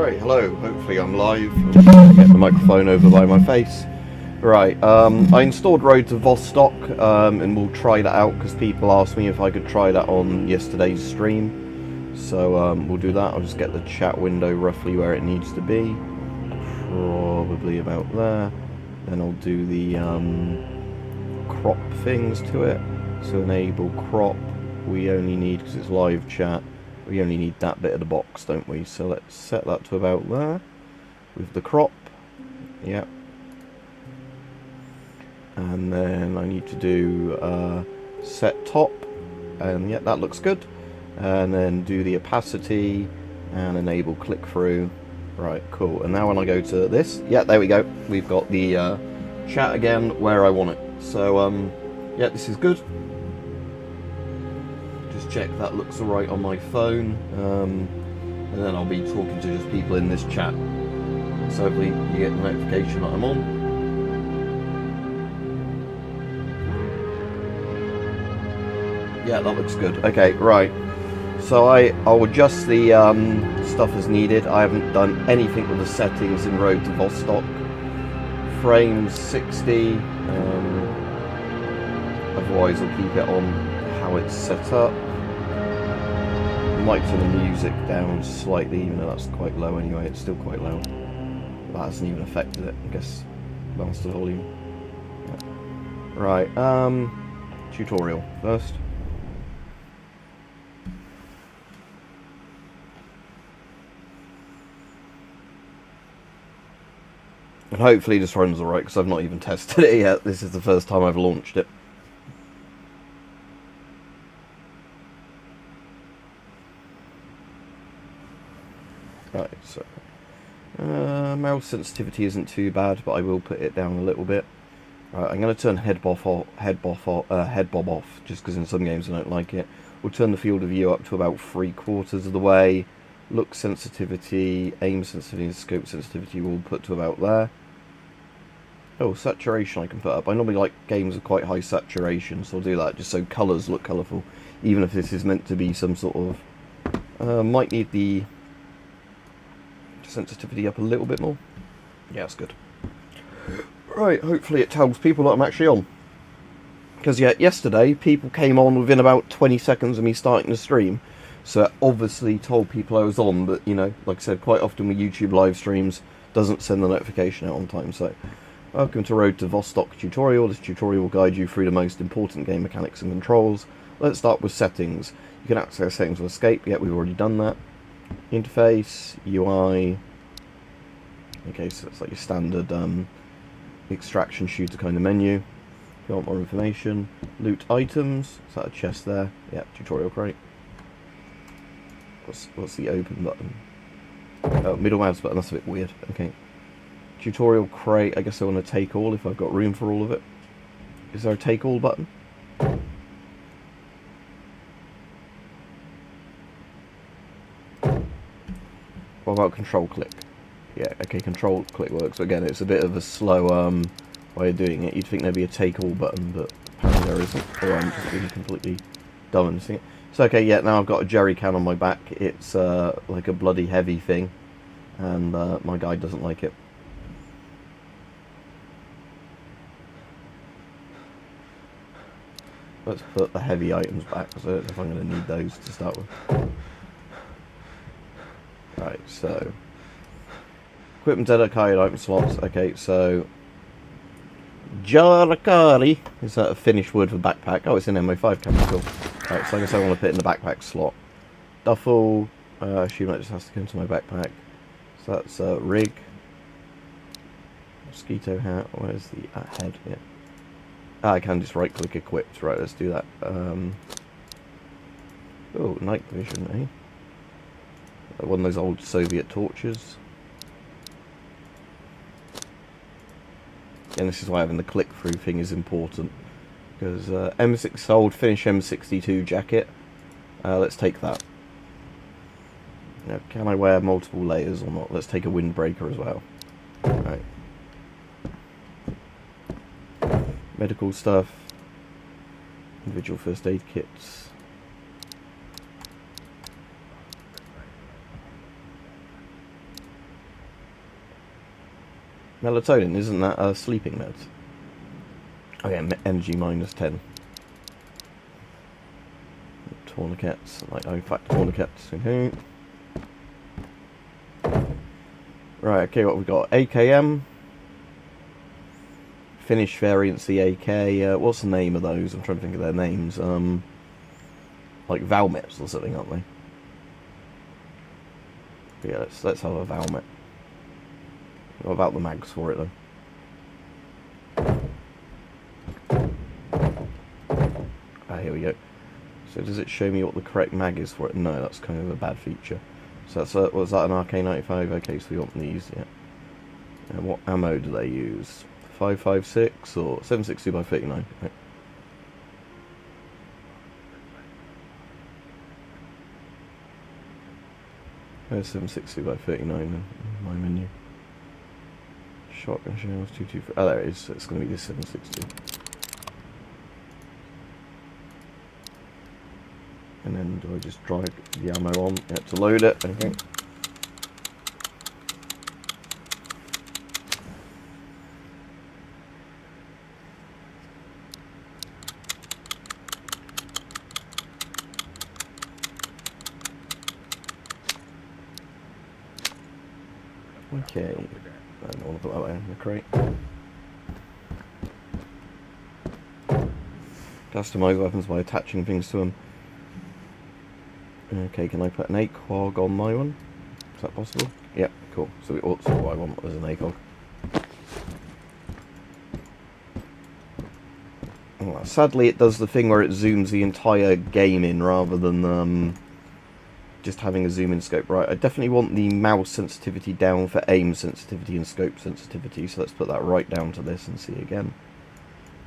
Right, hello. Hopefully I'm live. I'll get the microphone over by my face. Right, I installed Road to Vostok, and we'll try that out because people asked me if I could try that on yesterday's stream. So we'll do that. I'll just get the chat window roughly where it needs to be. Probably about there. Then I'll do the crop things to it. So enable crop. We only need, because it's live chat, we only need that bit of the box, don't we? So let's set that to about there with the crop. Yep. And then I need to do set top, and yeah, that looks good. And then do the opacity and enable click through. Right, cool. And now when I go to this, yeah, there we go. We've got the chat again where I want it. So yeah, this is good. Just check that looks alright on my phone, and then I'll be talking to just people in this chat. So hopefully you get the notification that I'm on. Yeah, that looks good. Okay, right. So I'll adjust the stuff as needed. I haven't done anything with the settings in Road to Vostok. Frames 60. Otherwise I'll keep it on how it's set up. I might turn the music down slightly, even though that's quite low anyway. It's still quite loud. That hasn't even affected it. I guess master volume. Yeah. Right. Tutorial first. And hopefully this runs alright, because I've not even tested it yet. This is the first time I've launched it. Right, so mouse sensitivity isn't too bad, but I will put it down a little bit. Right, I'm going to turn head bob off, just because in some games I don't like it. We'll turn the field of view up to about 3/4 of the way. Look sensitivity, aim sensitivity, and scope sensitivity we'll put to about there. Oh, saturation I can put up. I normally like games with quite high saturation, so I'll do that just so colours look colourful. Even if this is meant to be some sort of... might need the sensitivity up a little bit more. Yeah, that's good. Right, hopefully it tells people that I'm actually on. Because yeah, yesterday people came on within about 20 seconds of me starting the stream. So it obviously told people I was on, but you know, like I said, quite often with YouTube live streams, doesn't send the notification out on time. So, welcome to Road to Vostok tutorial. This tutorial will guide you through the most important game mechanics and controls. Let's start with settings. You can access settings with escape. Yeah, we've already done that. Interface, UI. Okay, so it's like your standard extraction shooter kind of menu. If you want more information, loot items. Is that a chest there? Yeah, tutorial crate. What's the open button? Oh, middle mouse button, that's a bit weird. Okay. Tutorial crate, I guess I want to take all if I've got room for all of it. Is there a take all button? What about control click? Yeah, okay, control click works. Again, it's a bit of a slow way of doing it. You'd think there'd be a take all button, but apparently there isn't. Or I'm just being completely dumb and seeing it. So okay, yeah, now I've got a jerry can on my back. It's like a bloody heavy thing, and my guy doesn't like it. Let's put the heavy items back, because I don't know if I'm going to need those to start with. Right, so equipment dedicated item slots. Okay, so Jarakari, is that a Finnish word for backpack? Oh, it's in MO5 chemical. Right, so I guess I want to put it in the backpack slot. Duffel, I assume that just has to go into my backpack. So that's rig. Mosquito hat, where's the head? Yeah. I can just right click equipped. Right, let's do that. Oh, night vision, eh? One of those old Soviet torches. And this is why having the click-through thing is important. Because M6 old Finnish M62 jacket. Let's take that. Now, can I wear multiple layers or not? Let's take a windbreaker as well. Right. Medical stuff. Individual first aid kits. Melatonin, isn't that sleeping meds? Okay, energy minus 10. Tourniquets, like in fact tourniquets. Okay. Right, okay, what we got? AKM. Finnish variants, the AK. What's the name of those? I'm trying to think of their names. Like Valmets or something, aren't they? But yeah, let's have a Valmet. What about the mags for it though? Ah, here we go. So does it show me what the correct mag is for it? No, that's kind of a bad feature. So that's was that an RK95? Okay, so we want these, yeah. And what ammo do they use? 5.56 or 7.62 by 39? Okay. There's 7.62 by 39 in my menu. Shotgun shells, 223. Oh, there it is. So it's going to be this 7.62. And then do I just drag the ammo on to load it? Okay. Okay. I don't want to put that in the crate. Customize weapons by attaching things to them. Okay, can I put an ACOG on my one? Is that possible? Yep, cool. So that's what I want as an ACOG. Well, sadly, it does the thing where it zooms the entire game in rather than just having a zoom in scope. Right, I definitely want the mouse sensitivity down for aim sensitivity and scope sensitivity. So let's put that right down to this and see again.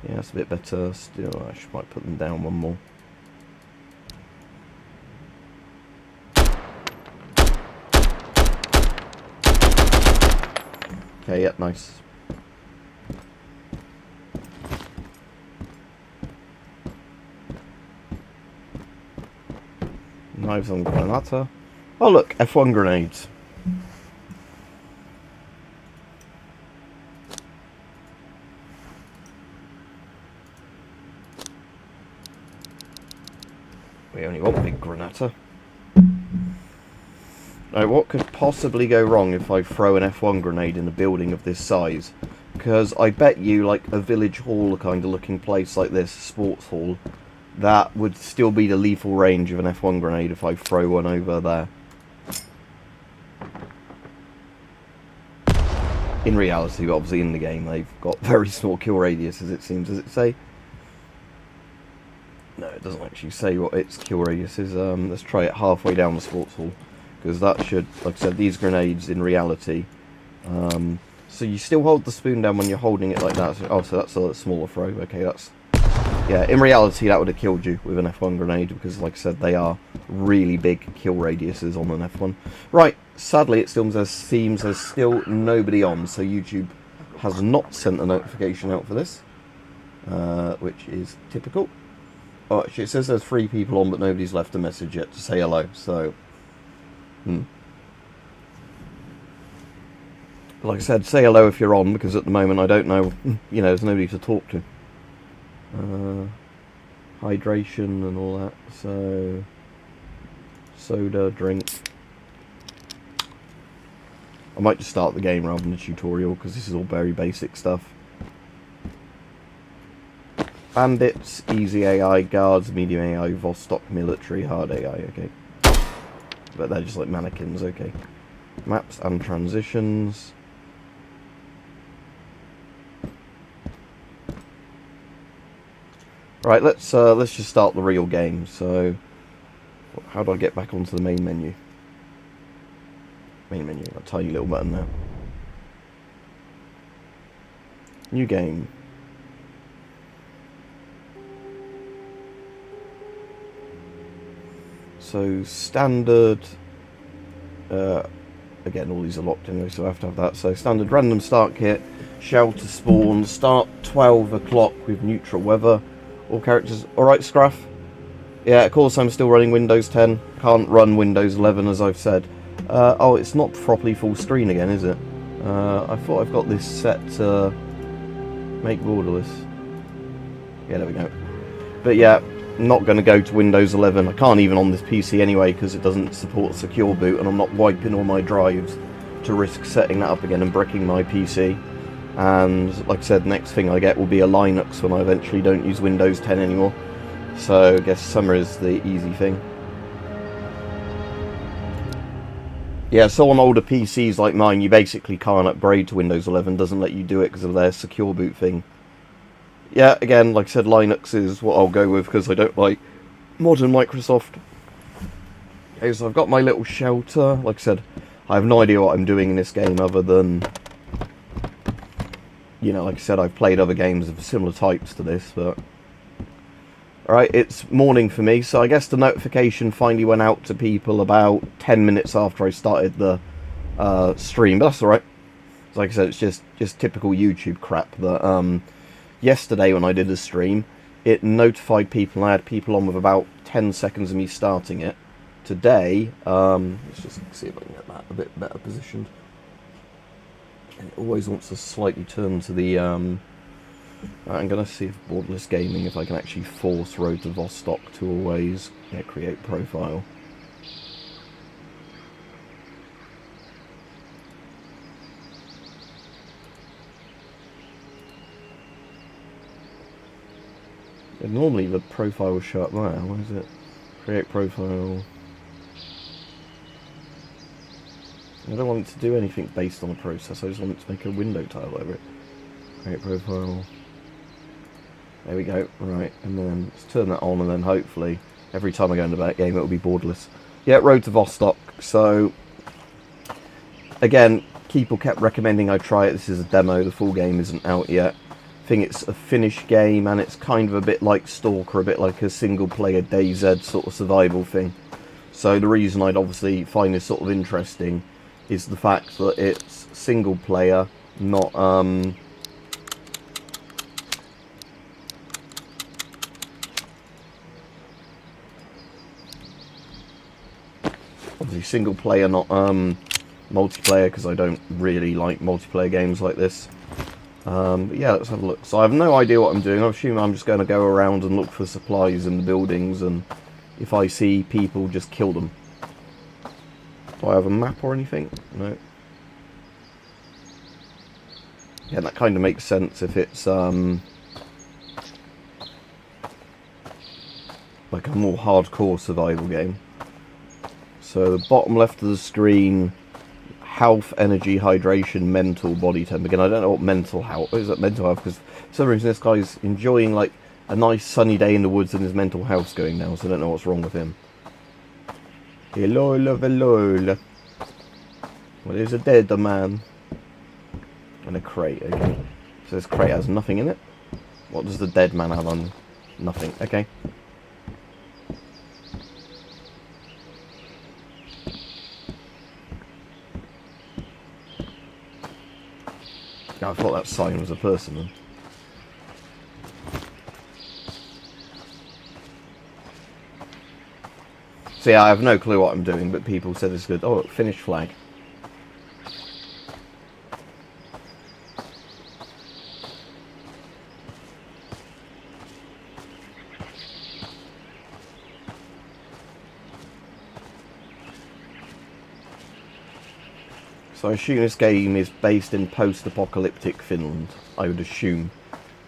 Yeah, that's a bit better. Still, I might put them down one more. Okay, yep, nice. Knives on granata. Oh look, F1 grenades. We only want big granata. Now, what could possibly go wrong if I throw an F1 grenade in a building of this size? Because I bet you, like a village hall kind of looking place like this, sports hall, that would still be the lethal range of an F1 grenade if I throw one over there. In reality, obviously in the game, they've got very small kill radiuses, it seems. Does it say? No, it doesn't actually say what its kill radius is. Let's try it halfway down the sports hall. Because that should, like I said, these grenades in reality. So you still hold the spoon down when you're holding it like that. So that's a smaller throw. Okay, that's... Yeah, in reality that would have killed you with an F1 grenade. Because, like I said, they are really big kill radiuses on an F1. Right, sadly it still seems there's still nobody on. So YouTube has not sent a notification out for this. Which is typical. Oh, actually it says there's 3 people on, but nobody's left a message yet to say hello. So... Like I said, say hello if you're on, because at the moment I don't know, you know, there's nobody to talk to. Hydration and all that, so... Soda, drink. I might just start the game rather than the tutorial, because this is all very basic stuff. Bandits, easy AI, guards, medium AI, Vostok, military, hard AI, okay. But they're just like mannequins, okay. Maps and transitions. Right, let's just start the real game. So, how do I get back onto the main menu? Main menu, a tiny little button there. New game. So standard, again all these are locked anyway, so I have to have that. So standard random start kit, shelter spawn, start 12 o'clock with neutral weather, all characters, alright Scruff? Yeah, of course I'm still running Windows 10, can't run Windows 11 as I've said. Oh, it's not properly full screen again, is it? I thought I've got this set to make borderless. Yeah, there we go. But yeah, not going to go to Windows 11. I can't even on this PC anyway because it doesn't support secure boot, and I'm not wiping all my drives to risk setting that up again and bricking my PC. And like I said, next thing I get will be a Linux when I eventually don't use Windows 10 anymore. So I guess summer is the easy thing. Yeah, so on older PCs like mine, you basically can't upgrade to Windows 11. Doesn't let you do it because of their secure boot thing. Yeah, again, like I said, Linux is what I'll go with because I don't like modern Microsoft. Okay, so I've got my little shelter. Like I said, I have no idea what I'm doing in this game other than, you know, like I said, I've played other games of similar types to this, but... Alright, it's morning for me, so I guess the notification finally went out to people about 10 minutes after I started the stream, but that's alright. Like I said, it's just typical YouTube crap that, yesterday when I did the stream, it notified people, and I had people on with about 10 seconds of me starting it. Today, let's just see if I can get that a bit better positioned. And it always wants to slightly turn to the, right, I'm going to see if Borderless Gaming, if I can actually force Road to Vostok to always create profile. And normally the profile will show up there. What is it? Create profile. I don't want it to do anything based on a process. I just want it to make a window tile over it. Create profile. There we go. Right, and then let's turn that on, and then hopefully every time I go into that game it will be borderless. Yeah, Road to Vostok. So again, people kept recommending I try it. This is a demo. The full game isn't out yet. I think it's a finished game, and it's kind of a bit like Stalker, a bit like a single-player DayZ sort of survival thing. So the reason I'd obviously find this sort of interesting is the fact that it's single-player, not obviously single-player, not multiplayer, because I don't really like multiplayer games like this. But yeah, let's have a look. So I have no idea what I'm doing. I assume I'm just going to go around and look for supplies in the buildings, and if I see people, just kill them. Do I have a map or anything? No. Yeah, that kind of makes sense if it's like a more hardcore survival game. So the bottom left of the screen, health, energy, hydration, mental, body temp. Again, I don't know what mental health is. That mental health, because for some reason this guy's enjoying like a nice sunny day in the woods and his mental health's going down, so I don't know what's wrong with him. Hello, love, hello. Well, there's a dead man. And a crate, okay. So this crate has nothing in it. What does the dead man have on? Nothing, okay. I thought that sign was a person then. So yeah, I have no clue what I'm doing, but people said it's good. Oh, finished flag. So I assume this game is based in post-apocalyptic Finland, I would assume.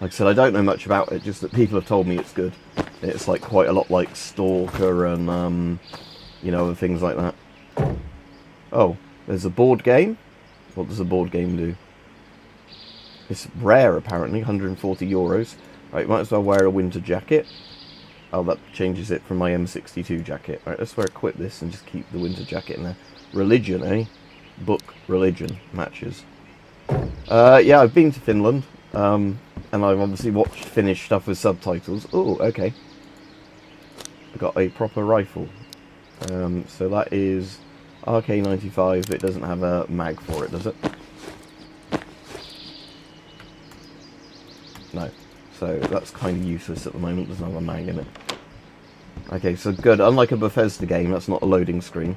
Like I said, I don't know much about it, just that people have told me it's good. It's like quite a lot like Stalker and, you know, things like that. Oh, there's a board game? What does a board game do? It's rare, apparently, 140 euros. Right, might as well wear a winter jacket. Oh, that changes it from my M62 jacket. Right, let's equip this and just keep the winter jacket in there. Religion, eh? Book, religion, matches. Yeah, I've been to Finland, and I've obviously watched Finnish stuff with subtitles. Oh, okay. I've got a proper rifle. So that is RK95, but it doesn't have a mag for it, does it? No. So that's kind of useless at the moment, doesn't have a mag in it. Okay, so good. Unlike a Bethesda game, that's not a loading screen.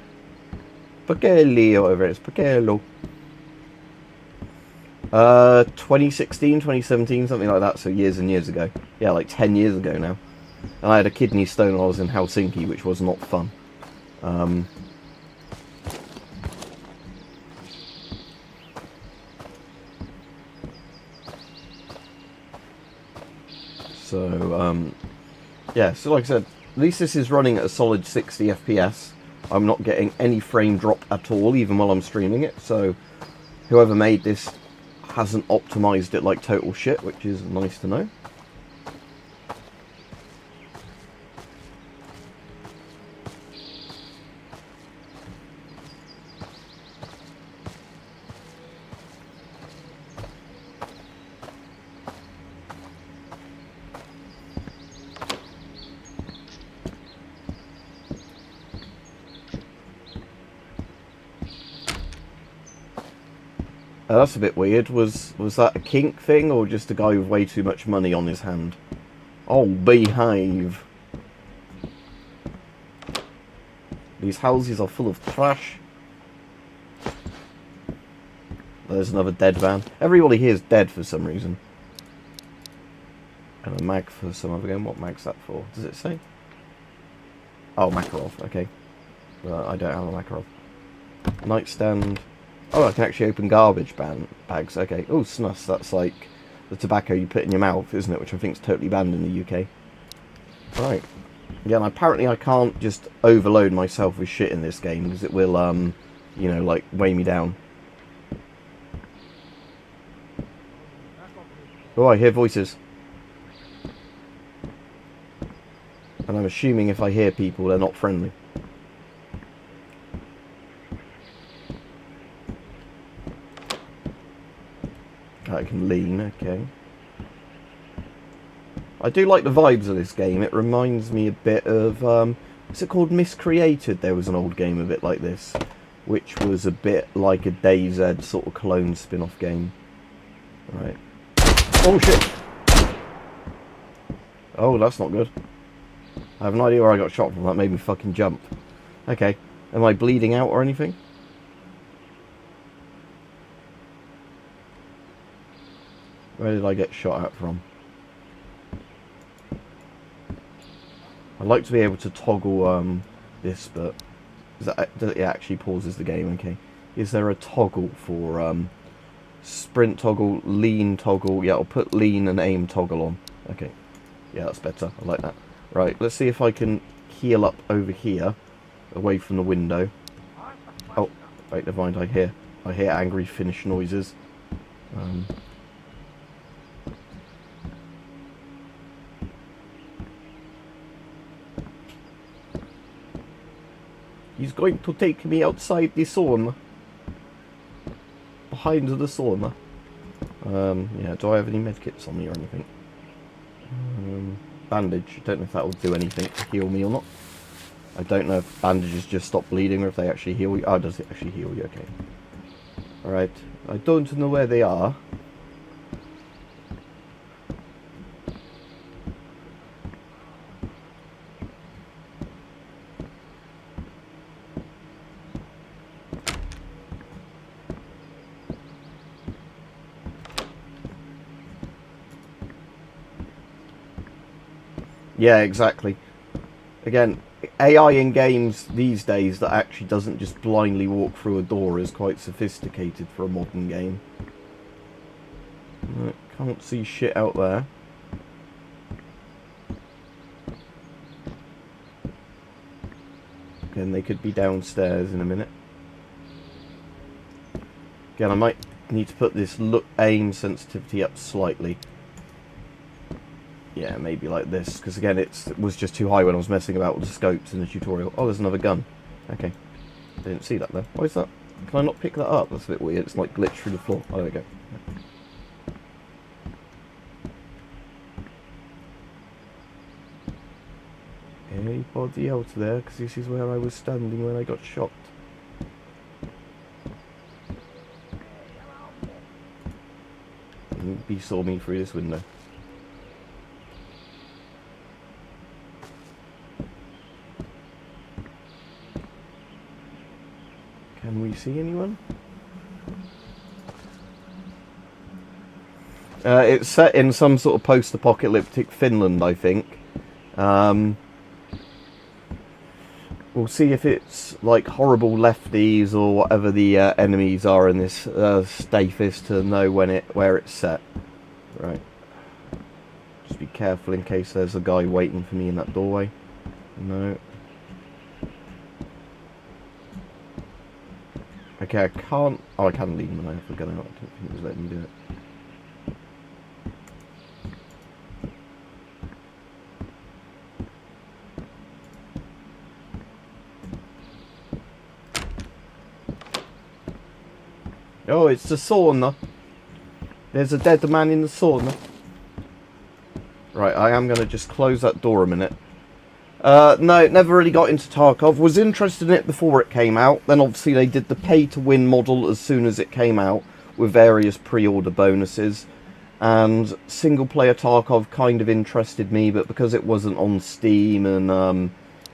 Pakelli, or whatever it is. Pakello. 2016, 2017, something like that, so years and years ago. Yeah, like 10 years ago now. And I had a kidney stone while I was in Helsinki, which was not fun. Yeah, so like I said, at least this is running at a solid 60 FPS. I'm not getting any frame drop at all, even while I'm streaming it, so whoever made this hasn't optimized it like total shit, which is nice to know. That's a bit weird. Was that a kink thing, or just a guy with way too much money on his hand? Oh, behave. These houses are full of trash. There's another dead van. Everybody here is dead for some reason. And a mag for some other game. What mag's that for? Does it say? Oh, Makarov. Okay. I don't have a Makarov. Nightstand. Oh, I can actually open garbage bags. Okay. Oh, snus. That's like the tobacco you put in your mouth, isn't it? Which I think is totally banned in the UK. Right. Yeah, and apparently I can't just overload myself with shit in this game, because it will, you know, like, weigh me down. Oh, I hear voices. And I'm assuming if I hear people, they're not friendly. I can lean, okay. I do like the vibes of this game. It reminds me a bit of, is it called Miscreated? There was an old game a bit like this, which was a bit like a DayZ sort of clone spin-off game. Right. Oh shit! Oh, that's not good. I have no idea where I got shot from. That made me fucking jump. Okay. Am I bleeding out or anything? Where did I get shot at from? I'd like to be able to toggle this, but it actually pauses the game. Okay. Is there a toggle for sprint toggle, lean toggle? Yeah, I'll put lean and aim toggle on. Okay. Yeah, that's better. I like that. Right, let's see if I can heal up over here, away from the window. Oh, wait, never mind. I hear angry Finnish noises. He's going to take me outside the sauna. Behind the sauna. Yeah, do I have any medkits on me or anything? Bandage. I don't know if that will do anything to heal me or not. I don't know if bandages just stop bleeding or if they actually heal you. Oh, does it actually heal you? Okay. Alright. I don't know where they are. Yeah, exactly. Again, AI in games these days that actually doesn't just blindly walk through a door is quite sophisticated for a modern game. Can't see shit out there. Again, they could be downstairs in a minute. Again, I might need to put this aim sensitivity up slightly. Yeah, maybe like this, because again, it was just too high when I was messing about with the scopes in the tutorial. Oh, there's another gun. Okay. Didn't see that there. Why is that? Can I not pick that up? That's a bit weird. It's like glitched through the floor. Oh, there we go. Anybody out there? Because this is where I was standing when I got shot. He saw me through this window. Can we see anyone? It's set in some sort of post-apocalyptic Finland, I think. We'll see if it's like horrible lefties or whatever the enemies are in this Stafis to know where it's set. Right. Just be careful in case there's a guy waiting for me in that doorway. No. Okay, I can't... Oh, I can leave him when I have to go out. I don't think it was letting me do it. Oh, it's the sauna. There's a dead man in the sauna. Right, I am going to just close that door a minute. No, never really got into Tarkov. Was interested in it before it came out. Then obviously they did the pay-to-win model as soon as it came out, with various pre-order bonuses. And single-player Tarkov kind of interested me, but because it wasn't on Steam and,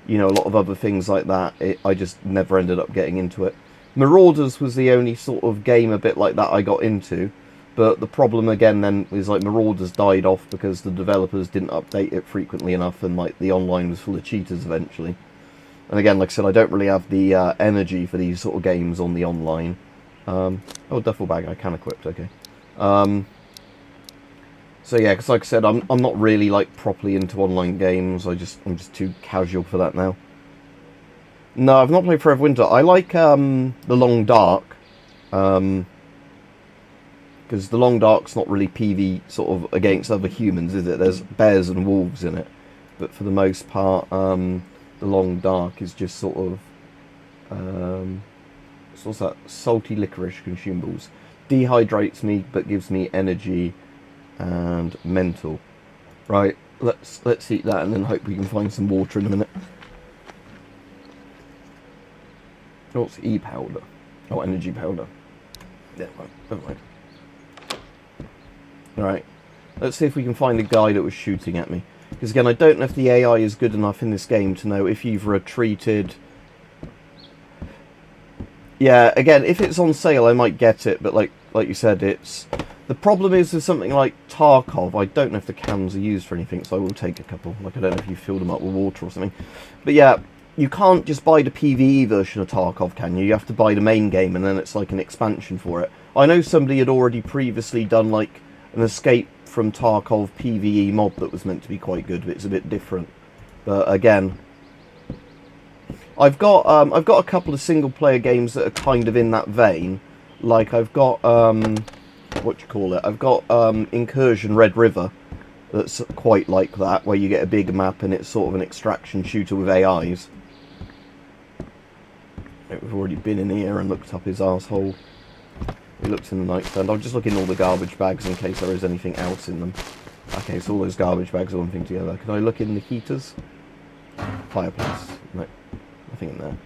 you know, a lot of other things like that, I just never ended up getting into it. Marauders was the only sort of game a bit like that I got into. But the problem again then is like Marauders died off because the developers didn't update it frequently enough, and like the online was full of cheaters eventually. And again, like I said, I don't really have the energy for these sort of games on the online. Oh, duffel bag I can equip, okay. So yeah, because like I said, I'm not really like properly into online games. I'm just too casual for that now. No, I've not played Forever Winter. I like The Long Dark. Because The Long Dark's not really PV sort of against other humans, is it? There's bears and wolves in it. But for the most part, The Long Dark is just sort of... what's that? Salty licorice consumables. Dehydrates me, but gives me energy and mental. Right, let's eat that and then hope we can find some water in a minute. What's E-powder? Oh, energy powder. Yeah, right, never mind. Alright, let's see if we can find the guy that was shooting at me. Because again, I don't know if the AI is good enough in this game to know if you've retreated. Yeah, again, if it's on sale, I might get it, but like you said, it's... The problem is with something like Tarkov, I don't know if the cans are used for anything, so I will take a couple. Like, I don't know if you filled them up with water or something. But yeah, you can't just buy the PvE version of Tarkov, can you? You have to buy the main game, and then it's like an expansion for it. I know somebody had already previously done, like, an Escape from Tarkov PvE mod that was meant to be quite good, but it's a bit different. But again, I've got a couple of single player games that are kind of in that vein. Like I've got what you call it? I've got Incursion Red River that's quite like that, where you get a big map and it's sort of an extraction shooter with AIs. We've already been in here and looked up his arsehole. He looks in the nightstand. I'll just look in all the garbage bags in case there is anything else in them. Okay, so all those garbage bags are one thing together. Can I look in the heaters? Fireplace. No, nothing in there.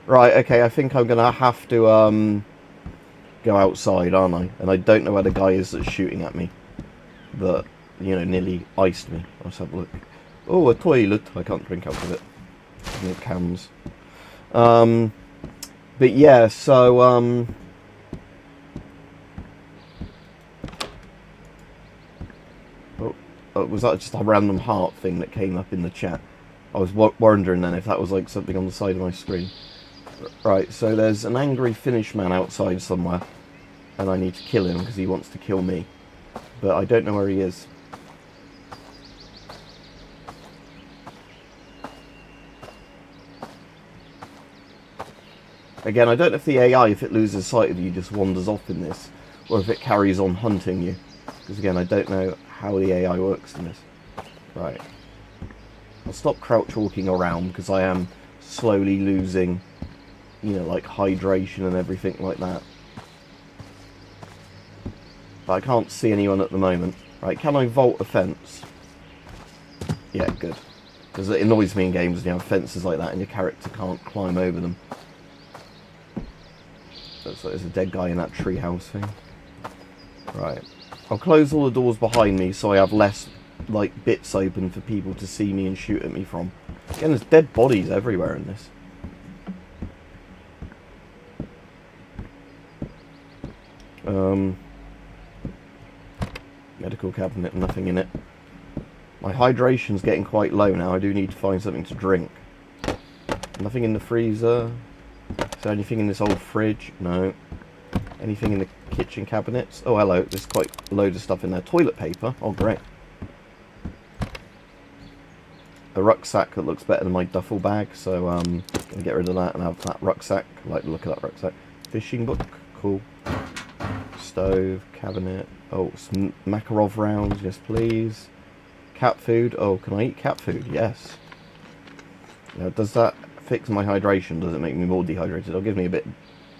Right, okay, I think I'm going to have to go outside, aren't I? And I don't know where the guy is that's shooting at me. But, you know, nearly iced me. Let's have a look. Oh, a toilet. I can't drink out of it. No cans. But yeah, so, was that just a random heart thing that came up in the chat? I was wondering then if that was like something on the side of my screen. Right, so there's an angry Finnish man outside somewhere, and I need to kill him because he wants to kill me. But I don't know where he is. Again, I don't know if the AI, if it loses sight of you, just wanders off in this, or if it carries on hunting you. Because again, I don't know how the AI works in this. Right. I'll stop crouch walking around because I am slowly losing, you know, like hydration and everything like that. But I can't see anyone at the moment. Right, can I vault a fence? Yeah, good. Because it annoys me in games when you have fences like that and your character can't climb over them. Looks like there's a dead guy in that treehouse thing. Right. I'll close all the doors behind me so I have less, like, bits open for people to see me and shoot at me from. Again, there's dead bodies everywhere in this. Medical cabinet, nothing in it. My hydration's getting quite low now. I do need to find something to drink. Nothing in the freezer. Is there anything in this old fridge? No. Anything in the kitchen cabinets? Oh, hello. There's quite loads of stuff in there. Toilet paper. Oh, great. A rucksack that looks better than my duffel bag, so I'm gonna get rid of that and have that rucksack. I like the look of that rucksack. Fishing book. Cool. Stove. Cabinet. Oh, some Makarov rounds. Yes, please. Cat food. Oh, can I eat cat food? Yes. Now, does that fix my hydration? Does it make me more dehydrated? It'll give me a bit of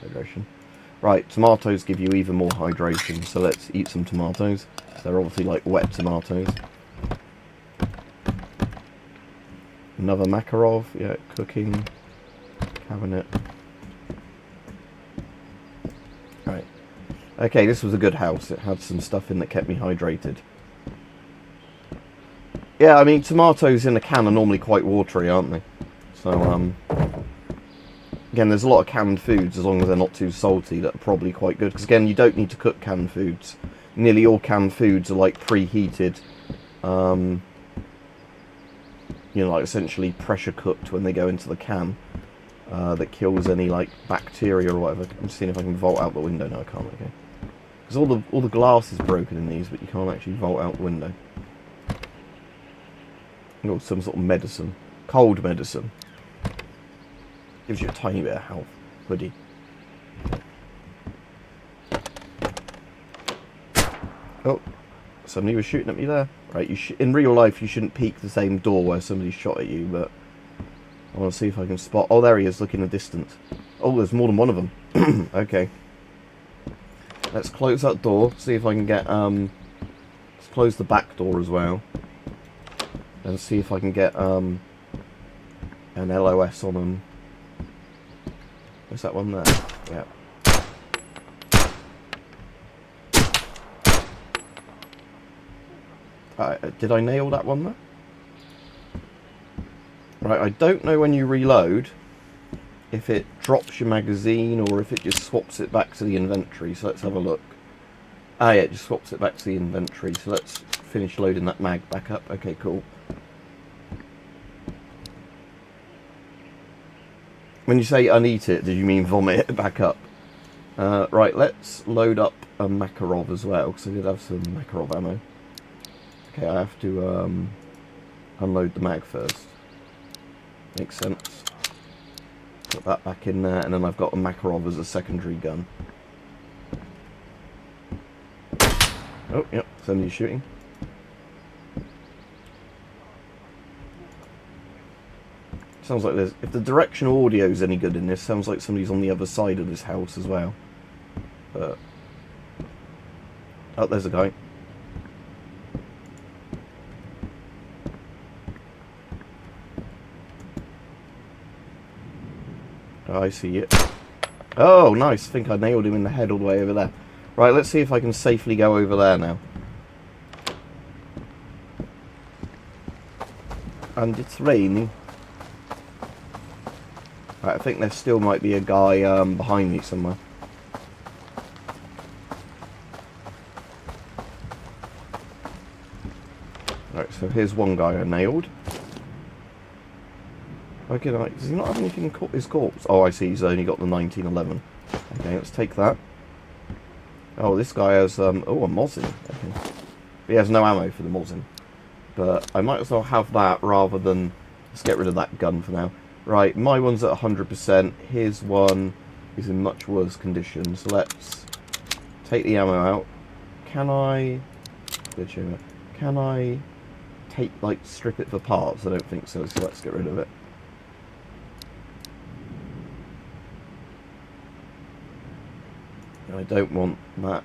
hydration. Right, tomatoes give you even more hydration, so let's eat some tomatoes. They're obviously like wet tomatoes. Another Makarov. Yeah, cooking. Cabinet. Right. Okay, this was a good house. It had some stuff in that kept me hydrated. Yeah, I mean, tomatoes in a can are normally quite watery, aren't they? So, again, there's a lot of canned foods, as long as they're not too salty, that are probably quite good. Because, again, you don't need to cook canned foods. Nearly all canned foods are, like, preheated. You know, like, essentially pressure cooked when they go into the can. That kills any, like, bacteria or whatever. I'm just seeing if I can vault out the window. No, I can't, okay. Because all the glass is broken in these, but you can't actually vault out the window. Or some sort of medicine. Cold medicine. Gives you a tiny bit of health. Hoodie. Oh. Somebody was shooting at me there. Right, in real life you shouldn't peek the same door where somebody shot at you, but I want to see if I can spot... Oh, there he is, look in the distance. Oh, there's more than one of them. Okay. Let's close that door, see if I can get... Let's close the back door as well. And see if I can get an LOS on them. Where's that one there? Yeah. Did I nail that one there? Right, I don't know when you reload if it drops your magazine or if it just swaps it back to the inventory. So let's have a look. Ah, yeah, it just swaps it back to the inventory. So let's finish loading that mag back up. Okay, cool. When you say uneat it, did you mean vomit it back up? Right, let's load up a Makarov as well, because I did have some Makarov ammo. Okay, I have to unload the mag first. Makes sense. Put that back in there, and then I've got a Makarov as a secondary gun. Oh, yep, somebody's shooting. Sounds like there's... If the directional audio is any good in this, sounds like somebody's on the other side of this house as well. But... Oh, there's a guy. Oh, I see it. Oh, nice. I think I nailed him in the head all the way over there. Right, let's see if I can safely go over there now. And it's raining. Right, I think there still might be a guy behind me somewhere. Right, so here's one guy I nailed. Okay, does he not have anything in his corpse? Oh, I see, he's only got the 1911. Okay, let's take that. Oh, this guy has, oh, a Mosin. Okay. He has no ammo for the Mosin. But I might as well have that rather than... Let's get rid of that gun for now. Right, my one's at 100%. His one is in much worse condition. So let's take the ammo out. Can I take, like, strip it for parts? I don't think so, so let's get rid of it. I don't want that.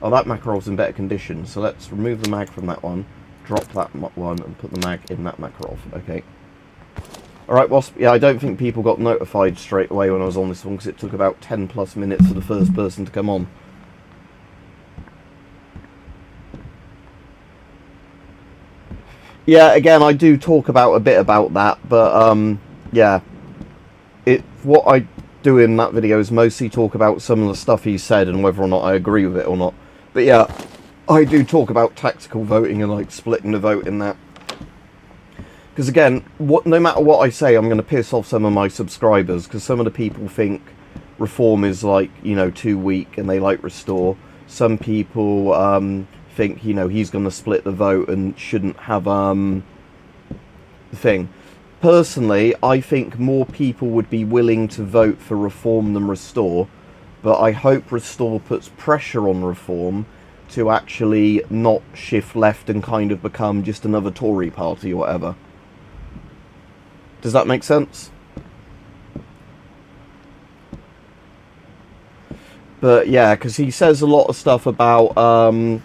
Oh, that Makarov's in better condition, so let's remove the mag from that one, drop that one, and put the mag in that Makarov. Okay. Alright, Wasp, yeah, I don't think people got notified straight away when I was on this one, because it took about 10 plus minutes for the first person to come on. Yeah, again, I do talk about a bit about that, but, yeah. What I do in that video is mostly talk about some of the stuff he said and whether or not I agree with it or not. But yeah, I do talk about tactical voting and like splitting the vote in that. Because again, no matter what I say, I'm going to piss off some of my subscribers, because some of the people think reform is like, you know, too weak and they like restore. Some people think, you know, he's going to split the vote and shouldn't have the thing. Personally, I think more people would be willing to vote for reform than restore, but I hope restore puts pressure on reform to actually not shift left and kind of become just another Tory party or whatever. Does that make sense? But yeah, because he says a lot of stuff about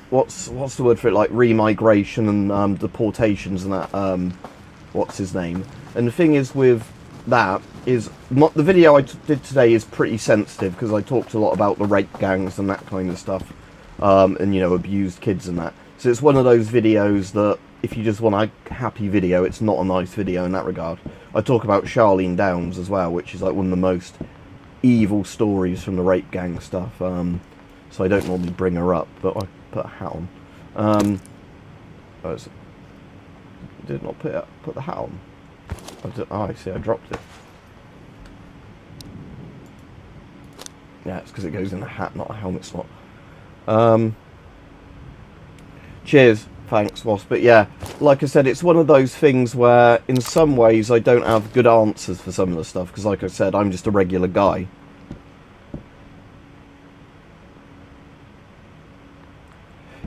what's the word for it, like remigration and deportations and that. What's his name? And the thing is with that is not the video I did today is pretty sensitive, because I talked a lot about the rape gangs and that kind of stuff, and you know, abused kids and that. So it's one of those videos that if you just want a happy video, it's not a nice video in that regard. I talk about Charlene Downs as well, which is like one of the most evil stories from the rape gang stuff. So I don't normally bring her up, but I put a hat on. Did not put the hat on. I see, I dropped it. Yeah, it's because it goes in a hat, not a helmet slot. Cheers. Thanks, Wasp. But yeah, like I said, it's one of those things where in some ways I don't have good answers for some of the stuff, because like I said, I'm just a regular guy.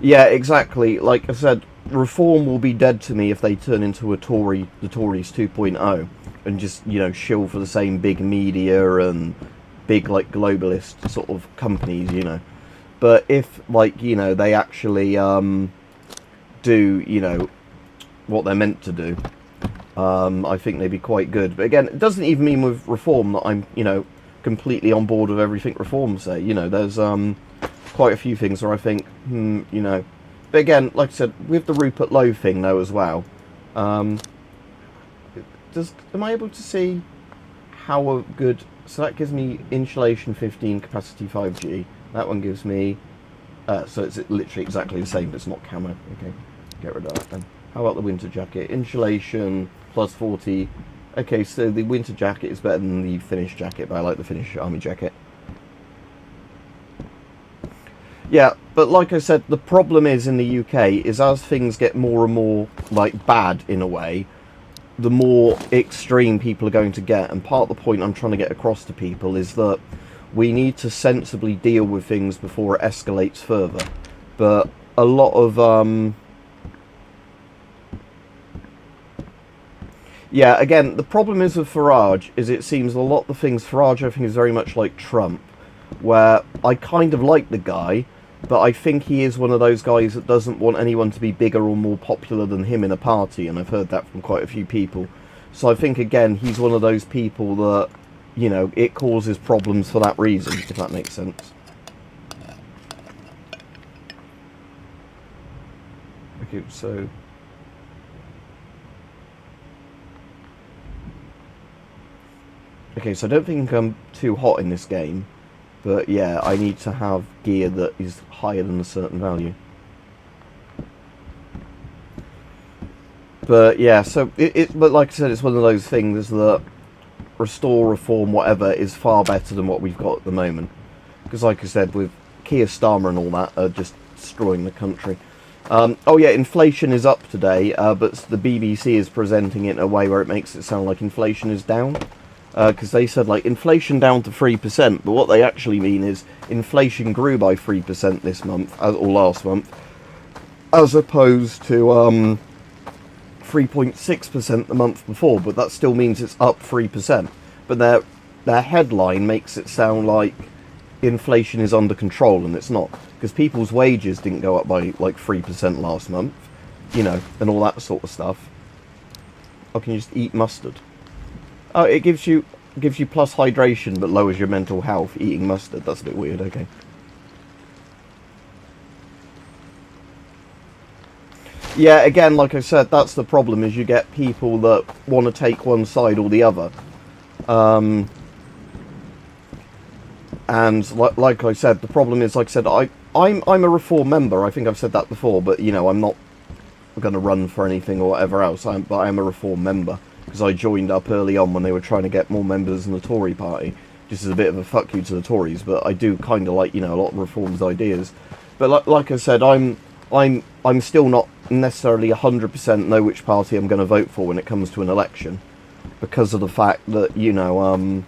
Yeah, exactly. Like I said, reform will be dead to me if they turn into the Tories 2.0 and just, you know, shill for the same big media and big like globalist sort of companies, you know. But if, like, you know, they actually do, you know, what they're meant to do, I think they'd be quite good. But again, it doesn't even mean with reform that I'm, you know, completely on board with everything reform say. You know, there's quite a few things where I think, you know. But again, like I said, with the Rupert Lowe thing though as well, am I able to see how a good? So that gives me insulation 15, capacity 5G. That one gives me, so it's literally exactly the same, but it's not camo. Okay, get rid of that then. How about the winter jacket? Insulation plus 40. Okay, so the winter jacket is better than the Finnish jacket, but I like the Finnish army jacket. Yeah, but like I said, the problem is in the UK is as things get more and more like bad in a way, the more extreme people are going to get. And part of the point I'm trying to get across to people is that we need to sensibly deal with things before it escalates further. But a lot of yeah, again, the problem is with Farage is it seems a lot of the things Farage I think is very much like Trump, where I kind of like the guy, but I think he is one of those guys that doesn't want anyone to be bigger or more popular than him in a party, and I've heard that from quite a few people. So I think, again, he's one of those people that, you know, it causes problems for that reason, if that makes sense. Okay, so... Okay, so I don't think I'm too hot in this game. But yeah, I need to have gear that is higher than a certain value. But yeah, so but like I said, it's one of those things that restore, reform, whatever is far better than what we've got at the moment. Because like I said, with Keir Starmer and all that are just destroying the country. Oh yeah, inflation is up today, but the BBC is presenting it in a way where it makes it sound like inflation is down. Because they said, like, inflation down to 3%, but what they actually mean is inflation grew by 3% this month, or last month, as opposed to 3.6% the month before, but that still means it's up 3%. But their headline makes it sound like inflation is under control, and it's not, because people's wages didn't go up by, like, 3% last month, you know, and all that sort of stuff. Or can you just eat mustard? Oh, it gives you plus hydration but lowers your mental health. Eating mustard, that's a bit weird. Okay. Yeah, again, like I said, that's the problem. Is you get people that want to take one side or the other, and like I said, the problem is, like I said, I'm a Reform member. I think I've said that before, but you know, I'm not going to run for anything or whatever else. But I am a Reform member because I joined up early on when they were trying to get more members in the Tory party. Just as a bit of a fuck you to the Tories, but I do kind of like, you know, a lot of Reform's ideas. But like I said, I'm still not necessarily 100% know which party I'm going to vote for when it comes to an election, because of the fact that, you know,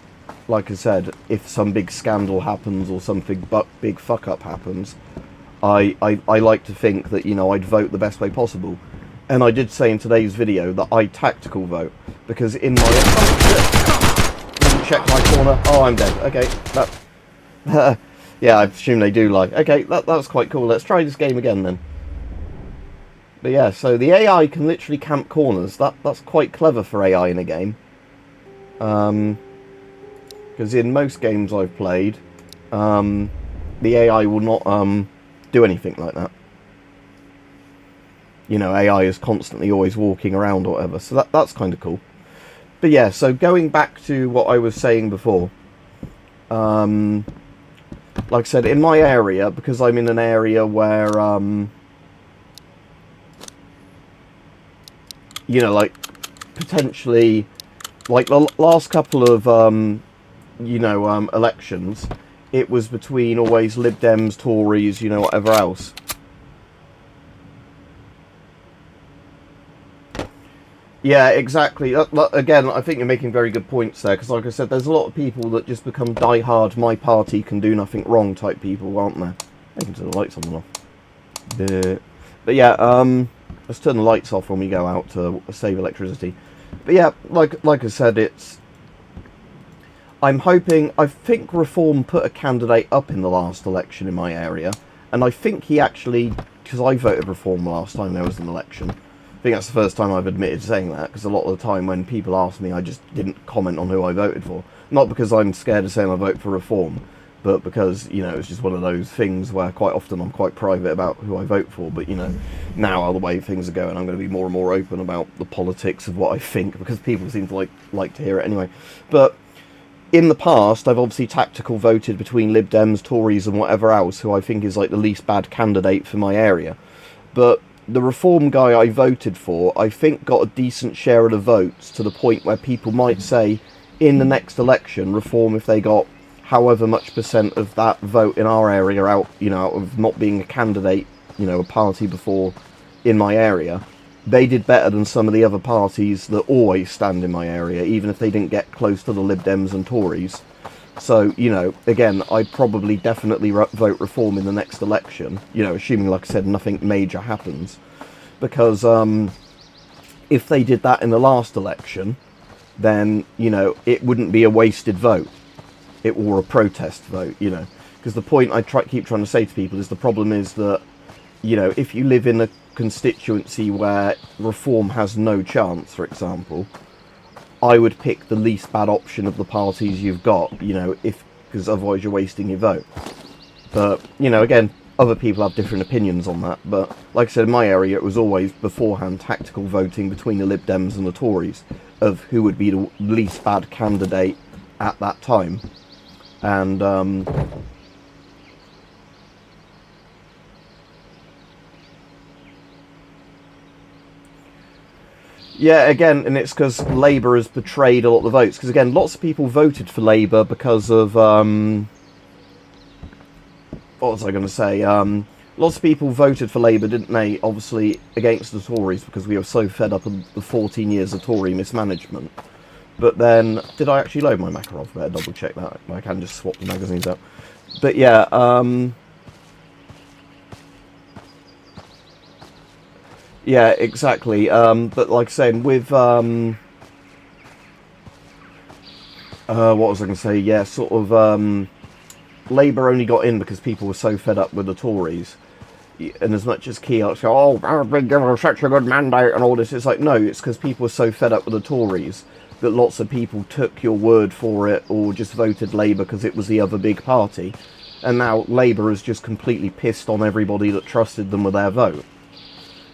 like I said, if some big scandal happens or something big fuck up happens, I like to think that, you know, I'd vote the best way possible. And I did say in today's video that I tactical vote, because in my... check my corner. Oh, I'm dead. Okay, that... yeah, I assume they do like... Okay, that was quite cool. Let's try this game again then. But yeah, so the AI can literally camp corners. That's quite clever for AI in a game. Because in most games I've played, the AI will not do anything like that. You know, AI is constantly always walking around or whatever, so that's kind of cool. But yeah, so going back to what I was saying before, like I said, in my area, because I'm in an area where, you know, like, potentially, like, the last couple of, you know, elections, it was between always Lib Dems, Tories, you know, whatever else. Yeah, exactly. Again, I think you're making very good points there, because like I said, there's a lot of people that just become die-hard, my party can do nothing wrong type people, aren't there? I can turn the lights on and off. But yeah, let's turn the lights off when we go out to save electricity. But yeah, like I said, I'm hoping... I think Reform put a candidate up in the last election in my area, and I think he actually... Because I voted Reform the last time there was an election. I think that's the first time I've admitted saying that, because a lot of the time when people ask me, I just didn't comment on who I voted for. Not because I'm scared of saying I vote for Reform, but because, you know, it's just one of those things where quite often I'm quite private about who I vote for, but, you know, now the way things are going, I'm going to be more and more open about the politics of what I think, because people seem to like to hear it anyway. But in the past, I've obviously tactical voted between Lib Dems, Tories and whatever else, who I think is like the least bad candidate for my area. But the Reform guy I voted for, I think, got a decent share of the votes, to the point where people might say, in the next election, Reform, if they got however much percent of that vote in our area out, you know, out of not being a candidate, you know, a party before in my area, they did better than some of the other parties that always stand in my area, even if they didn't get close to the Lib Dems and Tories. So, you know, again, I'd probably definitely vote Reform in the next election, you know, assuming, like I said, nothing major happens. Because if they did that in the last election, then, you know, it wouldn't be a wasted vote. It or a protest vote, you know. Because the point I keep trying to say to people is the problem is that, you know, if you live in a constituency where Reform has no chance, for example, I would pick the least bad option of the parties you've got, you know, because otherwise you're wasting your vote. But, you know, again, other people have different opinions on that. But, like I said, in my area, it was always beforehand tactical voting between the Lib Dems and the Tories of who would be the least bad candidate at that time. And, yeah, again, and it's because Labour has betrayed a lot of the votes. Because, again, lots of people voted for Labour because of, what was I going to say? Lots of people voted for Labour, didn't they, obviously, against the Tories, because we were so fed up of the 14 years of Tory mismanagement. But then, did I actually load my Makarov? Better double check that. I can just swap the magazines out. But yeah, yeah, exactly. But like I said, with what was I going to say? Yeah, sort of Labour only got in because people were so fed up with the Tories. And as much as Keogh said, "Oh, I've been given such a good mandate," and all this, it's like, no, it's because people were so fed up with the Tories that lots of people took your word for it or just voted Labour because it was the other big party. And now Labour has just completely pissed on everybody that trusted them with their vote.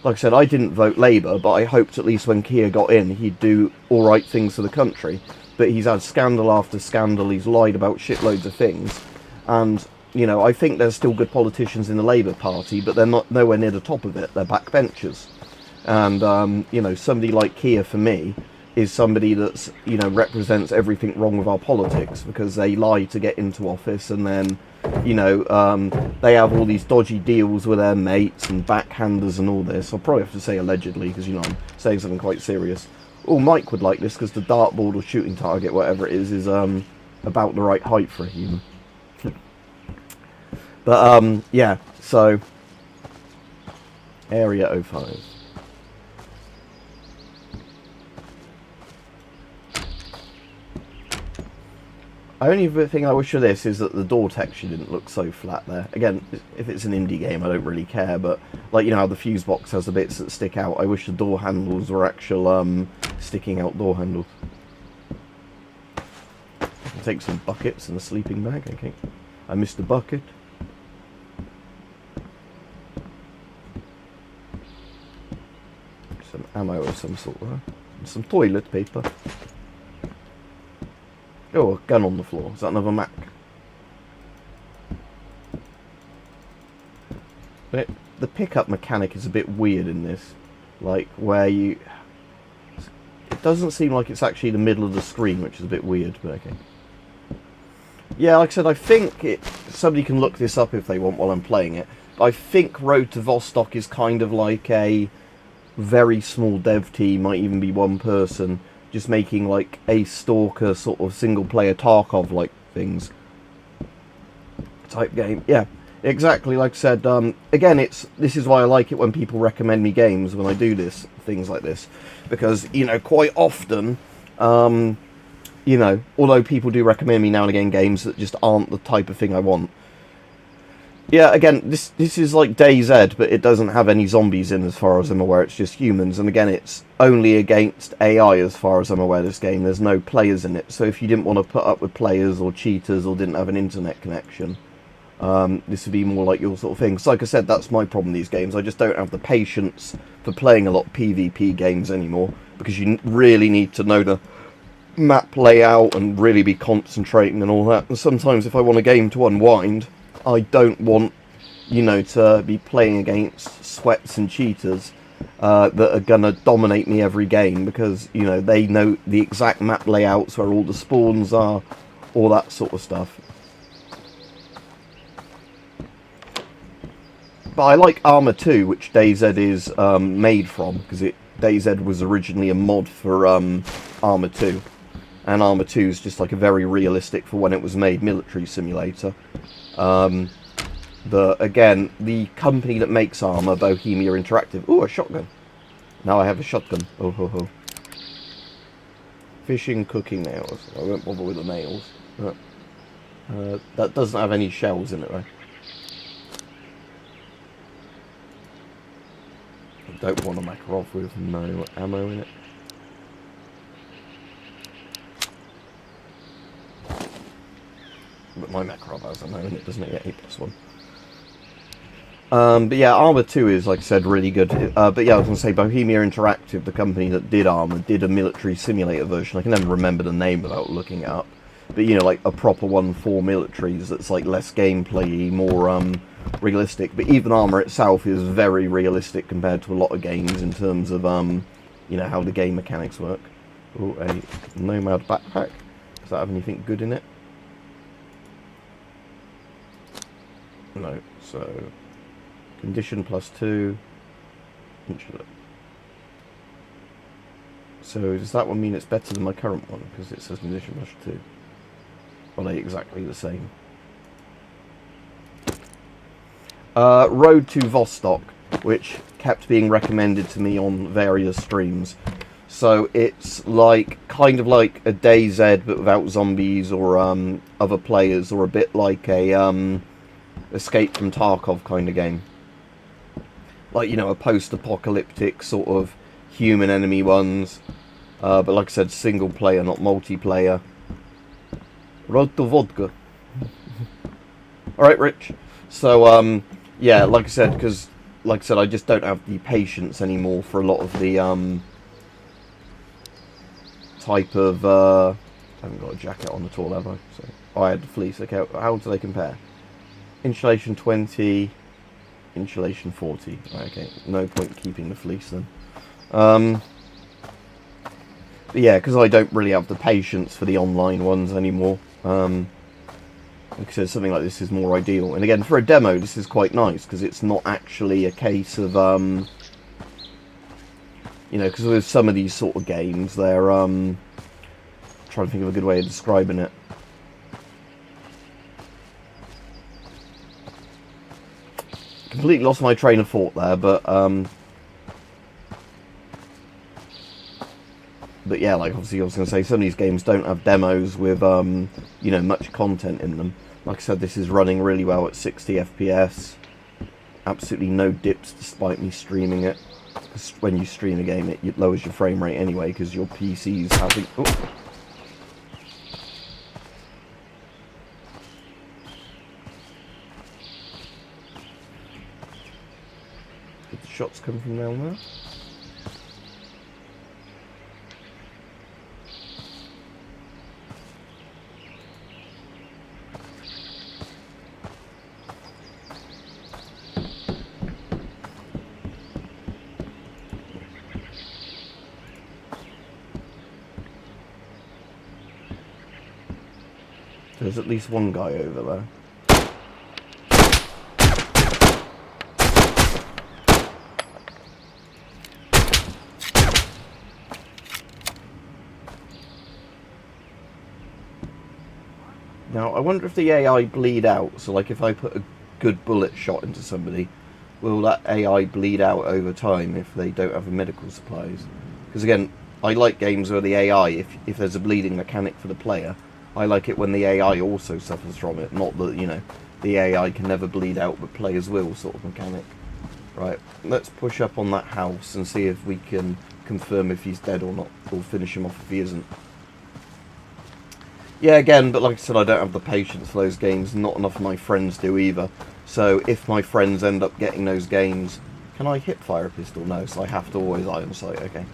Like I said, I didn't vote Labour, but I hoped at least when Keir got in, he'd do alright things for the country. But he's had scandal after scandal, he's lied about shitloads of things. And you know, I think there's still good politicians in the Labour Party, but they're not nowhere near the top of it. They're backbenchers. And, you know, somebody like Keir, for me, is somebody that's, you know, represents everything wrong with our politics, because they lie to get into office, and then, you know, they have all these dodgy deals with their mates and backhanders and all this. I'll probably have to say allegedly, because, you know, I'm saying something quite serious. Oh, Mike would like this, because the dartboard or shooting target, whatever it is about the right height for a human. But, yeah, so, Area 05. Only thing I wish of this is that the door texture didn't look so flat there. Again, if it's an indie game, I don't really care, but, like, you know how the fuse box has the bits that stick out, I wish the door handles were actual, sticking out door handles. I'll take some buckets and a sleeping bag, okay. I missed a bucket. Some ammo of some sort there. And some toilet paper. Oh, a gun on the floor. Is that another Mac? But the pickup mechanic is a bit weird in this. Like, where you... It doesn't seem like it's actually the middle of the screen, which is a bit weird, but okay. Yeah, like I said, I think somebody can look this up if they want while I'm playing it. But I think Road to Vostok is kind of like a very small dev team, might even be one person, just making like a Stalker sort of single player Tarkov like things type game. Yeah, exactly. Like I said, again, this is why I like it when people recommend me games when I do things like this, because, you know, quite often, you know, although people do recommend me now and again games that just aren't the type of thing I want. Yeah, again, this is like DayZ, but it doesn't have any zombies in as far as I'm aware, it's just humans, and again, it's only against AI as far as I'm aware, this game, there's no players in it, so if you didn't want to put up with players or cheaters or didn't have an internet connection, this would be more like your sort of thing. So like I said, that's my problem with these games, I just don't have the patience for playing a lot of PvP games anymore, because you really need to know the map layout and really be concentrating and all that, and sometimes if I want a game to unwind, I don't want, you know, to be playing against sweats and cheaters that are going to dominate me every game, because, you know, they know the exact map layouts, where all the spawns are, all that sort of stuff. But I like Arma 2, which DayZ is made from, because DayZ was originally a mod for Arma 2. And Arma 2 is just like a very realistic, for when it was made, military simulator. But again, the company that makes Arma, Bohemia Interactive... Ooh, a shotgun. Now I have a shotgun. Oh ho ho. Fishing, cooking, nails. I won't bother with the nails. That doesn't have any shells in it, though. I don't want a Makarov with no ammo in it. But my Makarov has ammo in it, doesn't it? Yeah, 8+1. But yeah, Arma 2 is, like I said, really good. But yeah, I was going to say, Bohemia Interactive, the company that did Arma, did a military simulator version. I can never remember the name without looking it up. But, you know, like a proper one for militaries that's, like, less gameplay, more realistic. But even Arma itself is very realistic compared to a lot of games in terms of, you know, how the game mechanics work. Oh, a Nomad backpack. Does that have anything good in it? No, so... Condition +2. So does that one mean it's better than my current one? Because it says condition +2. Are they exactly the same? Road to Vostok, which kept being recommended to me on various streams. So it's like, kind of like a DayZ but without zombies or other players, or a bit like a Escape from Tarkov kind of game. Like, you know, a post-apocalyptic sort of human enemy ones. But like I said, single player, not multiplayer. Road to vodka. Alright, Rich. So, yeah, like I said, because, like I said, I just don't have the patience anymore for a lot of the, type of, I haven't got a jacket on at all, have I? So, oh, I had the fleece. Okay, how do they compare? Insulation 20, insulation 40. Okay, no point keeping the fleece then. But yeah, because I don't really have the patience for the online ones anymore. Because something like this is more ideal. And again, for a demo, this is quite nice because it's not actually a case of, you know, because with some of these sort of games, they're, trying to think of a good way of describing it. Completely lost my train of thought there, but yeah, like obviously I was going to say, some of these games don't have demos with, you know, much content in them. Like I said, this is running really well at 60 FPS. Absolutely no dips despite me streaming it. Because when you stream a game, it lowers your frame rate anyway, because your PC's having... Oh. Did the shots come from down there? There's at least one guy over there. Now, I wonder if the AI bleed out. So, like, if I put a good bullet shot into somebody, will that AI bleed out over time if they don't have the medical supplies? Because, again, I like games where the AI, if there's a bleeding mechanic for the player, I like it when the AI also suffers from it, not that, you know, the AI can never bleed out but players will sort of mechanic. Right, let's push up on that house and see if we can confirm if he's dead or not, or finish him off if he isn't. Yeah, again, but like I said, I don't have the patience for those games, not enough of my friends do either. So if my friends end up getting those games, can I hip fire a pistol? No, so I have to always eye on sight, okay.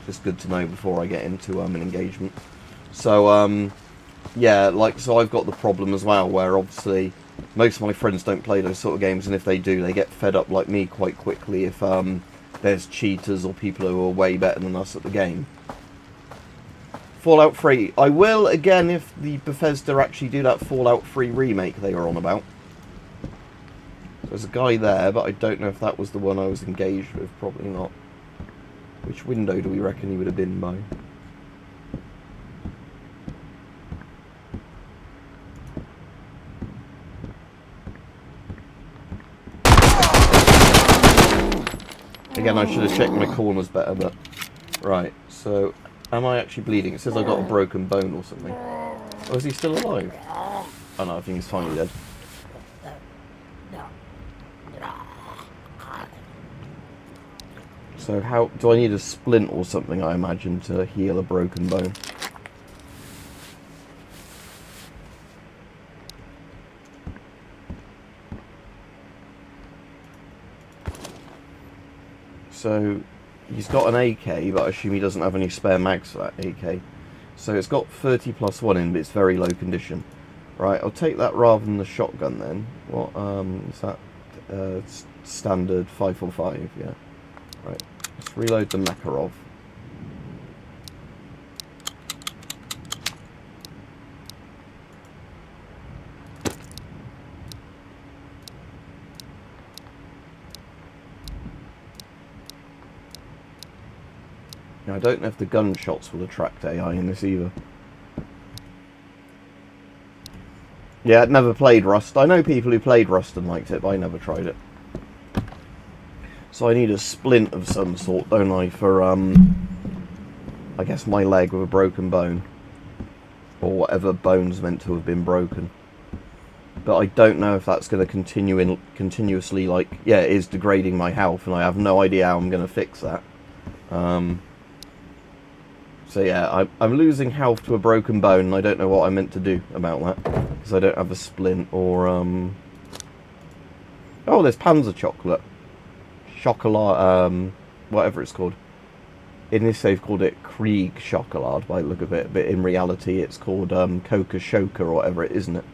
Just good to know before I get into an engagement. So, yeah, like, so I've got the problem as well, where obviously most of my friends don't play those sort of games, and if they do, they get fed up like me quite quickly if there's cheaters or people who are way better than us at the game. Fallout 3. I will, again, if the Bethesda actually do that Fallout 3 remake they were on about. There's a guy there, but I don't know if that was the one I was engaged with. Probably not. Which window do we reckon he would have been by? Again, I should have checked my corners better, but... Right, so... Am I actually bleeding? It says I got a broken bone or something. Oh, is he still alive? Oh no, I think he's finally dead. So how... Do I need a splint or something, I imagine, to heal a broken bone? So... He's got an AK, but I assume he doesn't have any spare mags for that AK. So it's got 30 plus 1 in, but it's very low condition. Right, I'll take that rather than the shotgun then. What, is that standard 545, yeah. Right, let's reload the Makarov. Now, I don't know if the gunshots will attract AI in this either. Yeah, I'd never played Rust. I know people who played Rust and liked it, but I never tried it. So I need a splint of some sort, don't I, for, I guess my leg with a broken bone. Or whatever bone's meant to have been broken. But I don't know if that's going to continuously, like, yeah, it is degrading my health, and I have no idea how I'm going to fix that. So yeah, I'm losing health to a broken bone, and I don't know what I'm meant to do about that. Because I don't have a splint or, Oh, there's Panzer chocolate. Chocolat, whatever it's called. In this they've called it Krieg Chocolade by the look of it, but in reality it's called Coca Shoka or whatever it is, isn't it?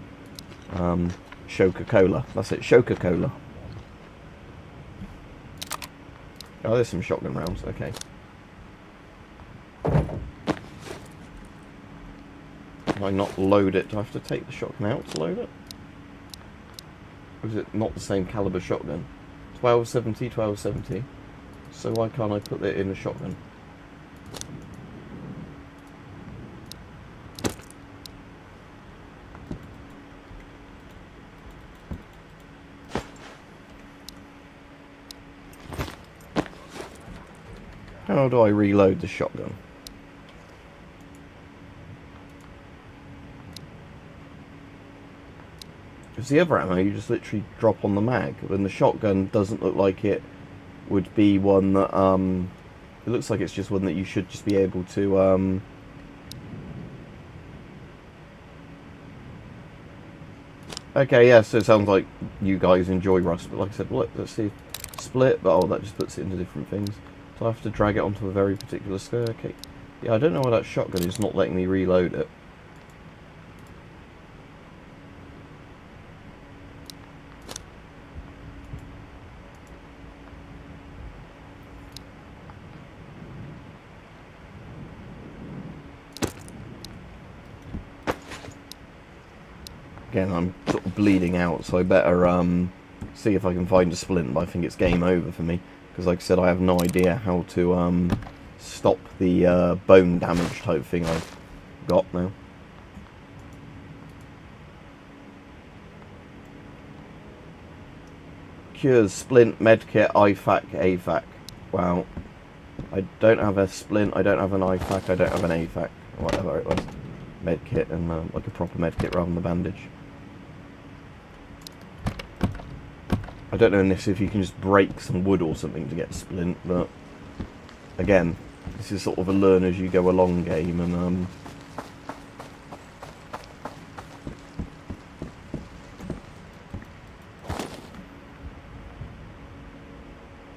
Coca-Cola. That's it, Coca-Cola. Oh, there's some shotgun rounds. Okay. Can I not load it? Do I have to take the shotgun out to load it? Or is it not the same caliber shotgun? 1270, 1270. So why can't I put it in a shotgun? How do I reload the shotgun? Because the other ammo you just literally drop on the mag, and the shotgun doesn't look like it would be one that, it looks like it's just one that you should just be able to, okay, yeah, so it sounds like you guys enjoy Rust, but like I said, look, let's see, split, but oh, that just puts it into different things. So I have to drag it onto a very particular square. Okay, yeah, I don't know why that shotgun is not letting me reload it. Again, I'm sort of bleeding out, so I better see if I can find a splint, but I think it's game over for me. Because like I said, I have no idea how to stop the bone damage type thing I've got now. Cures, splint, medkit, IFAK, AFAK. Wow. I don't have a splint, I don't have an IFAK, I don't have an AFAK, whatever it was. Medkit and like a proper medkit rather than the bandage. I don't know in this if you can just break some wood or something to get a splint, but again, this is sort of a learn as you go along game, and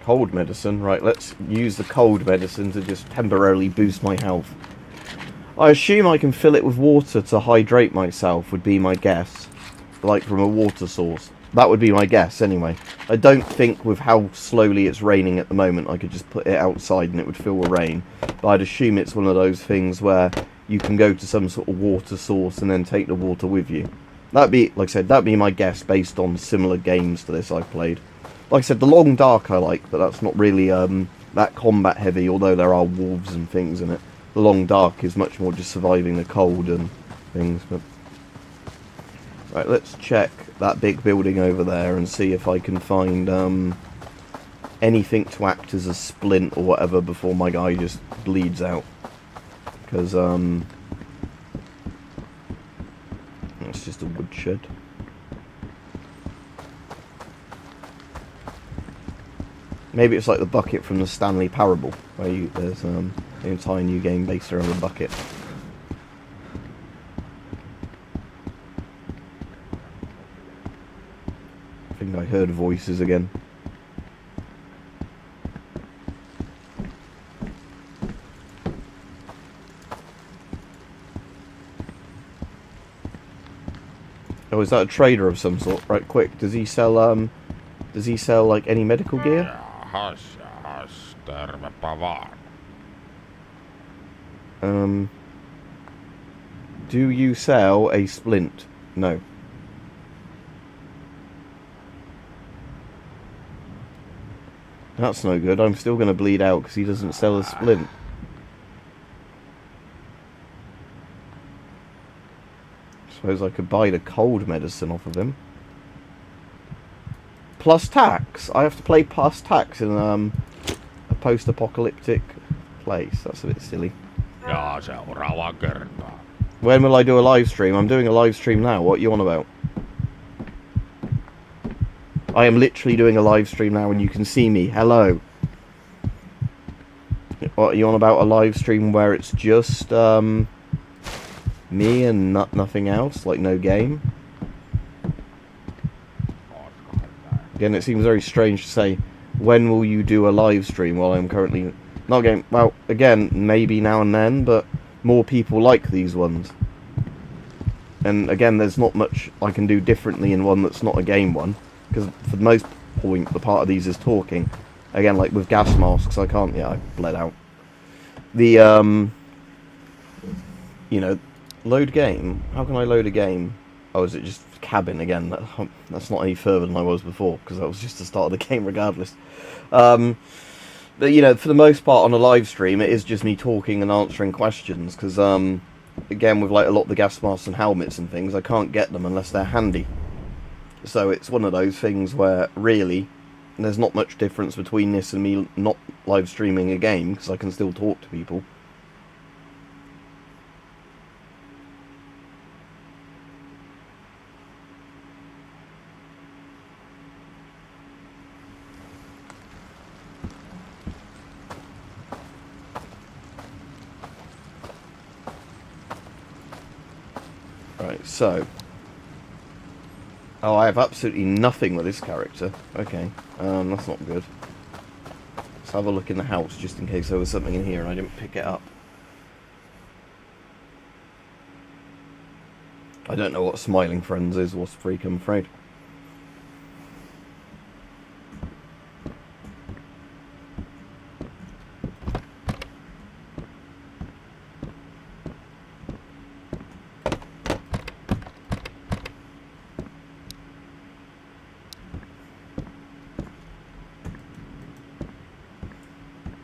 cold medicine, right, let's use the cold medicine to just temporarily boost my health. I assume I can fill it with water to hydrate myself, would be my guess, like from a water source. That would be my guess, anyway. I don't think with how slowly it's raining at the moment, I could just put it outside and it would fill with rain. But I'd assume it's one of those things where you can go to some sort of water source and then take the water with you. That'd be, like I said, that'd be my guess based on similar games to this I've played. Like I said, the Long Dark I like, but that's not really that combat heavy, although there are wolves and things in it. The Long Dark is much more just surviving the cold and things, but... Right, let's check that big building over there and see if I can find anything to act as a splint or whatever before my guy just bleeds out. Because it's just a woodshed. Maybe it's like the bucket from the Stanley Parable, where there's an entire new game based around a bucket. I think I heard voices again. Oh, is that a trader of some sort? Right, quick. Does he sell like any medical gear? Do you sell a splint? No. That's no good. I'm still going to bleed out because he doesn't sell a splint. Suppose I could buy the cold medicine off of him. Plus tax. I have to play plus tax in a post-apocalyptic place. That's a bit silly. When will I do a live stream? I'm doing a live stream now. What are you on about? I am literally doing a live stream now and you can see me. Hello. What are you on about? A live stream where it's just me and nothing else? Like no game? Again, it seems very strange to say, when will you do a live stream while I'm currently not game? Well, again, maybe now and then, but more people like these ones. And again, there's not much I can do differently in one that's not a game one, because for the most point, the part of these is talking. Again, like with gas masks, I can't. Yeah, I bled out. The you know, load game. How can I load a game? Oh, is it just cabin again? That's not any further than I was before, because that was just the start of the game, regardless. But you know, for the most part on a live stream, it is just me talking and answering questions, because again, with like a lot of the gas masks and helmets and things, I can't get them unless they're handy. So it's one of those things where really there's not much difference between this and me not live streaming a game, because I can still talk to people. Right, so... Oh, I have absolutely nothing with this character. Okay, that's not good. Let's have a look in the house, just in case there was something in here and I didn't pick it up. I don't know what Smiling Friends is, or Freak, I'm afraid.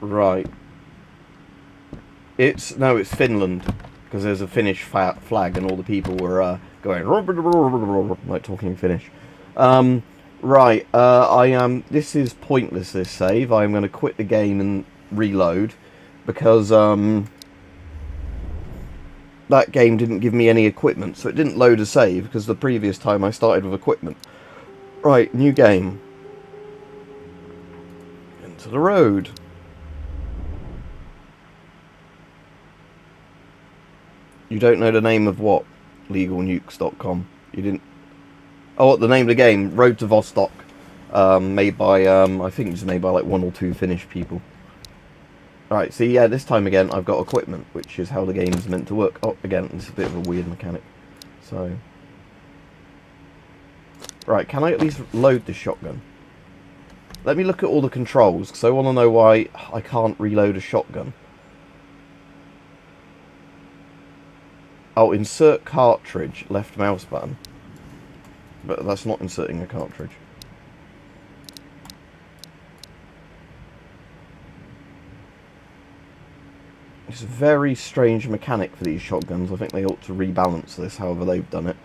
Right. It's Finland, because there's a Finnish flag and all the people were going like talking in Finnish. Right. This is pointless. This save. I'm going to quit the game and reload, because that game didn't give me any equipment, so it didn't load a save, because the previous time I started with equipment. Right. New game. Into the road. You don't know the name of what? Legalnukes.com. You didn't... Oh, what, the name of the game? Road to Vostok. Made by, I think it was made by like 1 or 2 Finnish people. Alright, see, yeah, this time again, I've got equipment, which is how the game is meant to work. Oh, again, it's a bit of a weird mechanic. So... Right, can I at least load the shotgun? Let me look at all the controls, because I want to know why I can't reload a shotgun. Oh, insert cartridge, left mouse button. But that's not inserting a cartridge. It's a very strange mechanic for these shotguns. I think they ought to rebalance this, however they've done it.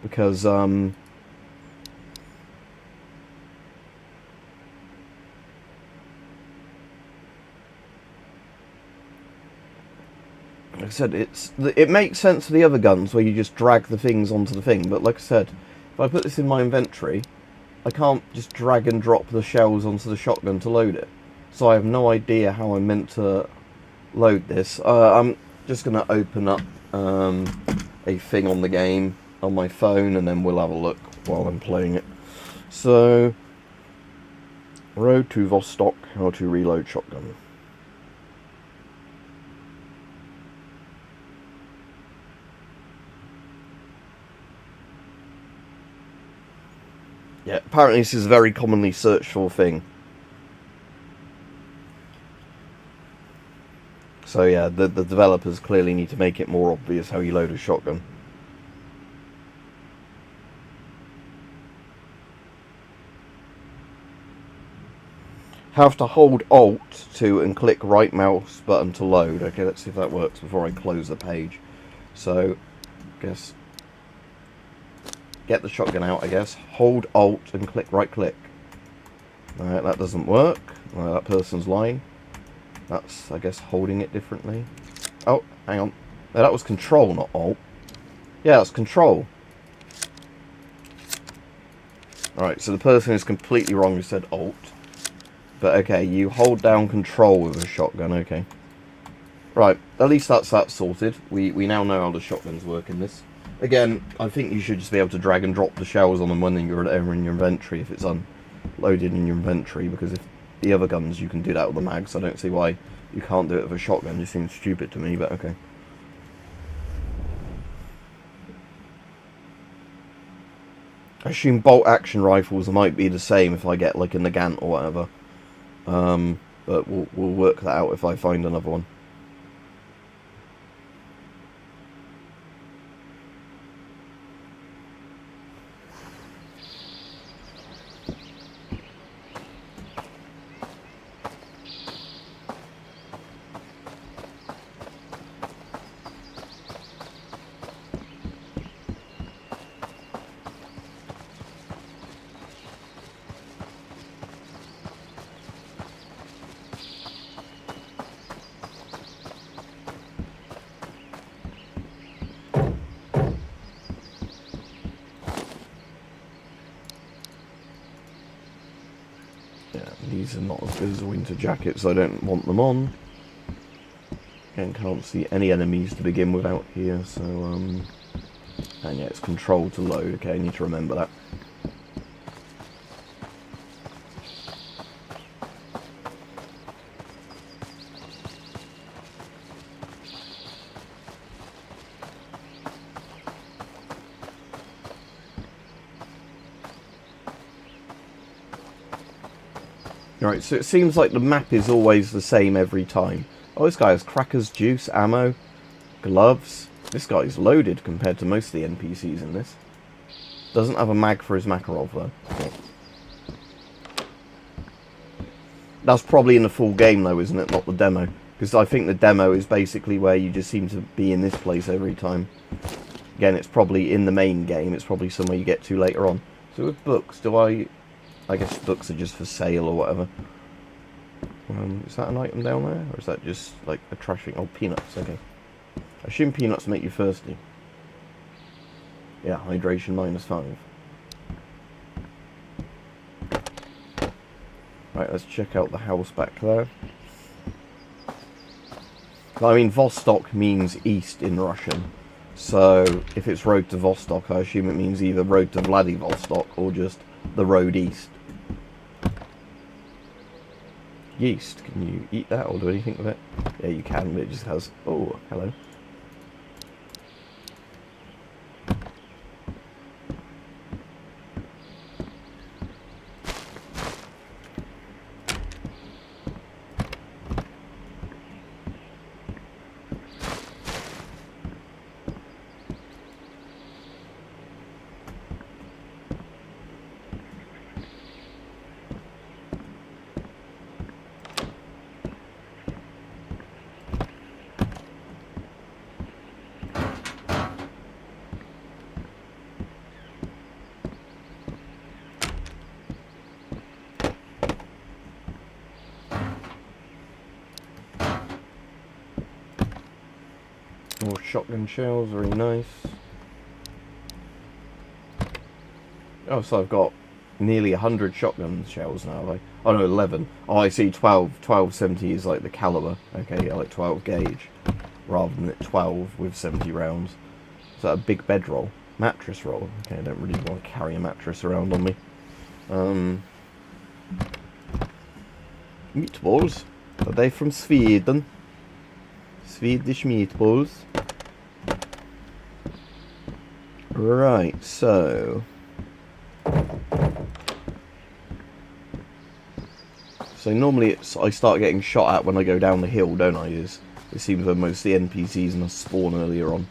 Because, like I said, it makes sense for the other guns where you just drag the things onto the thing, but like I said, if I put this in my inventory, I can't just drag and drop the shells onto the shotgun to load it. So I have no idea how I'm meant to load this. I'm just going to open up a thing on the game on my phone, and then we'll have a look while I'm playing it. So, Road to Vostok, how to reload shotgun. Yeah, apparently this is a very commonly searched for thing. So yeah, the developers clearly need to make it more obvious how you load a shotgun. Have to hold Alt to and click right mouse button to load. Okay, let's see if that works before I close the page. So, I guess... Get the shotgun out, I guess. Hold Alt and click right click. Alright, that doesn't work. That person's lying. That's, I guess, holding it differently. Oh, hang on. No, that was Control, not Alt. Yeah, that's Control. Alright, so the person is completely wrong who said Alt. But okay, you hold down Control with a shotgun, okay. Right, at least that's that sorted. We now know how the shotguns work in this. Again, I think you should just be able to drag and drop the shells on them when you're ever in your inventory, if it's unloaded in your inventory, because if the other guns you can do that with the mags, I don't see why you can't do it with a shotgun. It seems stupid to me, but okay. I assume bolt action rifles might be the same if I get like a Nagant or whatever. But we'll work that out if I find another one. These are not as good as the winter jackets, so I don't want them on. Again, can't see any enemies to begin with out here, so and yeah, it's control to load. Okay, I need to remember that. Alright, so it seems like the map is always the same every time. Oh, this guy has crackers, juice, ammo, gloves. This guy's loaded compared to most of the NPCs in this. Doesn't have a mag for his Makarov, though. Yeah. That's probably in the full game, though, isn't it? Not the demo. Because I think the demo is basically where you just seem to be in this place every time. Again, it's probably in the main game. It's probably somewhere you get to later on. So with books, I guess books are just for sale or whatever. Is that an item down there? Or is that just like a trashing? Oh, peanuts, okay. I assume peanuts make you thirsty. Yeah, hydration -5. Right, let's check out the house back there. I mean, Vostok means east in Russian. So, if it's road to Vostok, I assume it means either road to Vladivostok or just the road east. Yeast, can you eat that or do anything with it? Yeah, you can, but it just has... Oh, hello. More shotgun shells, very nice. Oh, so I've got nearly 100 shotgun shells now, have I? Oh no, 11. Oh, I see, 12. 1270 is like the caliber. Okay, yeah, like 12 gauge. Rather than at 12 with 70 rounds. Is that a big bedroll? Mattress roll. Okay, I don't really want to carry a mattress around on me. Meatballs. Are they from Sweden? Swedish meatballs. Right, so... So normally I start getting shot at when I go down the hill, don't I? It seems that most of the NPCs must spawn earlier on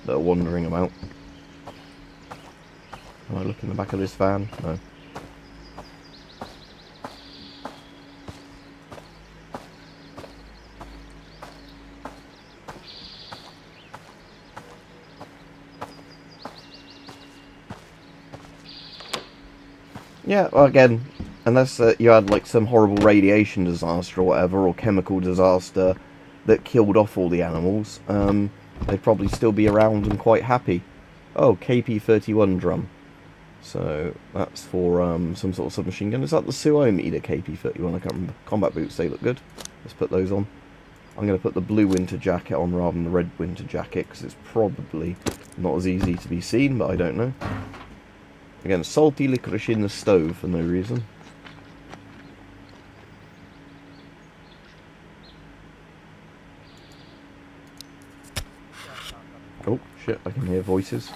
that are wandering about. Can I look in the back of this van? No. Yeah, well, again, unless you had like some horrible radiation disaster or whatever, or chemical disaster that killed off all the animals, they'd probably still be around and quite happy. Oh, KP-31 drum. So that's for some sort of submachine gun. Is that the Suomida KP-31? I can't remember. Combat boots, they look good. Let's put those on. I'm going to put the blue winter jacket on rather than the red winter jacket, because it's probably not as easy to be seen, but I don't know. Again, salty licorice in the stove for no reason. Oh, shit, I can hear voices.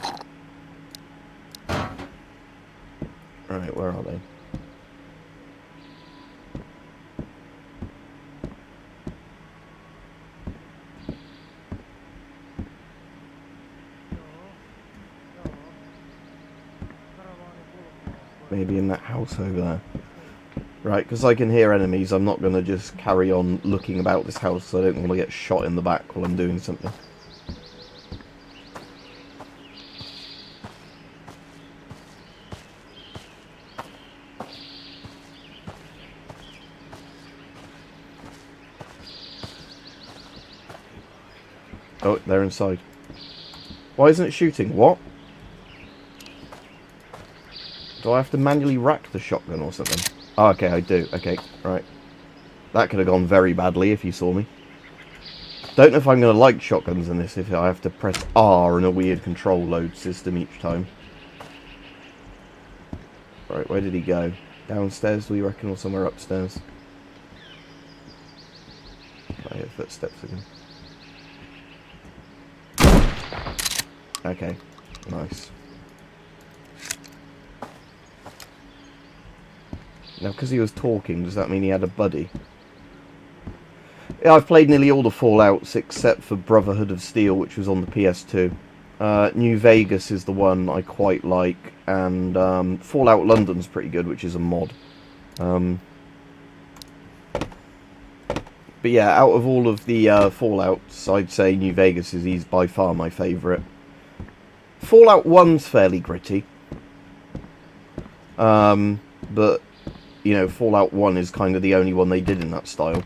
Alright, where are they? Maybe in that house over there. Right, because I can hear enemies, I'm not going to just carry on looking about this house, so I don't want to get shot in the back while I'm doing something. Oh, they're inside. Why isn't it shooting? What? Do I have to manually rack the shotgun or something? Oh, okay, I do. Okay, right. That could have gone very badly if you saw me. Don't know if I'm going to like shotguns in this if I have to press R in a weird control load system each time. Right, where did he go? Downstairs, do we reckon, or somewhere upstairs? I hear footsteps again. Okay, nice. Now, because he was talking, does that mean he had a buddy? Yeah, I've played nearly all the Fallouts except for Brotherhood of Steel, which was on the PS2. New Vegas is the one I quite like, and Fallout London's pretty good, which is a mod. But yeah, out of all of the Fallouts, I'd say New Vegas is by far my favourite. Fallout 1's fairly gritty. But, you know, Fallout 1 is kind of the only one they did in that style.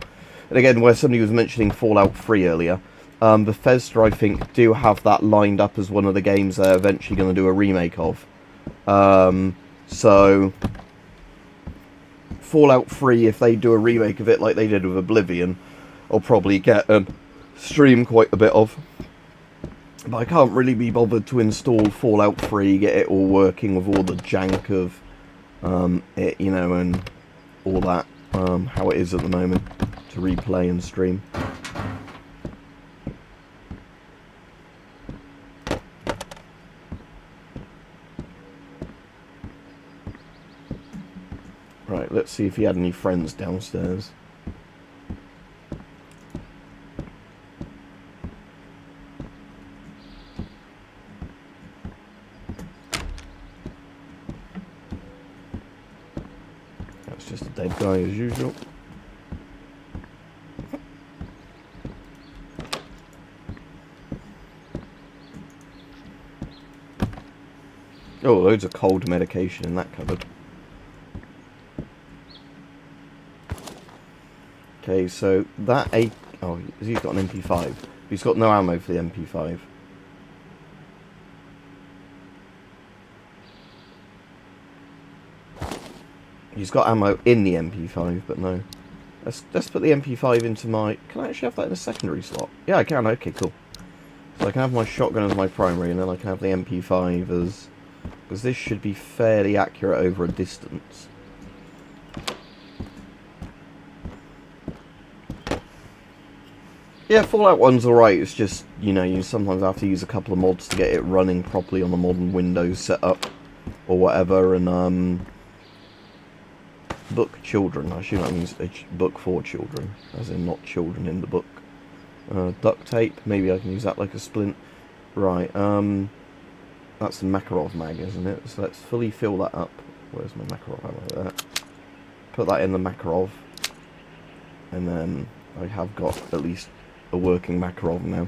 And again, where somebody was mentioning Fallout 3 earlier, Bethesda, I think, do have that lined up as one of the games they're eventually going to do a remake of. So, Fallout 3, if they do a remake of it like they did with Oblivion, I'll probably get and stream quite a bit of. But I can't really be bothered to install Fallout 3, get it all working with all the jank of it, you know, and all that, how it is at the moment, to replay and stream. Right, let's see if he had any friends downstairs. That's just a dead guy as usual. Oh, loads of cold medication in that cupboard. Okay, so that oh, he's got an MP5. He's got no ammo for the MP5. He's got ammo in the MP5, but no. Let's put the MP5 into my... Can I actually have that in a secondary slot? Yeah, I can. Okay, cool. So I can have my shotgun as my primary, and then I can have the MP5 as... Because this should be fairly accurate over a distance. Yeah, Fallout 1's alright, it's just, you know, you sometimes have to use a couple of mods to get it running properly on the modern Windows setup, or whatever, and, book children, I should not use a book for children, as in not children in the book. Duct tape, maybe I can use that like a splint. Right, that's the Makarov mag, isn't it? So let's fully fill that up. Where's my Makarov ammo? There. Put that in the Makarov, and then I have got at least a working Makarov now.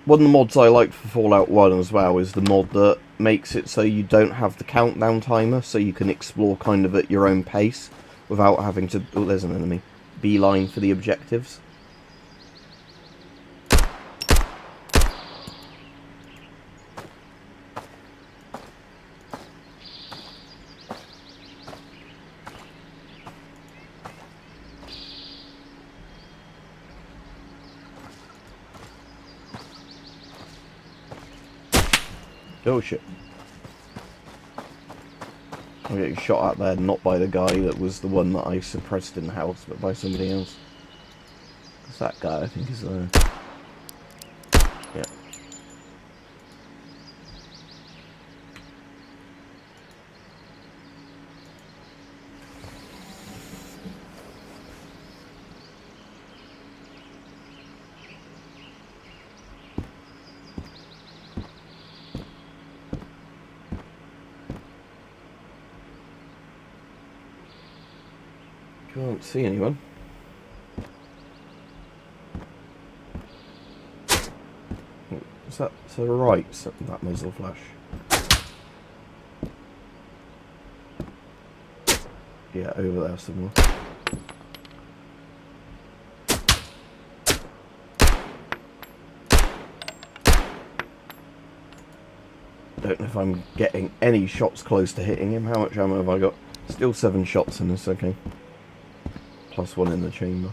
One of the mods I like for Fallout 1 as well is the mod that makes it so you don't have the countdown timer, so you can explore kind of at your own pace without having to... Oh, there's an enemy. Beeline for the objectives. Oh shit. I'm getting shot at there, not by the guy that was the one that I suppressed in the house, but by somebody else. Because that guy, I think, is there. Yeah. Can't see anyone. Is that to the right, that muzzle flash? Yeah, over there somewhere. Don't know if I'm getting any shots close to hitting him. How much ammo have I got? Still 7 shots in this, okay. Plus 1 in the chamber.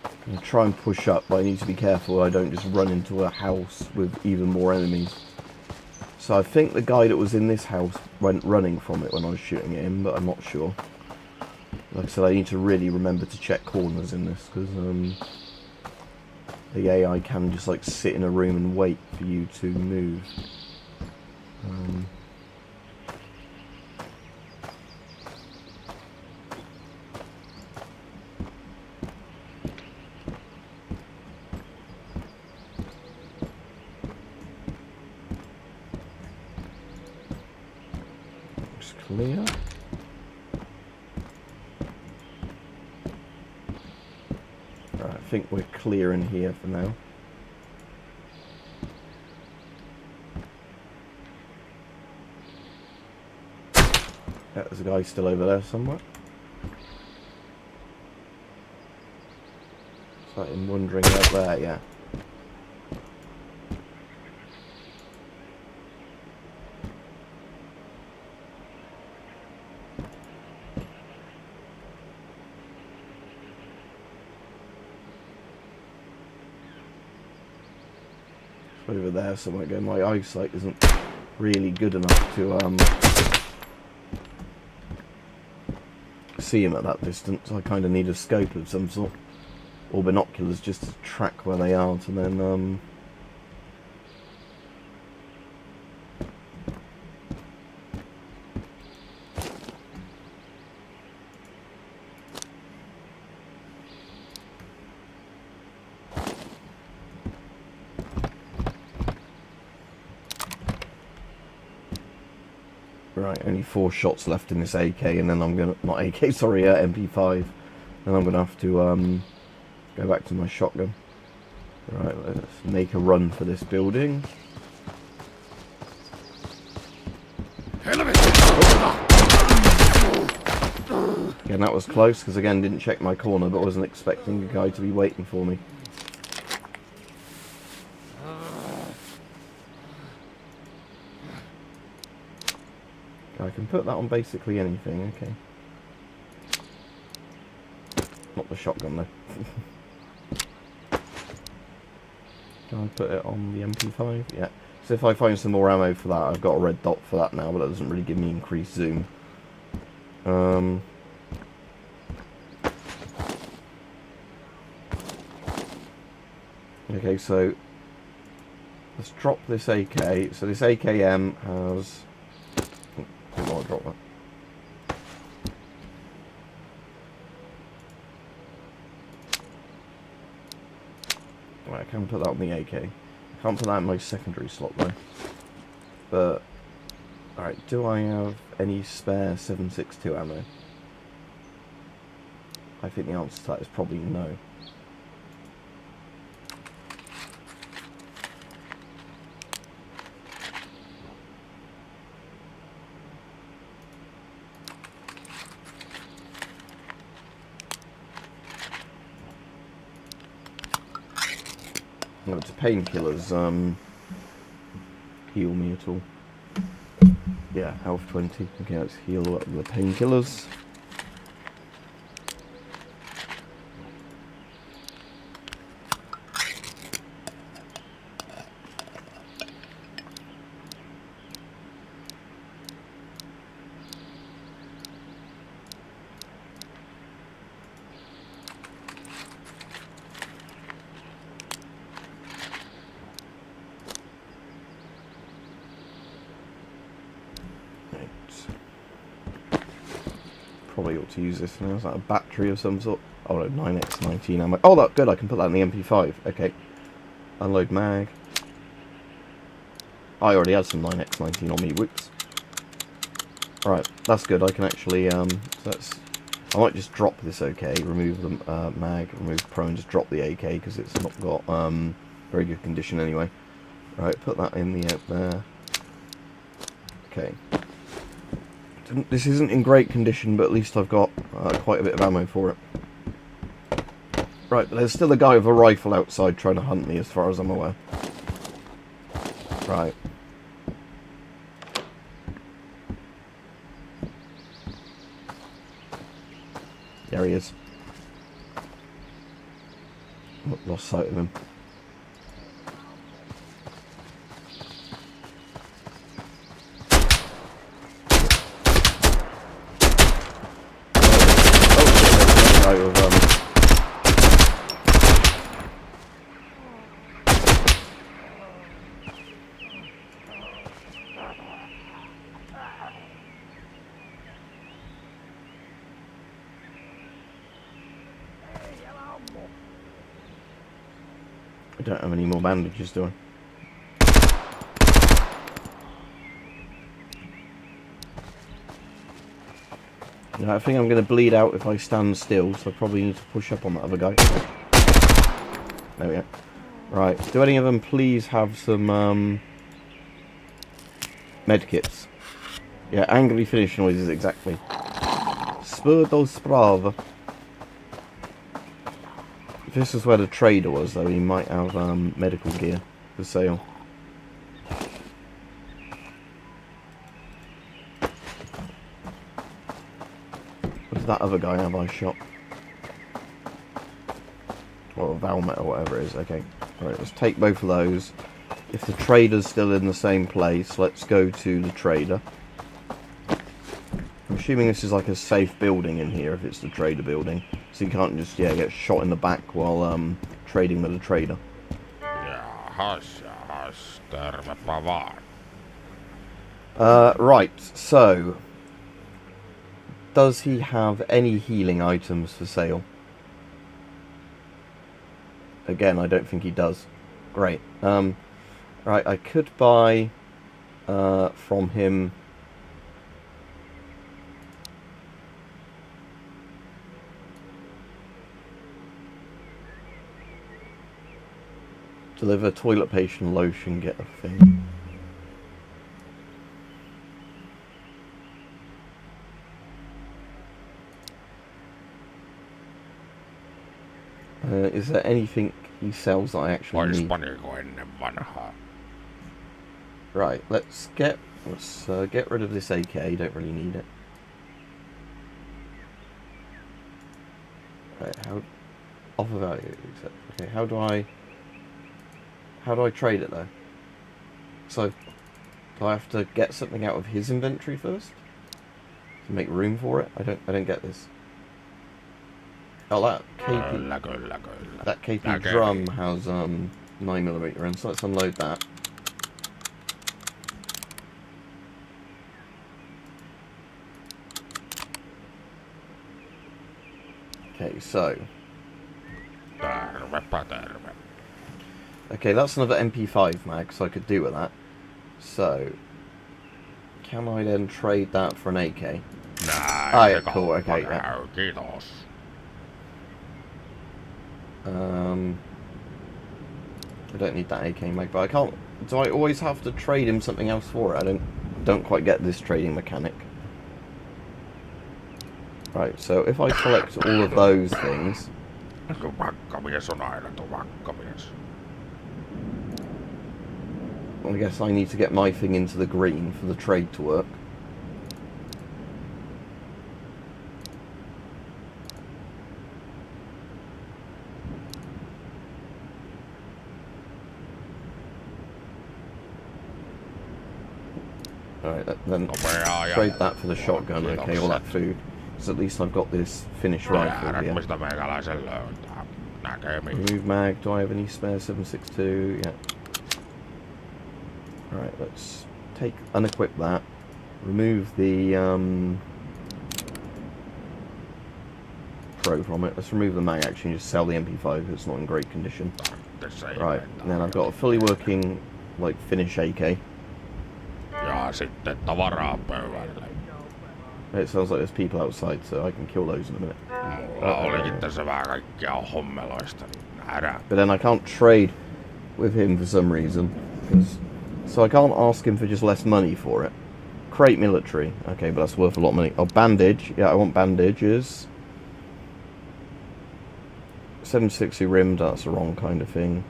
I'm going to try and push up, but I need to be careful I don't just run into a house with even more enemies. So I think the guy that was in this house went running from it when I was shooting at him, but I'm not sure. Like I said, I need to really remember to check corners in this, because the AI can just like sit in a room and wait for you to move. Looks clear. I think we're clear in here for now. Yeah, there's a guy still over there somewhere. So I'm wondering out there, yeah. Over there somewhere again. My eyesight isn't really good enough to see him at that distance. I kind of need a scope of some sort, or binoculars, just to track where they are, and then right, only 4 shots left in this AK, and then I'm gonna, not AK, sorry, MP5. Then I'm gonna have to go back to my shotgun. Right, let's make a run for this building. Oh. Again, that was close, because again, didn't check my corner, but wasn't expecting a guy to be waiting for me. I can put that on basically anything, okay. Not the shotgun though. Can I put it on the MP5? Yeah. So if I find some more ammo for that, I've got a red dot for that now, but that doesn't really give me increased zoom. Okay, so let's drop this AK. So this AKM has... I'll drop that. Right, I can put that on the AK. I can't put that in my secondary slot though. But, alright, do I have any spare 7.62 ammo? I think the answer to that is probably no. No, it's painkillers, heal me at all. Yeah, health 20. Okay, let's heal up the painkillers. Probably ought to use this now. Is that a battery of some sort? Oh no, 9x19 ammo. Oh, that's good. I can put that in the MP5. Okay. Unload mag. I already had some 9x19 on me. Whoops. Right, that's good. I can actually, so that's... I might just drop this AK, remove the mag, remove pro, and just drop the AK, because it's not got very good condition anyway. Right, put that in the out there. Okay. This isn't in great condition, but at least I've got quite a bit of ammo for it. Right, but there's still a guy with a rifle outside trying to hunt me, as far as I'm aware. Right. There he is. Lost sight of him. I don't have any more bandages, do I? No, I think I'm going to bleed out if I stand still, so I probably need to push up on that other guy. There we go. Right, do any of them please have some medkits? Yeah, angry finish noises, exactly. Spurdo sprava. If this is where the trader was, though, he might have medical gear for sale. What does that other guy have I shot? Or Valmet or whatever it is. Okay. Alright, let's take both of those. If the trader's still in the same place, let's go to the trader. I'm assuming this is like a safe building in here if it's the trader building. So you can't just, yeah, get shot in the back while trading with a trader. Right, so... does he have any healing items for sale? Again, I don't think he does. Great. Right, I could buy from him... deliver toilet paste and lotion, get a thing. Is there anything he sells that I actually need? Right, let's get rid of this AK, don't really need it. Right, how... offer value, okay, how do I trade it though? So, do I have to get something out of his inventory first? To make room for it? I don't get this. Oh, that KP drum has 9mm in, so let's unload that. Okay, so... okay, that's another MP5 mag, so I could do with that. So, can I then trade that for an AK? Ah, yeah, cool, okay, yeah. I don't need that AK mag, but I can't... do I always have to trade him something else for it? I don't quite get this trading mechanic. Right, so if I collect all of those things... I guess I need to get my thing into the green for the trade to work. Alright, then trade that for the shotgun, okay, all that food. So at least I've got this finished rifle here. Remove mag, do I have any spare 7.62? Yeah. Alright, let's unequip that. Remove the pro from it. Let's remove the mag actually and just sell the MP5 because it's not in great condition. Right, and then I've got a fully working, like, finish AK. It sounds like there's people outside, so I can kill those in a minute. But then I can't trade with him for some reason. So I can't ask him for just less money for it. Crate military. Okay, but that's worth a lot of money. Oh, bandage. Yeah, I want bandages. 760 rimmed, that's the wrong kind of thing.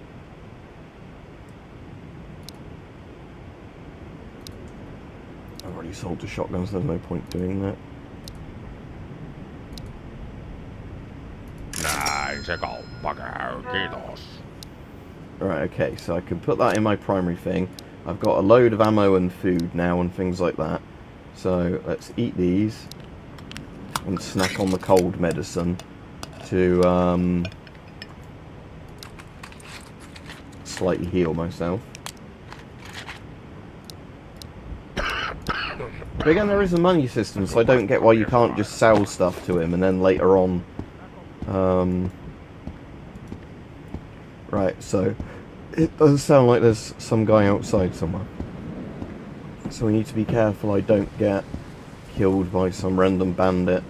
I've already sold the shotguns, there's no point doing that. Right, okay, so I can put that in my primary thing. I've got a load of ammo and food now and things like that. So let's eat these and snack on the cold medicine to slightly heal myself. But again, there is a money system, so I don't get why you can't just sell stuff to him and then later on... Right, so it does sound like there's some guy outside somewhere. So we need to be careful I don't get killed by some random bandit.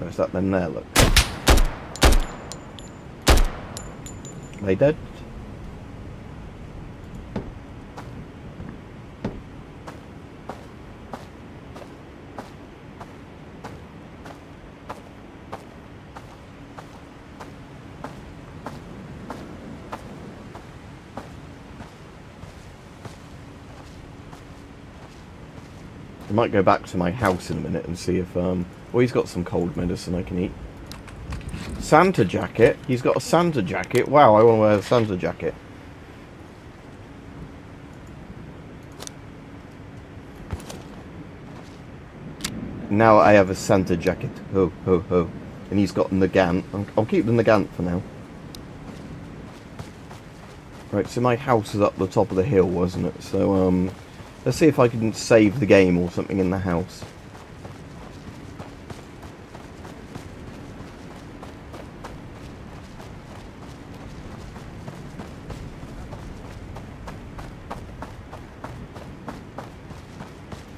Is that them there, look? Are they dead? I might go back to my house in a minute and see if, well, he's got some cold medicine I can eat. Santa jacket? He's got a Santa jacket? Wow, I want to wear a Santa jacket. Now I have a Santa jacket. Ho, ho, ho. And he's got Nagant. I'll keep the Nagant for now. Right, so my house is up the top of the hill, wasn't it? So, let's see if I can save the game or something in the house.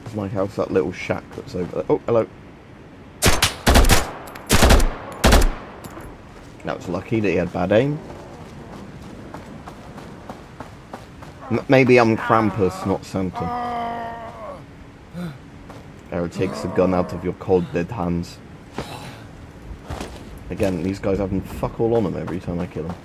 Is my house that little shack that's over there? Oh, hello. That was lucky that he had bad aim. Maybe I'm Krampus, not Santa. Arrow takes the gun out of your cold dead hands. Again, these guys having fuck all on them every time I kill them.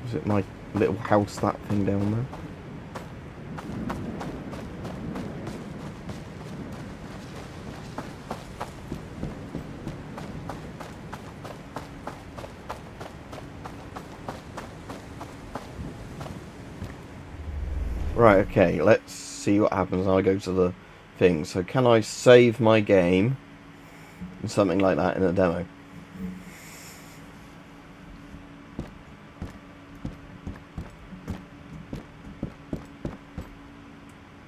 Is it my little house, that thing down there? Right, okay, let's see what happens when I go to the thing. So can I save my game and something like that in a demo?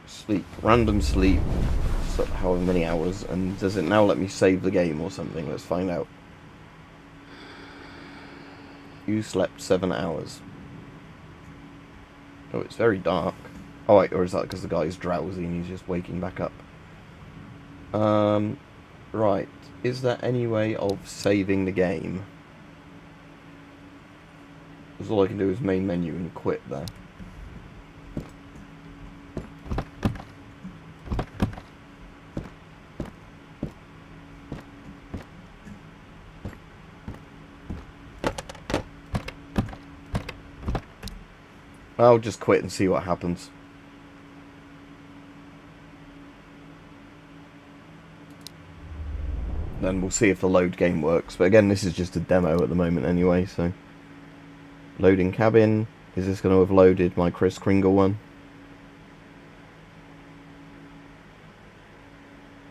Sleep, random sleep, so however many hours, and does it now let me save the game or something? Let's find out. You slept 7 hours. Oh, it's very dark. Oh wait, or is that because the guy's drowsy and he's just waking back up? Right. Is there any way of saving the game? Because all I can do is main menu and quit there. I'll just quit and see what happens. Then we'll see if the load game works. But again, this is just a demo at the moment anyway, so... Loading cabin. Is this going to have loaded my Kris Kringle one?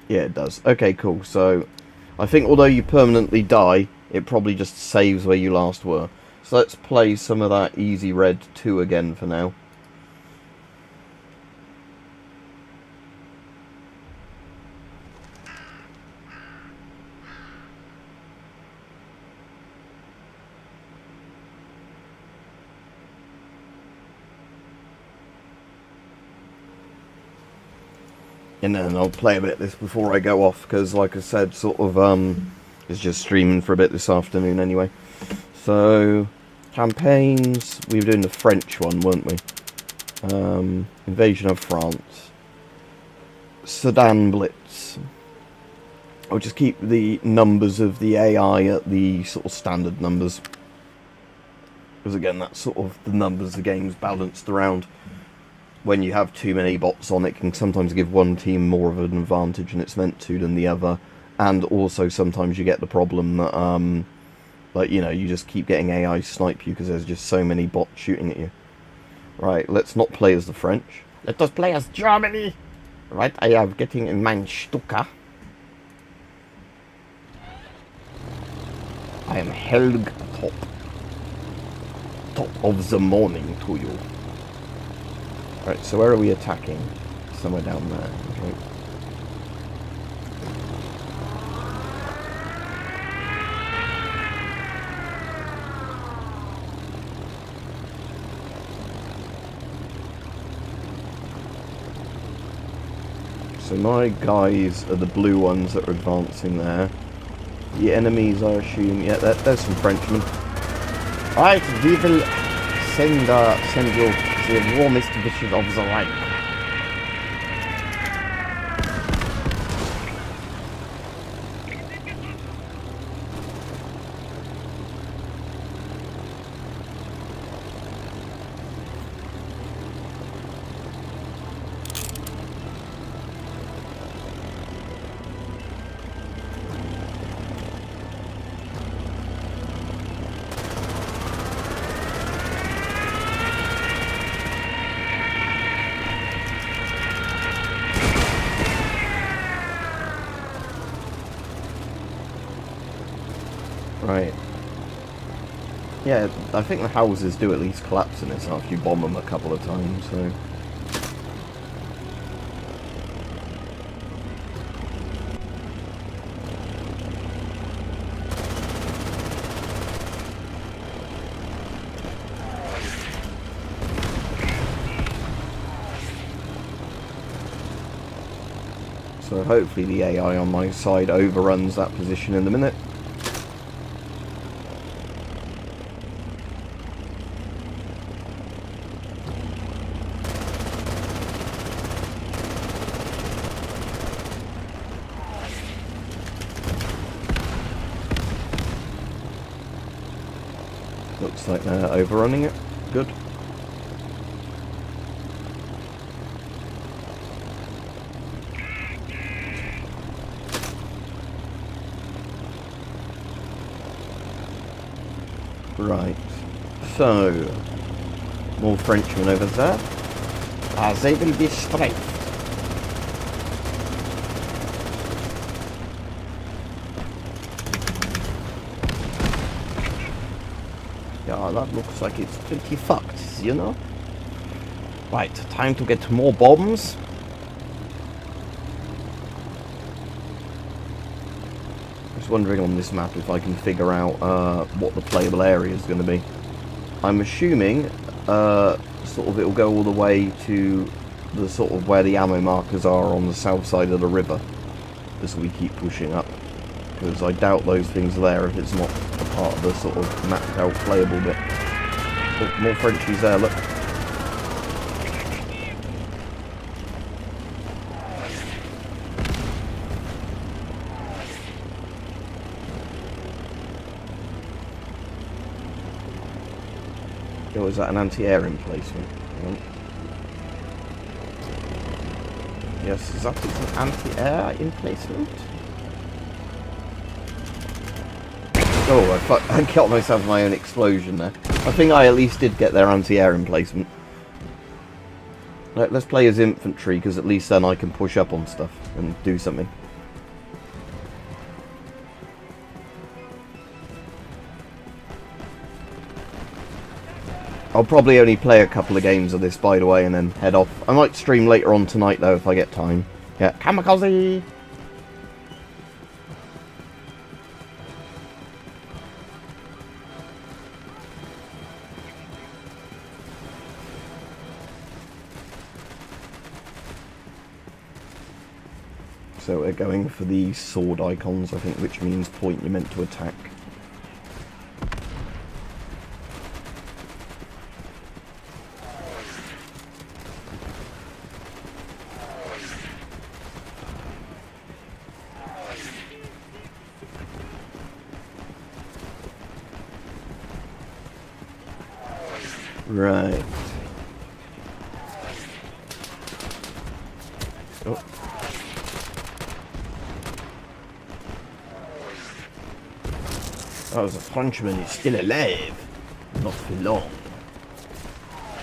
Yeah, it does. Okay, cool. So, I think although you permanently die, it probably just saves where you last were. So let's play some of that Easy Red 2 again for now. And then I'll play a bit of this before I go off, because like I said, sort of, it's just streaming for a bit this afternoon anyway. So, campaigns, we were doing the French one, weren't we? Invasion of France. Sudan Blitz. I'll just keep the numbers of the AI at the sort of standard numbers. Because again, that's sort of the numbers the game's balanced around. When you have too many bots on, it can sometimes give one team more of an advantage than it's meant to than the other. And also sometimes you get the problem that, like, you know, you just keep getting AI snipe you because there's just so many bots shooting at you. Right, let's not play as the French. Let us play as Germany! Right, I am getting in mein Stuka. I am Helg Top. Top of the morning to you. Right, so where are we attacking? Somewhere down there. Okay. So my guys are the blue ones that are advancing there. The enemies, I assume, yeah, there's some Frenchmen. Right, we will send you the warmest wishes of the life. Right. Yeah, I think the houses do at least collapse in this after you bomb them a couple of times, so... So hopefully the AI on my side overruns that position in a minute. Looks like they're overrunning it. Good. Right. So, more Frenchmen over there. They will be strafed. Yeah, that looks like it's pretty fucked, you know? Right, time to get more bombs. Just wondering on this map if I can figure out what the playable area is going to be. I'm assuming sort of it'll go all the way to the sort of where the ammo markers are on the south side of the river as we keep pushing up. Because I doubt those things are there if it's not a part of the sort of mapped out playable bit. Oh, more Frenchies there, look. Oh, is that an anti-air emplacement? Yes, that is an anti-air emplacement. Oh, I got myself my own explosion there. I think I at least did get their anti-air emplacement. Let's play as infantry, because at least then I can push up on stuff and do something. I'll probably only play a couple of games of this, by the way, and then head off. I might stream later on tonight, though, if I get time. Yeah, kamikaze! So we're going for the sword icons, I think, which means point you're meant to attack. Right. Oh. Oh, the Frenchman is still alive. Not for long.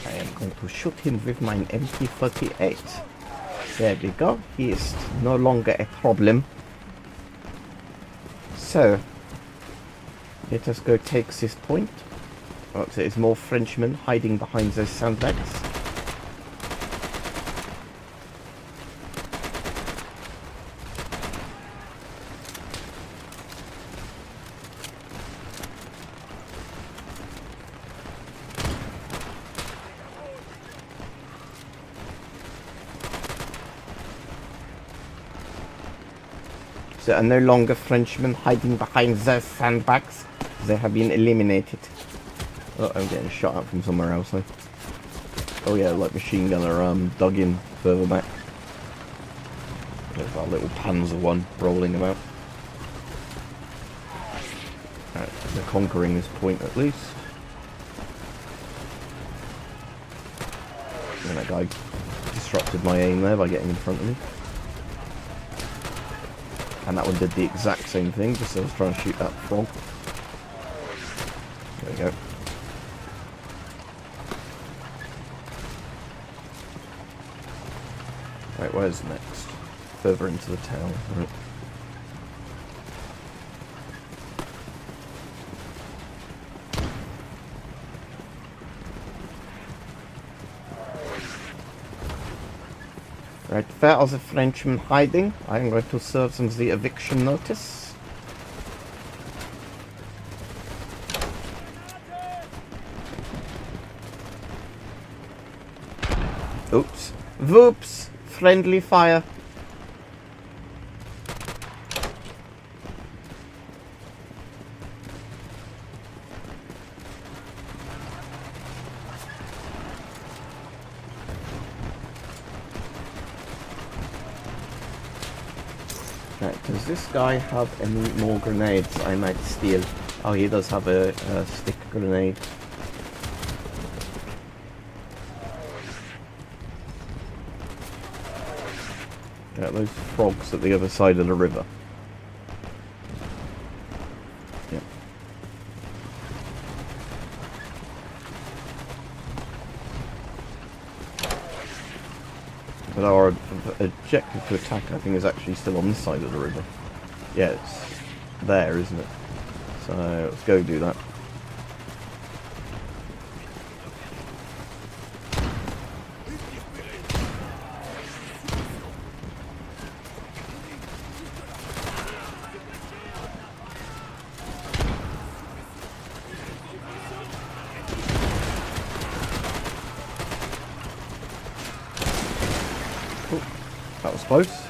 I am going to shoot him with my MP-48. There we go. He is no longer a problem. So, let us go take this point. Oh, so there's more Frenchmen hiding behind those sandbags. There are no longer Frenchmen hiding behind those sandbags. They have been eliminated. Oh, I'm getting shot at from somewhere else though. Oh yeah, like machine gunner dug in further back. There's that little Panzer one rolling about. Right, they're conquering this point at least. And that guy disrupted my aim there by getting in front of me. And that one did the exact same thing, just as I was trying to shoot that frog. There we go. Right, where's next? Further into the town. Right. Right, where are the Frenchmen hiding? I'm going to serve them the eviction notice. Oops. Whoops! Friendly fire. Right, does this guy have any more grenades I might steal? Oh, he does have a stick grenade. Yeah, those frogs at the other side of the river. Yep. But our objective to attack, I think, is actually still on this side of the river. Yeah, it's there, isn't it? So let's go do that. That was close.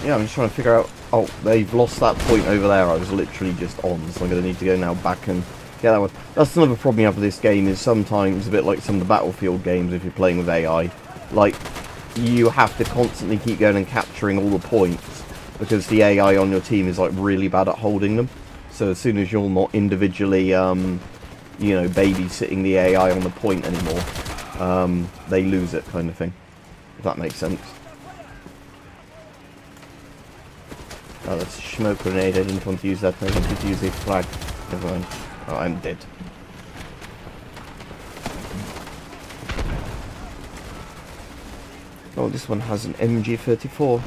Yeah, I'm just trying to figure out... Oh, they've lost that point over there. I was literally just on, so I'm going to need to go now back and get that one. That's another problem you have with this game, is sometimes, a bit like some of the Battlefield games, if you're playing with AI, like, you have to constantly keep going and capturing all the points, because the AI on your team is like really bad at holding them. So as soon as you're not individually, you know, babysitting the AI on the point anymore, they lose it, kind of thing. If that makes sense. Oh, that's a smoke grenade. I didn't want to use that. I wanted to use a flag. Never mind. Oh, I'm dead. Oh, this one has an MG34.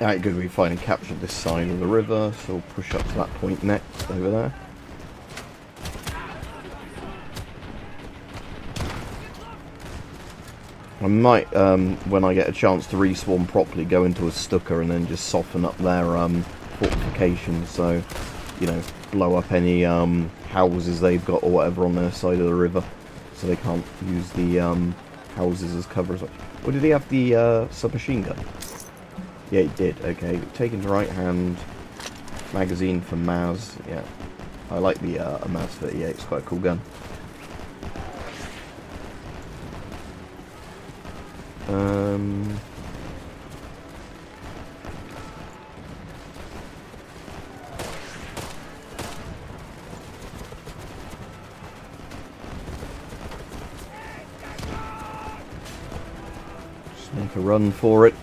Alright, good, we finally captured this side of the river, so we'll push up to that point next, over there. I might, when I get a chance to respawn properly, go into a Stuka and then just soften up their fortifications, so, you know, blow up any houses they've got or whatever on their side of the river, so they can't use the houses as cover as well. Or did he have the submachine gun? Yeah, he did. Okay, taking the right hand magazine for Maz. Yeah, I like the Maz 38. It's quite a cool gun. Just make a run for it.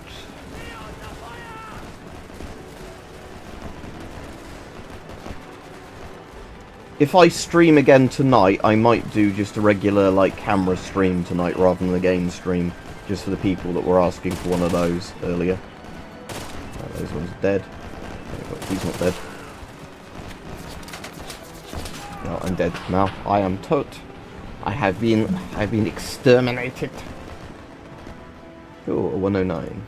If I stream again tonight, I might do just a regular, like, camera stream tonight rather than the game stream, just for the people that were asking for one of those earlier. Right, those ones are dead. He's not dead. No, I'm dead now. I am tot. I've been exterminated. Oh, a 109.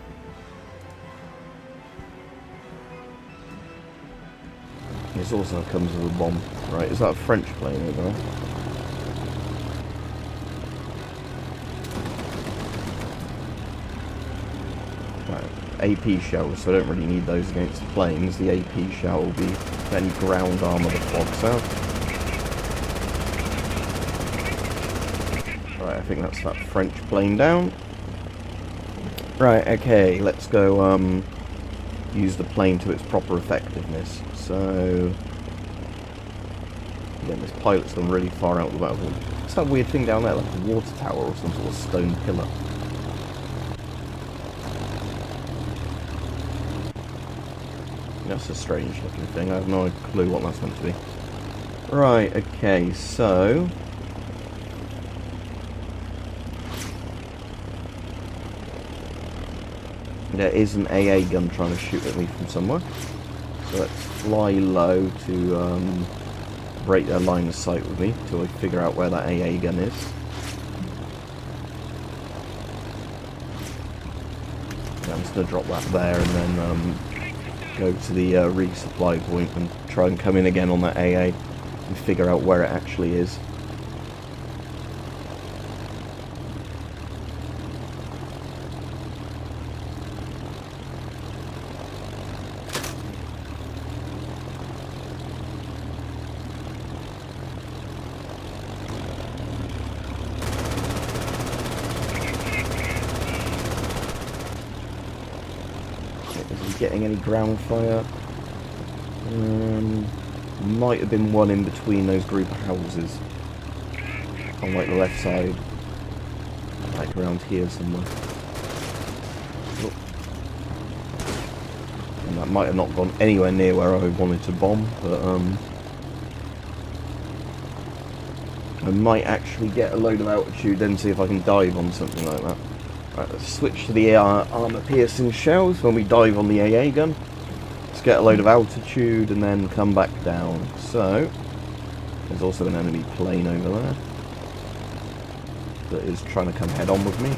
This also comes with a bomb. Right, is that a French plane over there? Right, AP shells, so I don't really need those against the planes. The AP shell will be any ground armour that clogs out. Right, I think that's that French plane down. Right, okay, let's go use the plane to its proper effectiveness. So, again, this pilot's gone really far out of the battlefield. What's that weird thing down there, like a water tower or some sort of stone pillar? That's a strange looking thing. I have no clue what that's meant to be. Right, okay, so there is an AA gun trying to shoot at me from somewhere. So let's fly low to break their line of sight with me till I figure out where that AA gun is. Yeah, I'm just going to drop that there and then go to the resupply point and try and come in again on that AA and figure out where it actually is. Getting any ground fire? Might have been one in between those group of houses on like the left side, like around here somewhere. Oh. And that might have not gone anywhere near where I wanted to bomb, but I might actually get a load of altitude then see if I can dive on something like that. Right, let's switch to the armour-piercing shells when we dive on the AA gun. Let's get a load of altitude and then come back down. So, there's also an enemy plane over there that is trying to come head-on with me.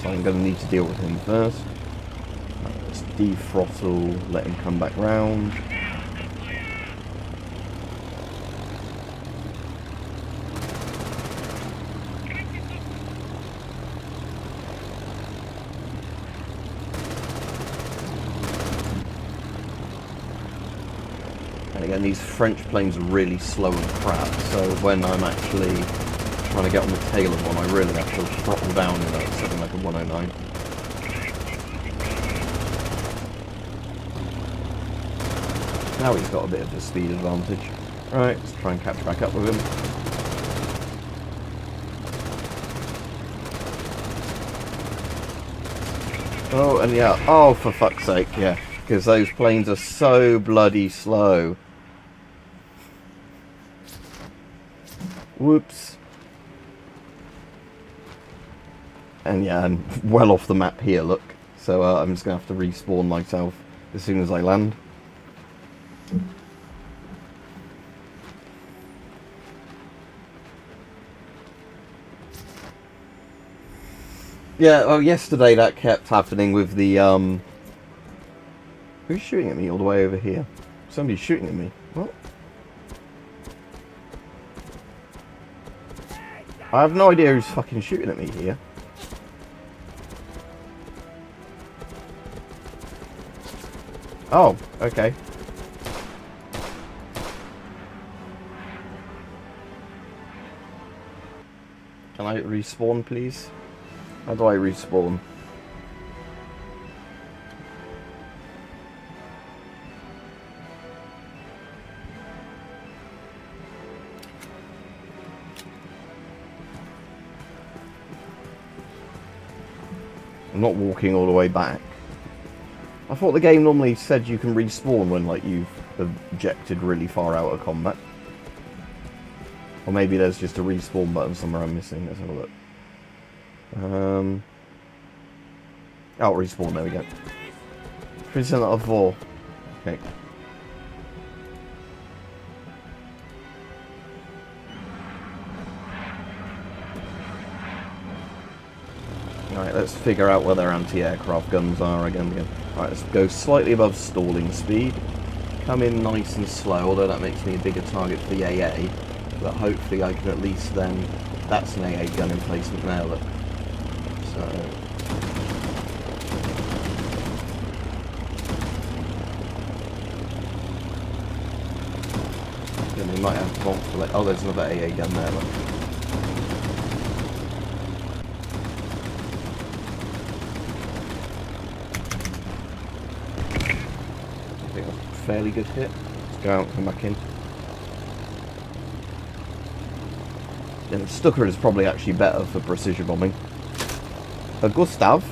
So I'm going to need to deal with him first. Right, let's defrottle, let him come back round. Again, these French planes are really slow and crap, so when I'm actually trying to get on the tail of one, I really have to throttle down in something like a 109. Now he's got a bit of a speed advantage. Right, let's try and catch back up with him. Oh, and yeah, oh, for fuck's sake, yeah, because those planes are so bloody slow. Whoops. And yeah, I'm well off the map here, look. so I'm just going to have to respawn myself as soon as I land. Yeah, well, yesterday that kept happening with the, Who's shooting at me all the way over here? Somebody's shooting at me. What? I have no idea who's fucking shooting at me here. Oh, okay. Can I respawn, please? How do I respawn? I'm not walking all the way back. I thought the game normally said you can respawn when, like, you've ejected really far out of combat. Or maybe there's just a respawn button somewhere I'm missing. Let's have a look. Oh, respawn, there we go. 3% out of 4. Okay. Alright, let's figure out where their anti-aircraft guns are again. Alright, let's go slightly above stalling speed. Come in nice and slow, although that makes me a bigger target for the AA. But hopefully I can at least then... That's an AA gun emplacement there, look. So... Then we might have multiple... Oh, there's another AA gun there, look. I think that's a fairly good hit. Let's go out and come back in. Yeah, the Stucker is probably actually better for precision bombing. A Gustav?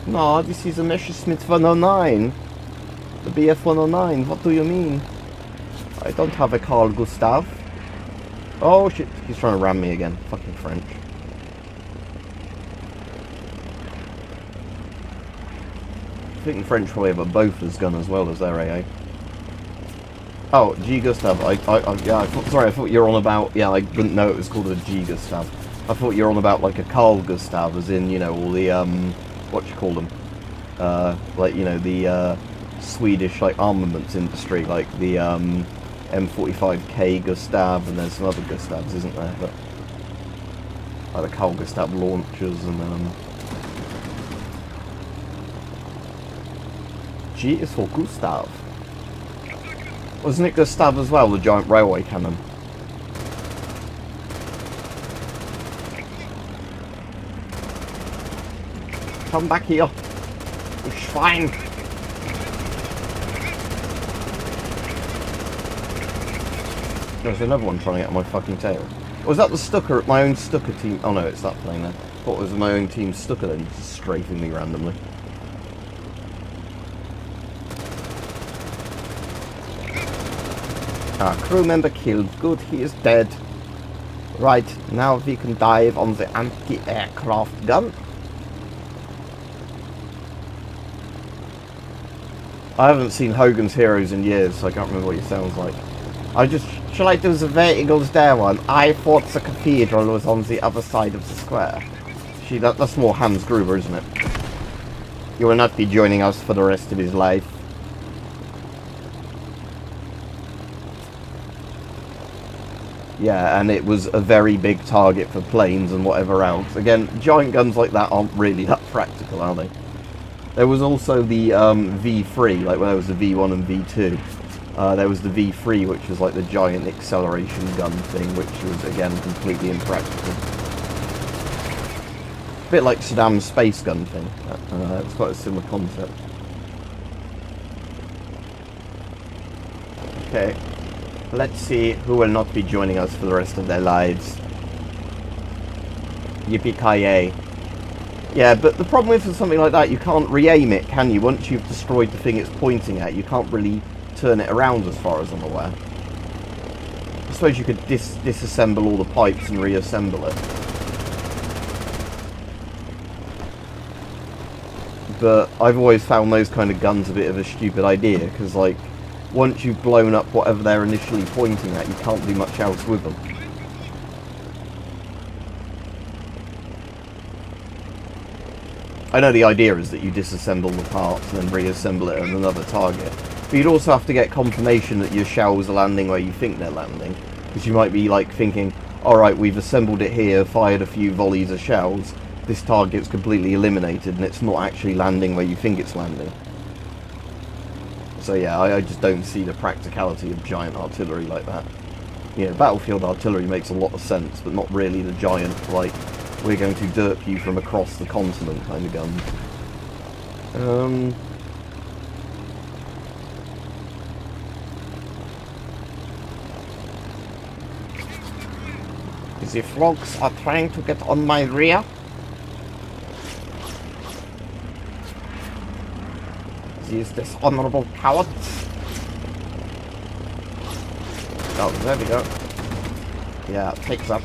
No, this is a Messerschmitt 109. The BF 109, what do you mean? I don't have a Carl Gustav. Oh shit, he's trying to ram me again. Fucking French. I think the French probably have a Bofors gun as well as their AA. Oh, G Gustav. Yeah, sorry, I thought you were on about. Yeah, I didn't know it was called a G Gustav. I thought you were on about like a Carl Gustav, as in, you know, all the what you call them, like, you know, the Swedish like armaments industry, like the M45K Gustav, and there's some other Gustavs, isn't there? But like the Carl Gustav launchers and G is for Gustav. Wasn't it Gustav as well, the giant railway cannon? Come back here, you Schwein! There's another one trying to get on my fucking tail. Was that the Stucker, my own Stucker team? Oh no, it's that plane there. I thought it was my own team Stucker then, just strafing me randomly. Ah, crew member killed. Good, he is dead. Right, now we can dive on the anti-aircraft gun. I haven't seen Hogan's Heroes in years, so I can't remember what he sounds like. Shall I do the vehicles there one? I thought the cathedral was on the other side of the square. See, that's more Hans Gruber, isn't it? He will not be joining us for the rest of his life. Yeah, and it was a very big target for planes and whatever else. Again, giant guns like that aren't really that practical, are they? There was also the V3, like when there was the V1 and V2. There was the V3, which was like the giant acceleration gun thing, which was, again, completely impractical. A bit like Saddam's space gun thing. It's quite a similar concept. Okay. Let's see who will not be joining us for the rest of their lives. Yippee-ki-yay. Yeah, but the problem with something like that, you can't re-aim it, can you? Once you've destroyed the thing it's pointing at, you can't really turn it around as far as I'm aware. I suppose you could disassemble all the pipes and reassemble it. But I've always found those kind of guns a bit of a stupid idea, because, like, once you've blown up whatever they're initially pointing at, you can't do much else with them. I know the idea is that you disassemble the parts and then reassemble it on another target, but you'd also have to get confirmation that your shells are landing where you think they're landing, because you might be, like, thinking, alright, we've assembled it here, fired a few volleys of shells, this target's completely eliminated and it's not actually landing where you think it's landing. So yeah, I just don't see the practicality of giant artillery like that. You know, battlefield artillery makes a lot of sense, but not really the giant, like, we're going to derp you from across the continent kind of guns. The frogs are trying to get on my rear. These dishonorable cowards. Oh, there we go. Yeah, take that.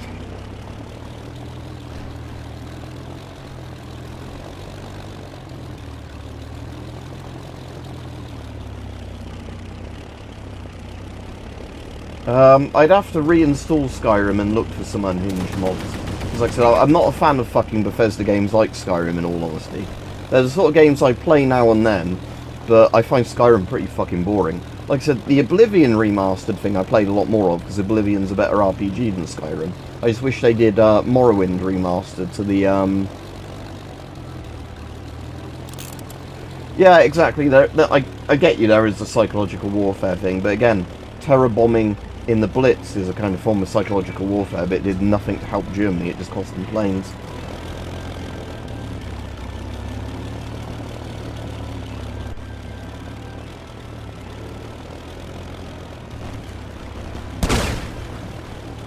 I'd have to reinstall Skyrim and look for some unhinged mods. Because like I said, I'm not a fan of fucking Bethesda games like Skyrim, in all honesty. They're the sort of games I play now and then, but I find Skyrim pretty fucking boring. Like I said, the Oblivion remastered thing I played a lot more of, because Oblivion's a better RPG than Skyrim. I just wish they did Morrowind remastered to the, Yeah, exactly. I get you, there is a psychological warfare thing, but again, terror bombing in the Blitz is a kind of form of psychological warfare, but it did nothing to help Germany, it just cost them planes.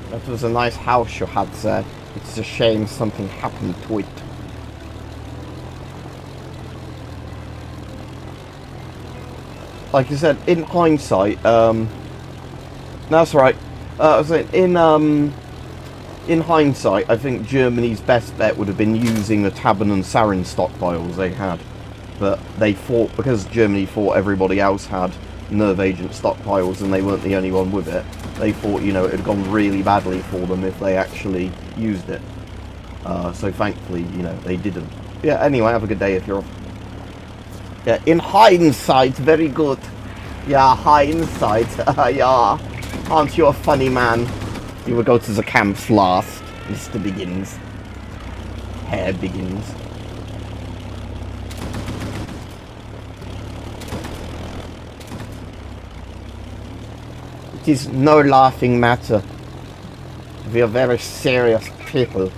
That was a nice house you had there. It's a shame something happened to it. Like I said, in hindsight, that's right. I was saying, in hindsight, I think Germany's best bet would have been using the Tabern and Sarin stockpiles they had. But they fought, because Germany thought everybody else had nerve agent stockpiles and they weren't the only one with it, they thought, you know, it had gone really badly for them if they actually used it. So thankfully, you know, they didn't. Yeah, anyway, have a good day if you're off. Yeah, in hindsight, very good. Yeah, hindsight, yeah. Aren't you a funny man? You will go to the camps last, Mr. Biggins. Herr Biggins. It is no laughing matter. We are very serious people.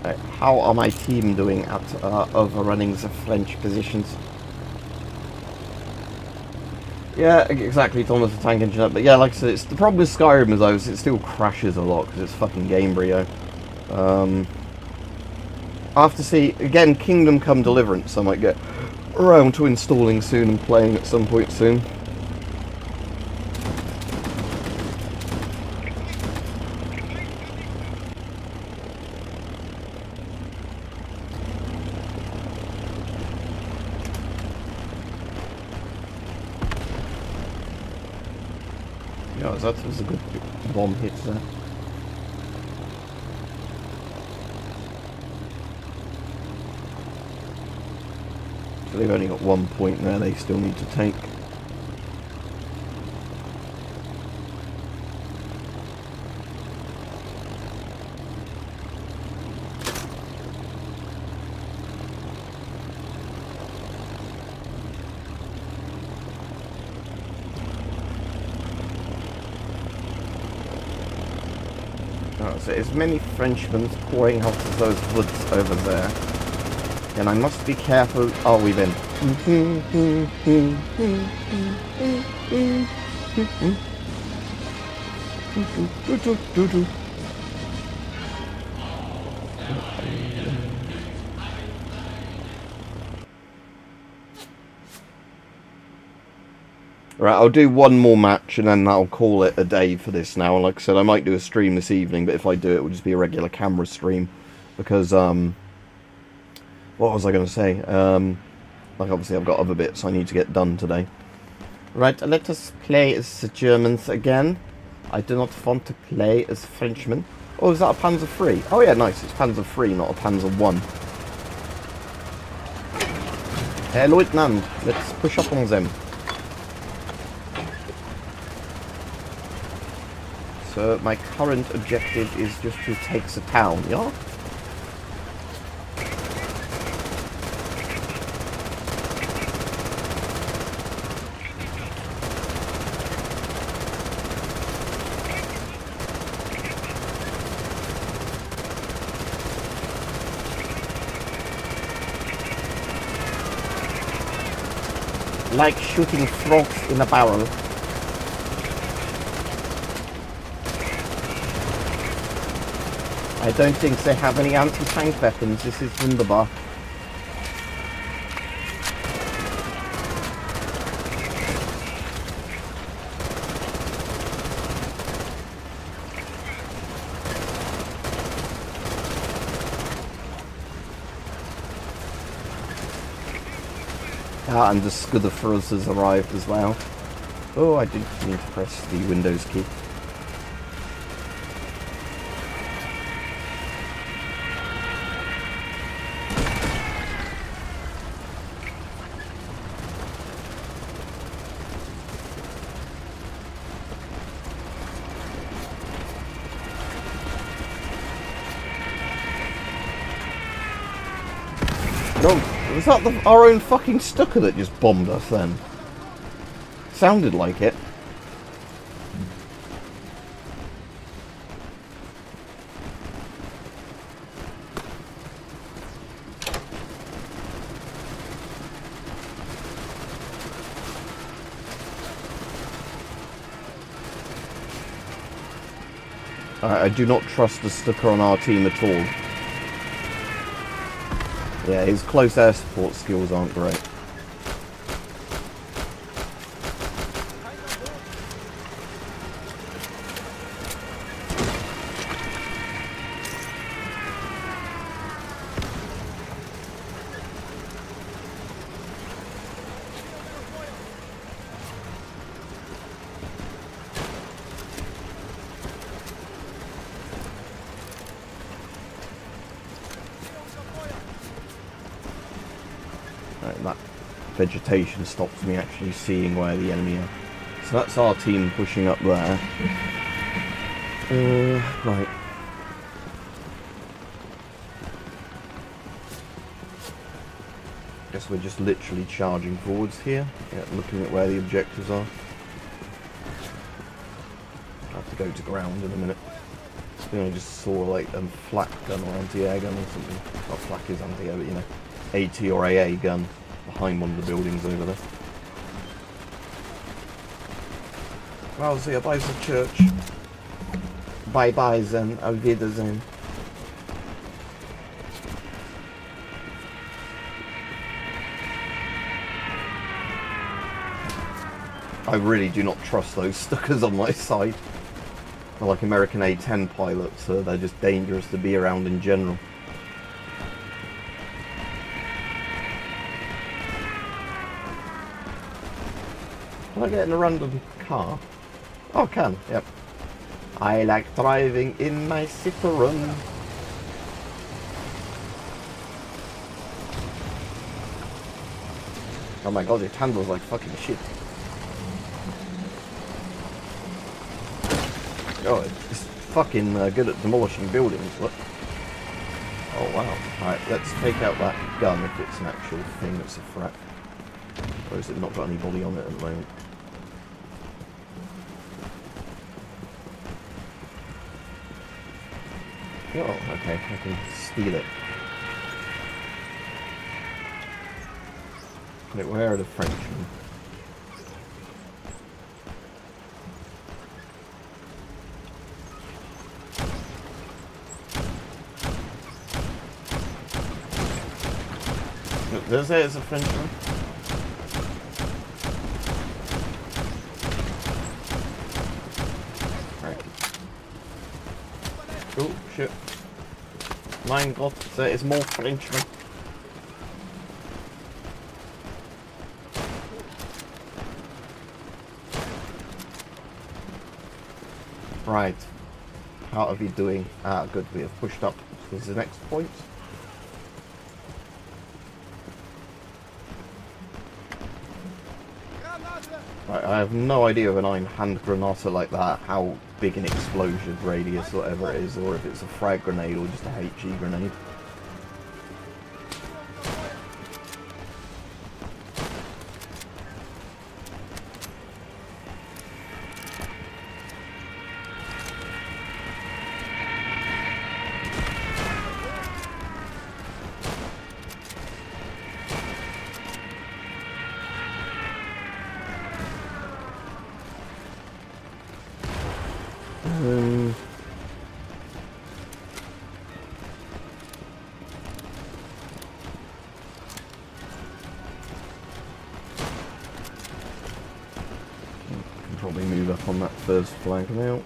Right, how are my team doing at overrunning the French positions? Yeah, exactly, Thomas the tank engine up. But yeah, like I said, it's, the problem with Skyrim is though, is it still crashes a lot because it's fucking Gamebryo. I have to see, again, Kingdom Come Deliverance I might get around to installing soon and playing at some point soon. Yeah, that was a good bomb hit there. So they've only got 1 point there they still need to take. So as many Frenchmen pouring out of those woods over there. And I must be careful. Oh, we've been. Right, I'll do one more match and then I'll call it a day for this now. And like I said, I might do a stream this evening, but if I do, it will just be a regular camera stream. Because, what was I going to say? Like, obviously I've got other bits I need to get done today. Right, let us play as the Germans again. I do not want to play as Frenchmen. Oh, is that a Panzer III? Oh yeah, nice, it's Panzer III, not a Panzer I. Herr Leutnant, let's push up on them. So my current objective is just to take the town, yeah? Like shooting frogs in a barrel. I don't think they have any anti-tank weapons. This is wunderbar. Ah, and the Scudder for us has arrived as well. Oh, I didn't need to press the Windows key. No, was that our own fucking Stucker that just bombed us then? Sounded like it. I do not trust the Stucker on our team at all. Yeah, his close air support skills aren't great. That vegetation stops me actually seeing where the enemy are. So that's our team pushing up there. Right. Guess we're just literally charging forwards here. Yeah, looking at where the objectives are. I have to go to ground in a minute. I think I just saw like a flak gun or anti-air gun or something. Not flak is anti-air, but you know, AT or AA gun behind one of the buildings over there. Well, see, bye the church. Bye bye then, auf Wiedersehen. I really do not trust those Stuckers on my side. They're like American A-10 pilots, so they're just dangerous to be around in general. Can I get in a random car? Oh, I can, yep. I like driving in my Citroen. Oh my god, it handles like fucking shit. Oh, it's fucking good at demolishing buildings, look. Oh wow. Alright, let's take out that gun if it's an actual thing that's a threat. Or has it not got anybody on it at the moment? Oh, okay, I can steal it. Wait, where are the Frenchmen? Look, there's a Frenchman. Mein Gott, there is more Frenchmen. Right. How are we doing? Ah, good. We have pushed up to the next point. Right, I have no idea if an hand granata like that, how big an explosion radius, whatever it is, or if it's a frag grenade or just a HE grenade. Can probably move up on that first flank now.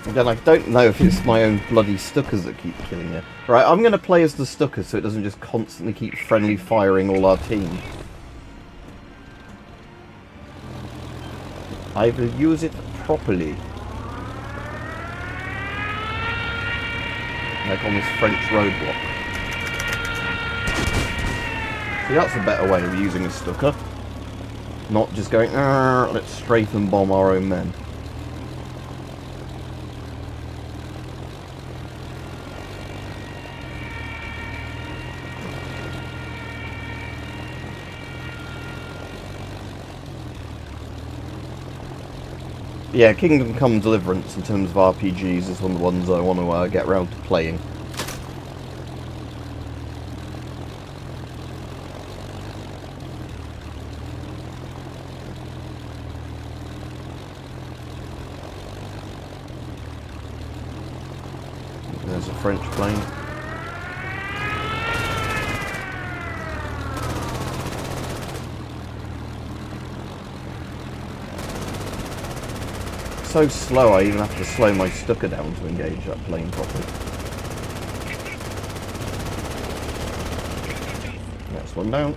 Again, I don't know if it's my own bloody Stuckers that keep killing it. Right, I'm going to play as the Stuckers so it doesn't just constantly keep friendly firing all our team. I will use it properly. Like on this French roadblock. See, that's a better way of using a Stucker. Not just going, let's strafe and bomb our own men. Yeah, Kingdom Come Deliverance in terms of RPGs is one of the ones I want to get around to playing. There's a French plane. So slow I even have to slow my Stucker down to engage that plane properly. Next one down.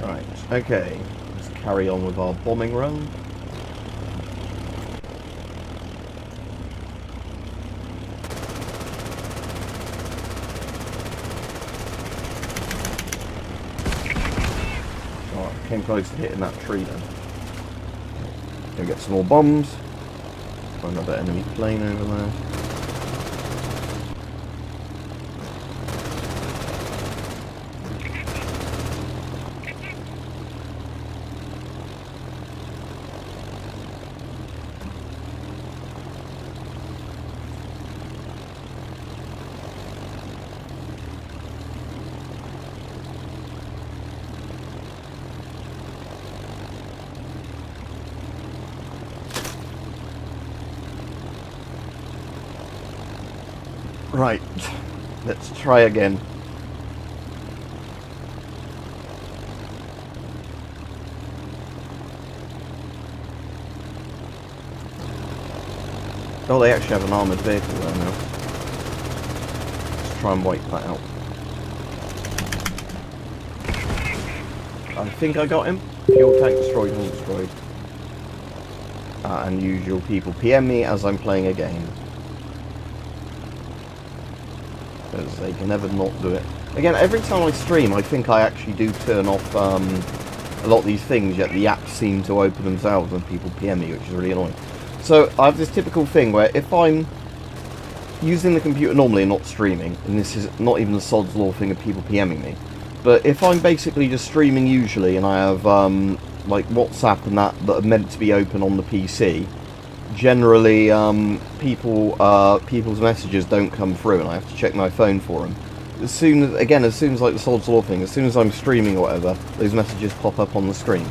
Right, okay, let's carry on with our bombing run. Oh, I came close to hitting that tree then. Gonna get some more bombs. Find another enemy plane over there. Right, let's try again. Oh, they actually have an armoured vehicle there now. Let's try and wipe that out. I think I got him. Fuel tank destroyed, all destroyed. Unusual people PM me as I'm playing a game. Because they can never not do it. Again, every time I stream, I think I actually do turn off a lot of these things, yet the apps seem to open themselves when people PM me, which is really annoying. So I have this typical thing where if I'm using the computer normally and not streaming, and this is not even the sod's law thing of people PMing me, but if I'm basically just streaming usually and I have like WhatsApp and that are meant to be open on the PC, generally people's messages don't come through and I have to check my phone for them. As soon as like the sod's law thing, as soon as I'm streaming or whatever, those messages pop up on the screen.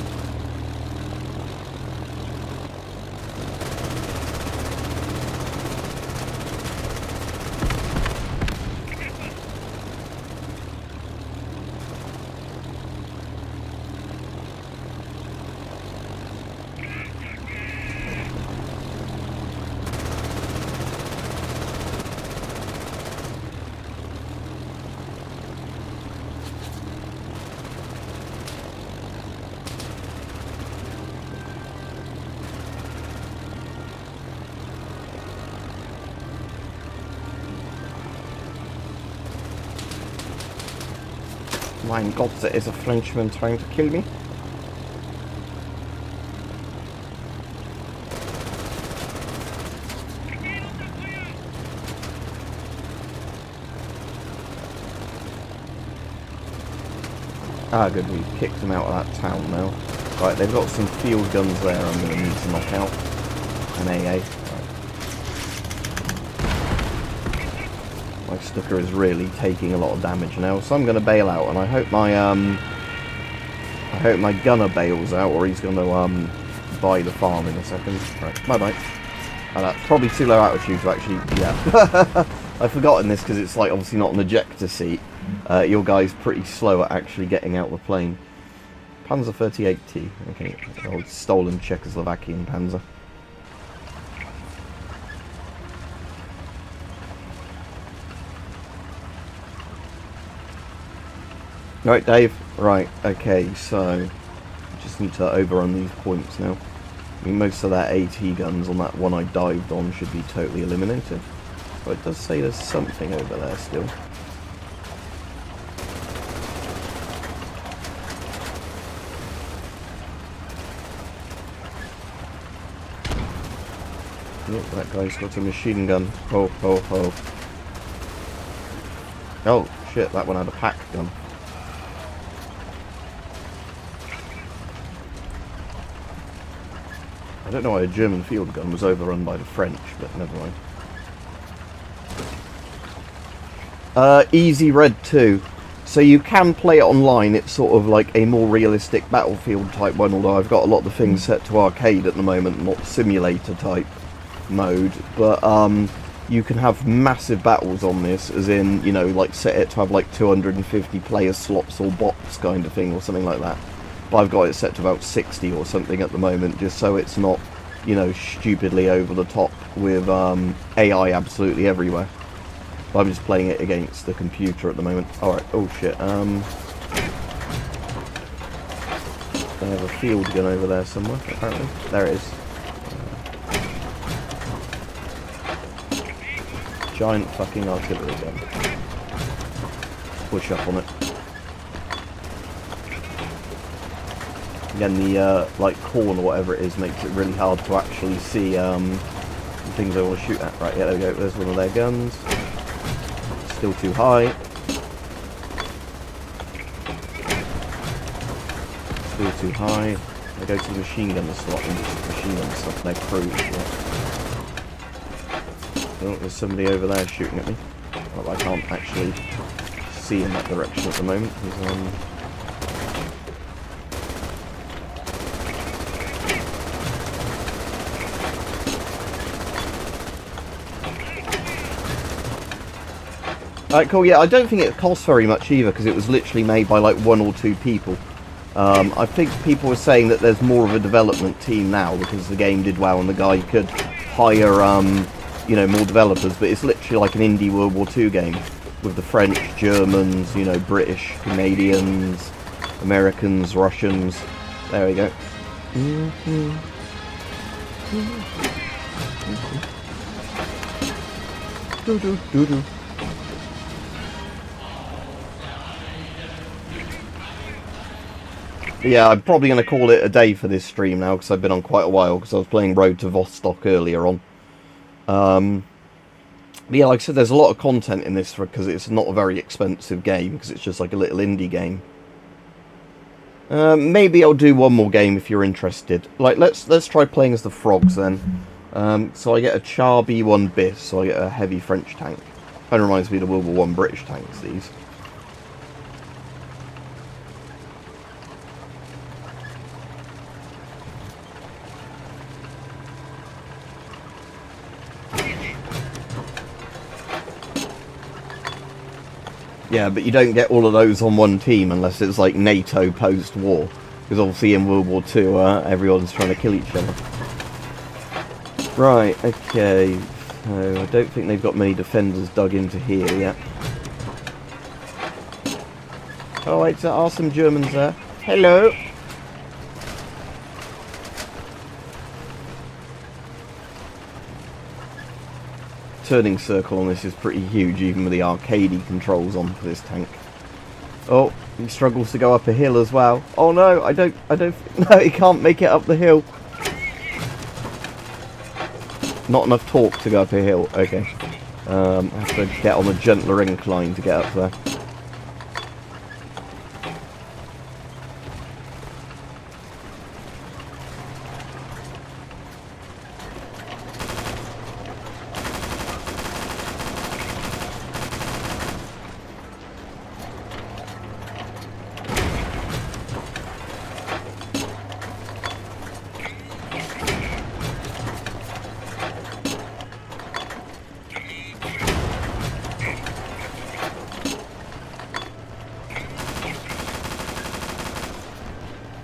My God, there is a Frenchman trying to kill me. Ah, good, we've kicked them out of that town now. Right, they've got some field guns there I'm going to need to knock out. An AA. My Stucker is really taking a lot of damage now, so I'm going to bail out, and I hope my gunner bails out, or he's going to buy the farm in a second. Right, bye bye. And that's probably too low altitude to actually, yeah. I've forgotten this because it's like obviously not an ejector seat. Your guy's pretty slow at actually getting out of the plane. Panzer 38T, okay, old stolen Czechoslovakian Panzer. Right, Dave. Right, okay, so just need to overrun these points now. I mean, most of that AT guns on that one I dived on should be totally eliminated. But it does say there's something over there still. Yep, that guy's got a machine gun. Ho, ho, ho. Oh, shit, that one had a pack gun. I don't know why a German field gun was overrun by the French, but never mind. Easy Red 2. So you can play it online. It's sort of like a more realistic Battlefield type one, although I've got a lot of the things set to arcade at the moment, not simulator type mode. But you can have massive battles on this, as in, you know, like set it to have like 250 player slots or bots kind of thing, or something like that. But I've got it set to about 60 or something at the moment, just so it's not, you know, stupidly over the top with AI absolutely everywhere. But I'm just playing it against the computer at the moment. Alright, oh shit. I have a field gun over there somewhere, apparently. There it is. Giant fucking artillery gun. Push up on it. Again, the like corn or whatever it is makes it really hard to actually see the things I want to shoot at. Right, yeah, there we go. There's one of their guns. Still too high. Still too high. I go to the machine gun slot and machine gun stuff. Their crew. Oh, there's somebody over there shooting at me. Well, I can't actually see in that direction at the moment. Alright, cool, yeah, I don't think it costs very much either, because it was literally made by like 1 or 2 people. I think people were saying that there's more of a development team now, because the game did well and the guy could hire, you know, more developers, but it's literally like an indie World War II game, with the French, Germans, you know, British, Canadians, Americans, Russians. There we go. Doo-doo-doo-doo. Yeah, I'm probably going to call it a day for this stream now, because I've been on quite a while, because I was playing Road to Vostok earlier on. But yeah, like I said, there's a lot of content in this because it's not a very expensive game, because it's just like a little indie game. Maybe I'll do one more game if you're interested. Like, let's try playing as the frogs then. So I get a Char B1 Bis, so I get a heavy French tank. Kind of reminds me of the World War I British tanks, these. Yeah, but you don't get all of those on one team unless it's like NATO post-war. Because obviously in World War II, everyone's trying to kill each other. Right, okay. So I don't think they've got many defenders dug into here yet. Oh wait, there are some Germans there. Hello! Turning circle on this is pretty huge, even with the arcadey controls on for this tank. Oh, he struggles to go up a hill as well. Oh no, I don't, no, he can't make it up the hill. Not enough torque to go up a hill, okay. I have to get on a gentler incline to get up there.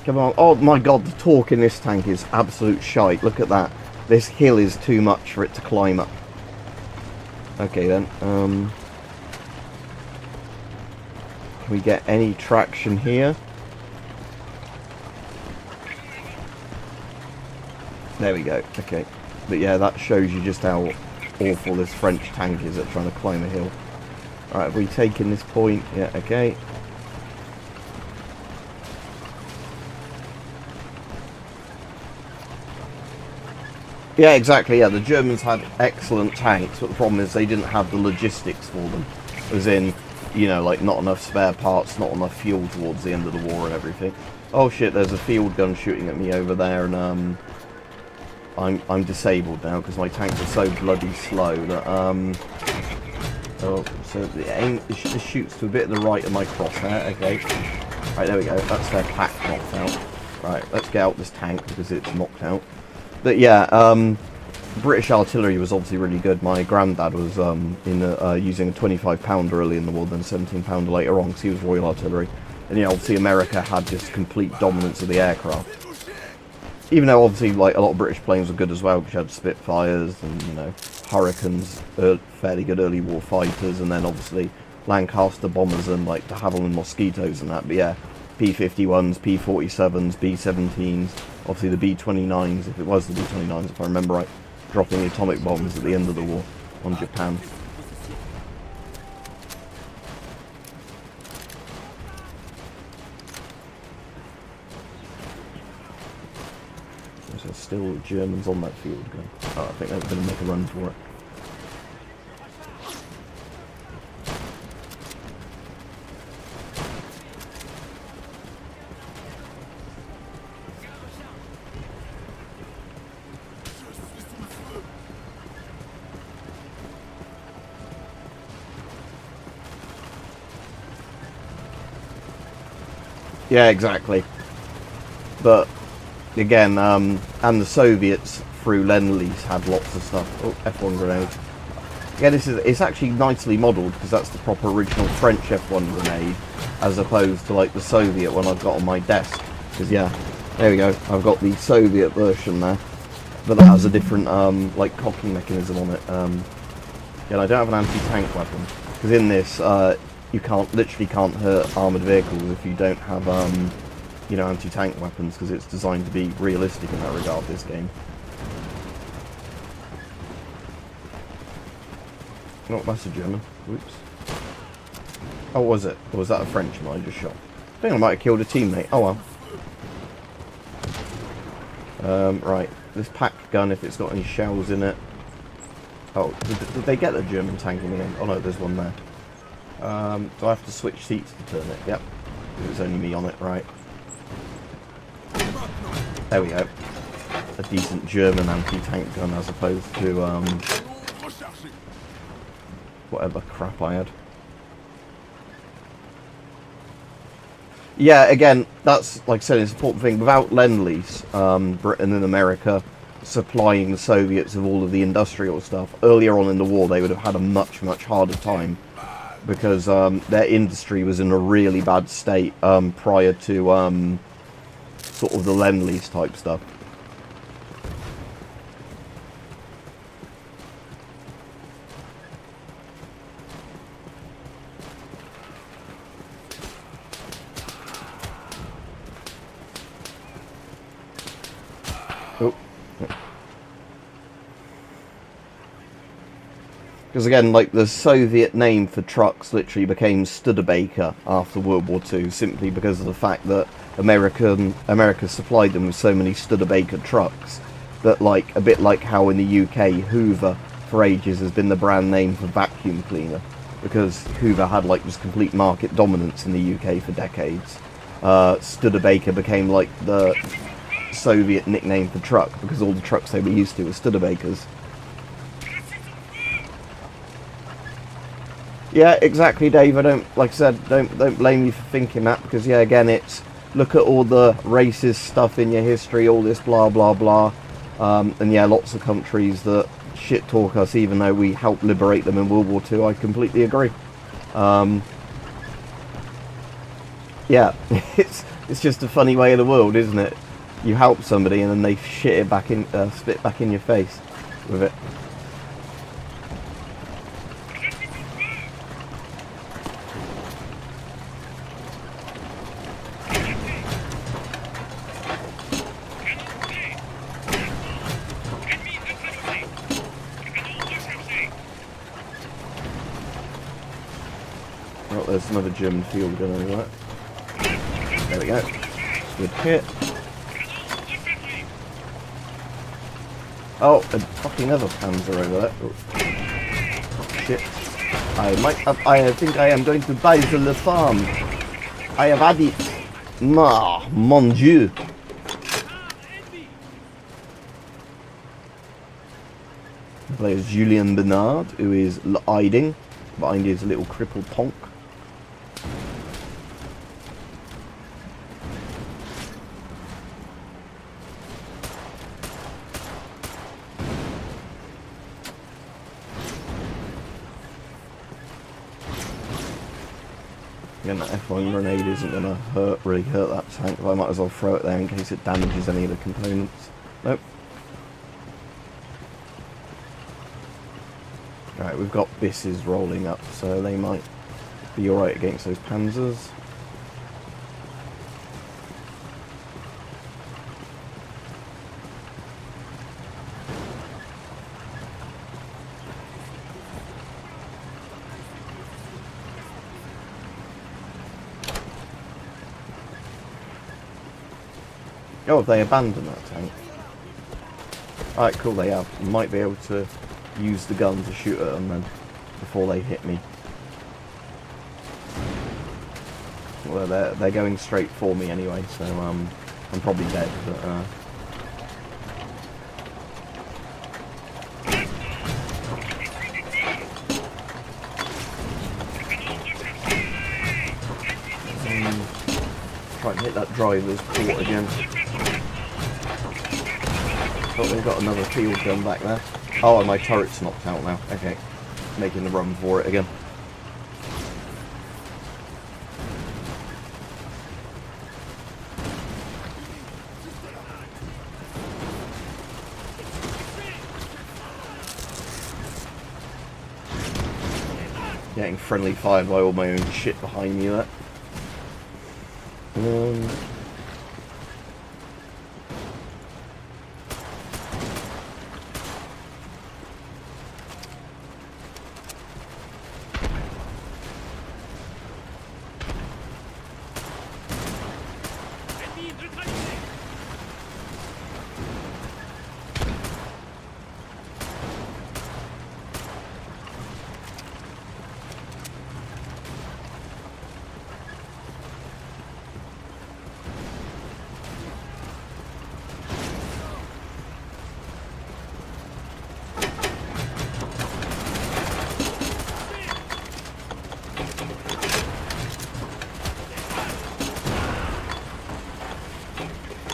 Come on. Oh my god, the torque in this tank is absolute shite. Look at that. This hill is too much for it to climb up. Okay then. Can we get any traction here? There we go. Okay. But yeah, that shows you just how awful this French tank is at trying to climb a hill. Alright, have we taken this point? Yeah, okay. Yeah, exactly, yeah, the Germans had excellent tanks, but the problem is they didn't have the logistics for them. As in, you know, like, not enough spare parts, not enough fuel towards the end of the war and everything. Oh shit, there's a field gun shooting at me over there, and, I'm disabled now, because my tanks are so bloody slow that, oh, so the aim, it just shoots to a bit of the right of my crosshair, okay. Right, there we go, that's their pack knocked out. Right, let's get out this tank, because it's knocked out. But yeah, British artillery was obviously really good. My granddad was using a 25-pounder early in the war, then a 17-pounder later on, because he was Royal Artillery. And yeah, obviously America had just complete dominance of the aircraft. Even though obviously like a lot of British planes were good as well, because you had Spitfires and, you know, Hurricanes, fairly good early war fighters, and then obviously Lancaster bombers and like de Havilland Mosquitoes and that. But yeah, P-51s, P-47s, B-17s, obviously the B-29s, if it was the B-29s, if I remember right, dropping atomic bombs at the end of the war on Japan. There's still Germans on that field gun. Oh, I think they're going to make a run for it. Yeah, exactly. But again, and the Soviets through Lend-Lease had lots of stuff. Oh, F1 grenade. Yeah, it's actually nicely modelled, because that's the proper original French F1 grenade, as opposed to like the Soviet one I've got on my desk. Because yeah, there we go. I've got the Soviet version there, but that has a different like cocking mechanism on it. Yeah, I don't have an anti-tank weapon, because in this you literally can't hurt armoured vehicles if you don't have, you know, anti-tank weapons, because it's designed to be realistic in that regard, this game. Oh, that's a German. Whoops. Oh, was it? Or was that a Frenchman I just shot? I think I might have killed a teammate. Oh well. Right. This pack gun, if it's got any shells in it. Oh, did they get a German tank in the end? Oh no, there's one there. Do I have to switch seats to turn it? Yep. It was only me on it, right. There we go. A decent German anti-tank gun as opposed to, whatever crap I had. Yeah, again, that's, like I said, it's an important thing. Without Lend-Lease, Britain and America supplying the Soviets with all of the industrial stuff, earlier on in the war they would have had a much, much harder time. Because their industry was in a really bad state prior to sort of the Lend-Lease type stuff. Oh. Because again, like, the Soviet name for trucks literally became Studebaker after World War II, simply because of the fact that America supplied them with so many Studebaker trucks that, like, a bit like how in the UK Hoover for ages has been the brand name for vacuum cleaner, because Hoover had like just complete market dominance in the UK for decades. Studebaker became like the Soviet nickname for truck, because all the trucks they were used to were Studebakers. Yeah, exactly, Dave. I don't, like I said, don't blame you for thinking that, because yeah, again, it's look at all the racist stuff in your history, all this blah blah blah, and yeah, lots of countries that shit talk us, even though we helped liberate them in World War II. I completely agree. Yeah, it's just a funny way of the world, isn't it? You help somebody and then they shit it back in, spit back in your face with it. Oh, there's another German field gun over there. There we go. Good hit. Oh, and fucking other Panzer over there. Oh, shit. I think I am going to buy the farm. I have had it. Ah, mon dieu. There's Julien Bernard, who is hiding behind his little crippled tonk. Again, that F1 grenade isn't going to really hurt that tank, but I might as well throw it there in case it damages any of the components. Nope. Alright, we've got Bisses rolling up, so they might be alright against those Panzers. Oh, have they abandoned that tank? Alright, cool, they have. You might be able to use the gun to shoot at them then, before they hit me. Well, they're going straight for me anyway, so I'm probably dead, but try and hit that driver's port again. Oh, they've got another field gun back there. Oh, and my turret's knocked out now. Okay. Making the run for it again. Getting friendly fired by all my own shit behind me there.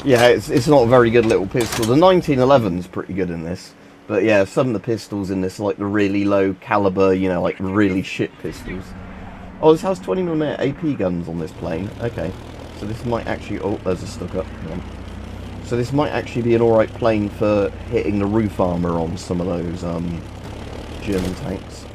Yeah, it's not a very good little pistol. The 1911's pretty good in this. But yeah, some of the pistols in this are like the really low caliber, you know, like really shit pistols. Oh, this has 20mm AP guns on this plane. Okay. So this might actually... Oh, there's a stuck up. So this might actually be an alright plane for hitting the roof armour on some of those German tanks.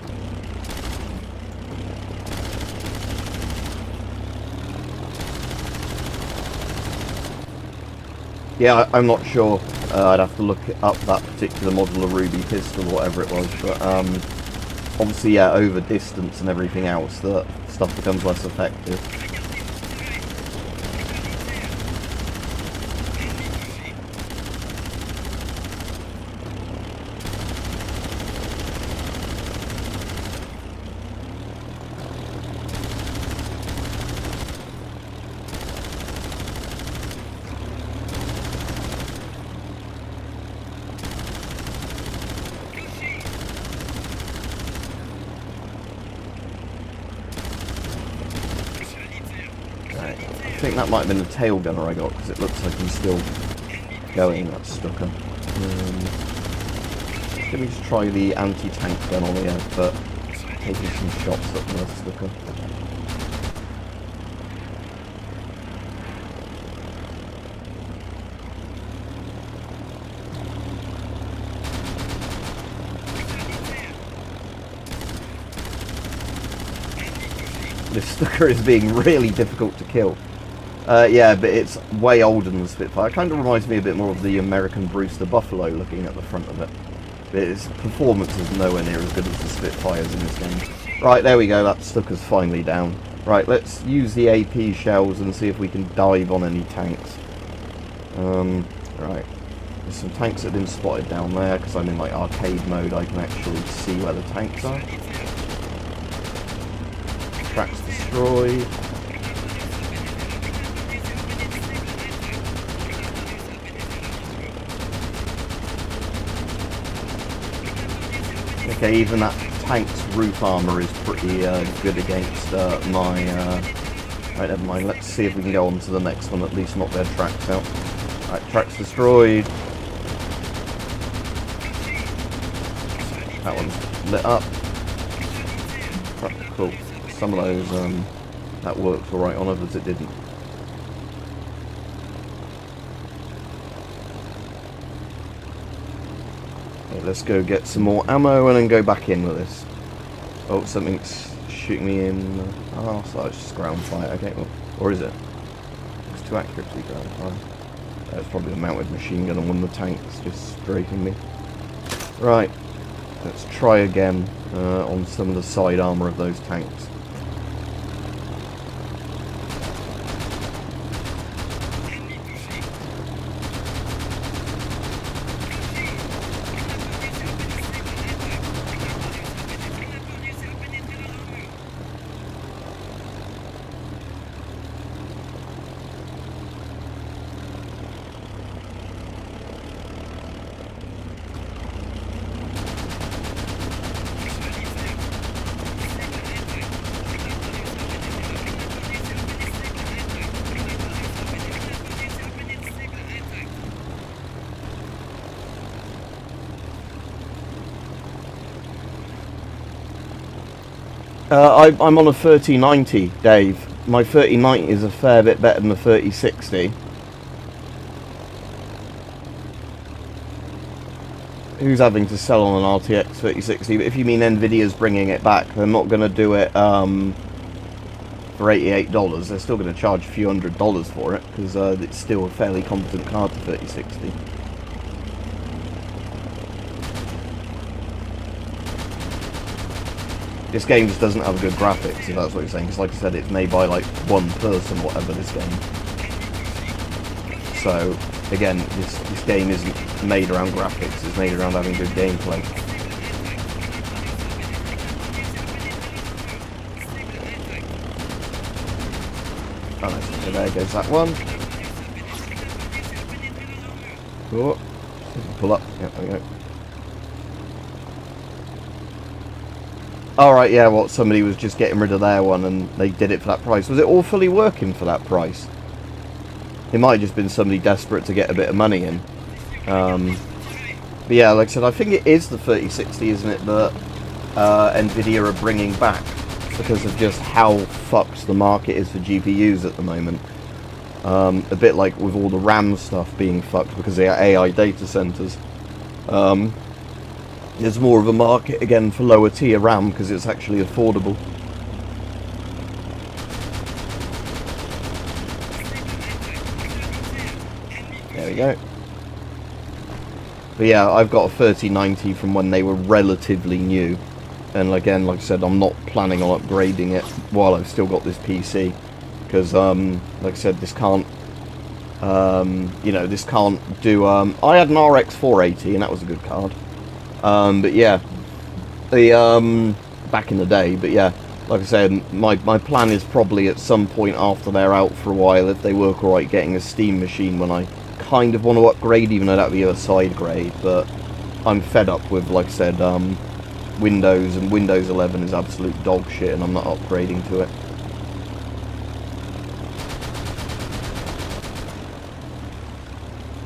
Yeah, I'm not sure. I'd have to look up that particular model of Ruby pistol or whatever it was. But obviously, yeah, over distance and everything else, the stuff becomes less effective. I think that might have been the tail gunner I got, because it looks like he's still going, that stucker. Let me just try the anti-tank gun on here, but taking some shots up the stucker. This stucker is being really difficult to kill. Yeah, but it's way older than the Spitfire. It kind of reminds me a bit more of the American Brewster Buffalo looking at the front of it. But its performance is nowhere near as good as the Spitfires in this game. Right, there we go, that stucker's finally down. Right, let's use the AP shells and see if we can dive on any tanks. Right. There's some tanks that have been spotted down there, because I'm in like arcade mode, I can actually see where the tanks are. Tracks destroyed. Okay, even that tank's roof armour is pretty good against my... Right, never mind. Let's see if we can go on to the next one, at least knock their tracks out. Right, tracks destroyed. That one's lit up. Cool. Some of those, that worked alright on others it didn't. Let's go get some more ammo and then go back in with this. Oh, something's shooting me in. Oh, so it's just ground fire. Okay, well, or is it? It's too accurate to be ground fire. It's probably a mounted machine gun on one of the tanks just scraping me. Right, let's try again on some of the side armour of those tanks. I'm on a 3090, Dave. My 3090 is a fair bit better than the 3060. Who's having to sell on an RTX 3060? But if you mean Nvidia's bringing it back, they're not going to do it for $88. They're still going to charge a few $100s for it, because it's still a fairly competent card to 3060. This game just doesn't have good graphics, if that's what you're saying. Because like I said, it's made by like one person, whatever, this game. So, again, this game isn't made around graphics, it's made around having good gameplay. Oh, nice. So there goes that one. Oh, pull up. Yeah, there we go. Alright, yeah, well, somebody was just getting rid of their one and they did it for that price. Was it all fully working for that price? It might have just been somebody desperate to get a bit of money in. But yeah, like I said, I think it is the 3060, isn't it, that Nvidia are bringing back because of just how fucked the market is for GPUs at the moment. A bit like with all the RAM stuff being fucked because they are AI data centers. There's more of a market again for lower tier RAM because it's actually affordable. There we go. But yeah, I've got a 3090 from when they were relatively new. And again, like I said, I'm not planning on upgrading it while I've still got this PC. Because, like I said, this can't, you know, this can't do, I had an RX 480 and that was a good card. But yeah, the, back in the day, but yeah, like I said, my plan is probably at some point after they're out for a while, if they work alright, getting a Steam machine when I kind of want to upgrade, even though that would be a side grade, but I'm fed up with, like I said, Windows, and Windows 11 is absolute dog shit, and I'm not upgrading to it.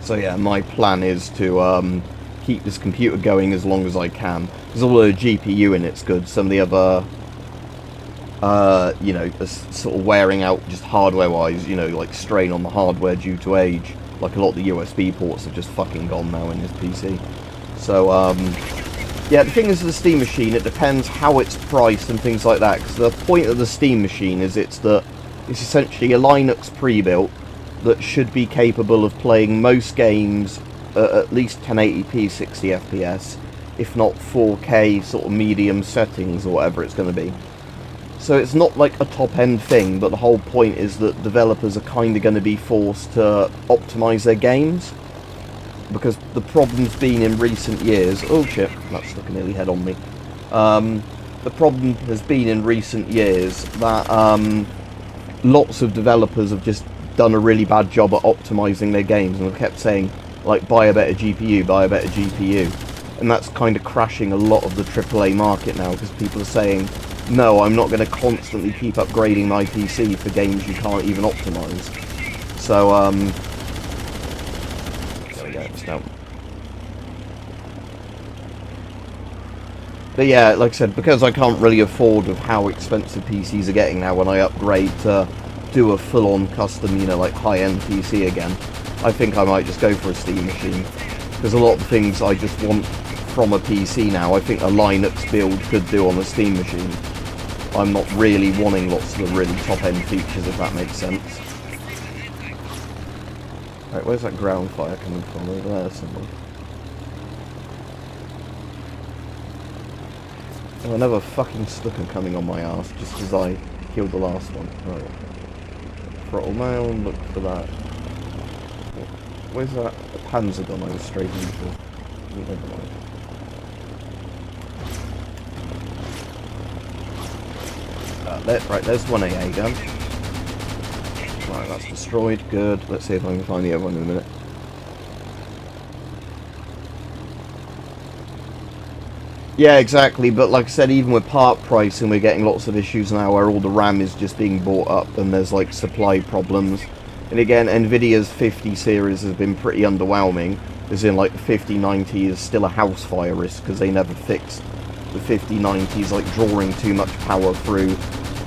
So yeah, my plan is to keep this computer going as long as I can, because although the GPU in it's good, some of the other, you know, sort of wearing out just hardware-wise, you know, like strain on the hardware due to age. Like a lot of the USB ports are just fucking gone now in this PC. So, yeah, the thing is with the Steam machine, it depends how it's priced and things like that. Because the point of the Steam machine is it's essentially a Linux pre-built that should be capable of playing most games at least 1080p 60 FPS, if not 4K sort of medium settings or whatever it's going to be. So it's not like a top-end thing, but the whole point is that developers are kind of going to be forced to optimize their games. Because the problem's been in recent years... Oh shit, that stuck a nearly head on me. The problem has been in recent years that lots of developers have just done a really bad job at optimizing their games, and have kept saying, like, buy a better GPU, buy a better GPU. And that's kind of crashing a lot of the AAA market now, because people are saying, no, I'm not going to constantly keep upgrading my PC for games you can't even optimize. So, there we go, it's down. But yeah, like I said, because I can't really afford with how expensive PCs are getting now when I upgrade to do a full-on custom, you know, like high-end PC again, I think I might just go for a Steam machine. Because a lot of the things I just want from a PC now, I think a Linux build could do on a Steam machine. I'm not really wanting lots of the really top-end features, if that makes sense. Right, where's that ground fire coming from? Over there somewhere. Oh, another fucking sticker coming on my ass, just as I killed the last one. Right. Throttle down, look for that. Where's that Panzer gun I was straight into? Never mind. Right, there's one AA gun. Right, that's destroyed. Good. Let's see if I can find the other one in a minute. Yeah, exactly. But like I said, even with part pricing, we're getting lots of issues now where all the RAM is just being bought up and there's like supply problems. And again, Nvidia's 50 series has been pretty underwhelming. As in, like, the 5090 is still a house fire risk because they never fixed the 5090s, like, drawing too much power through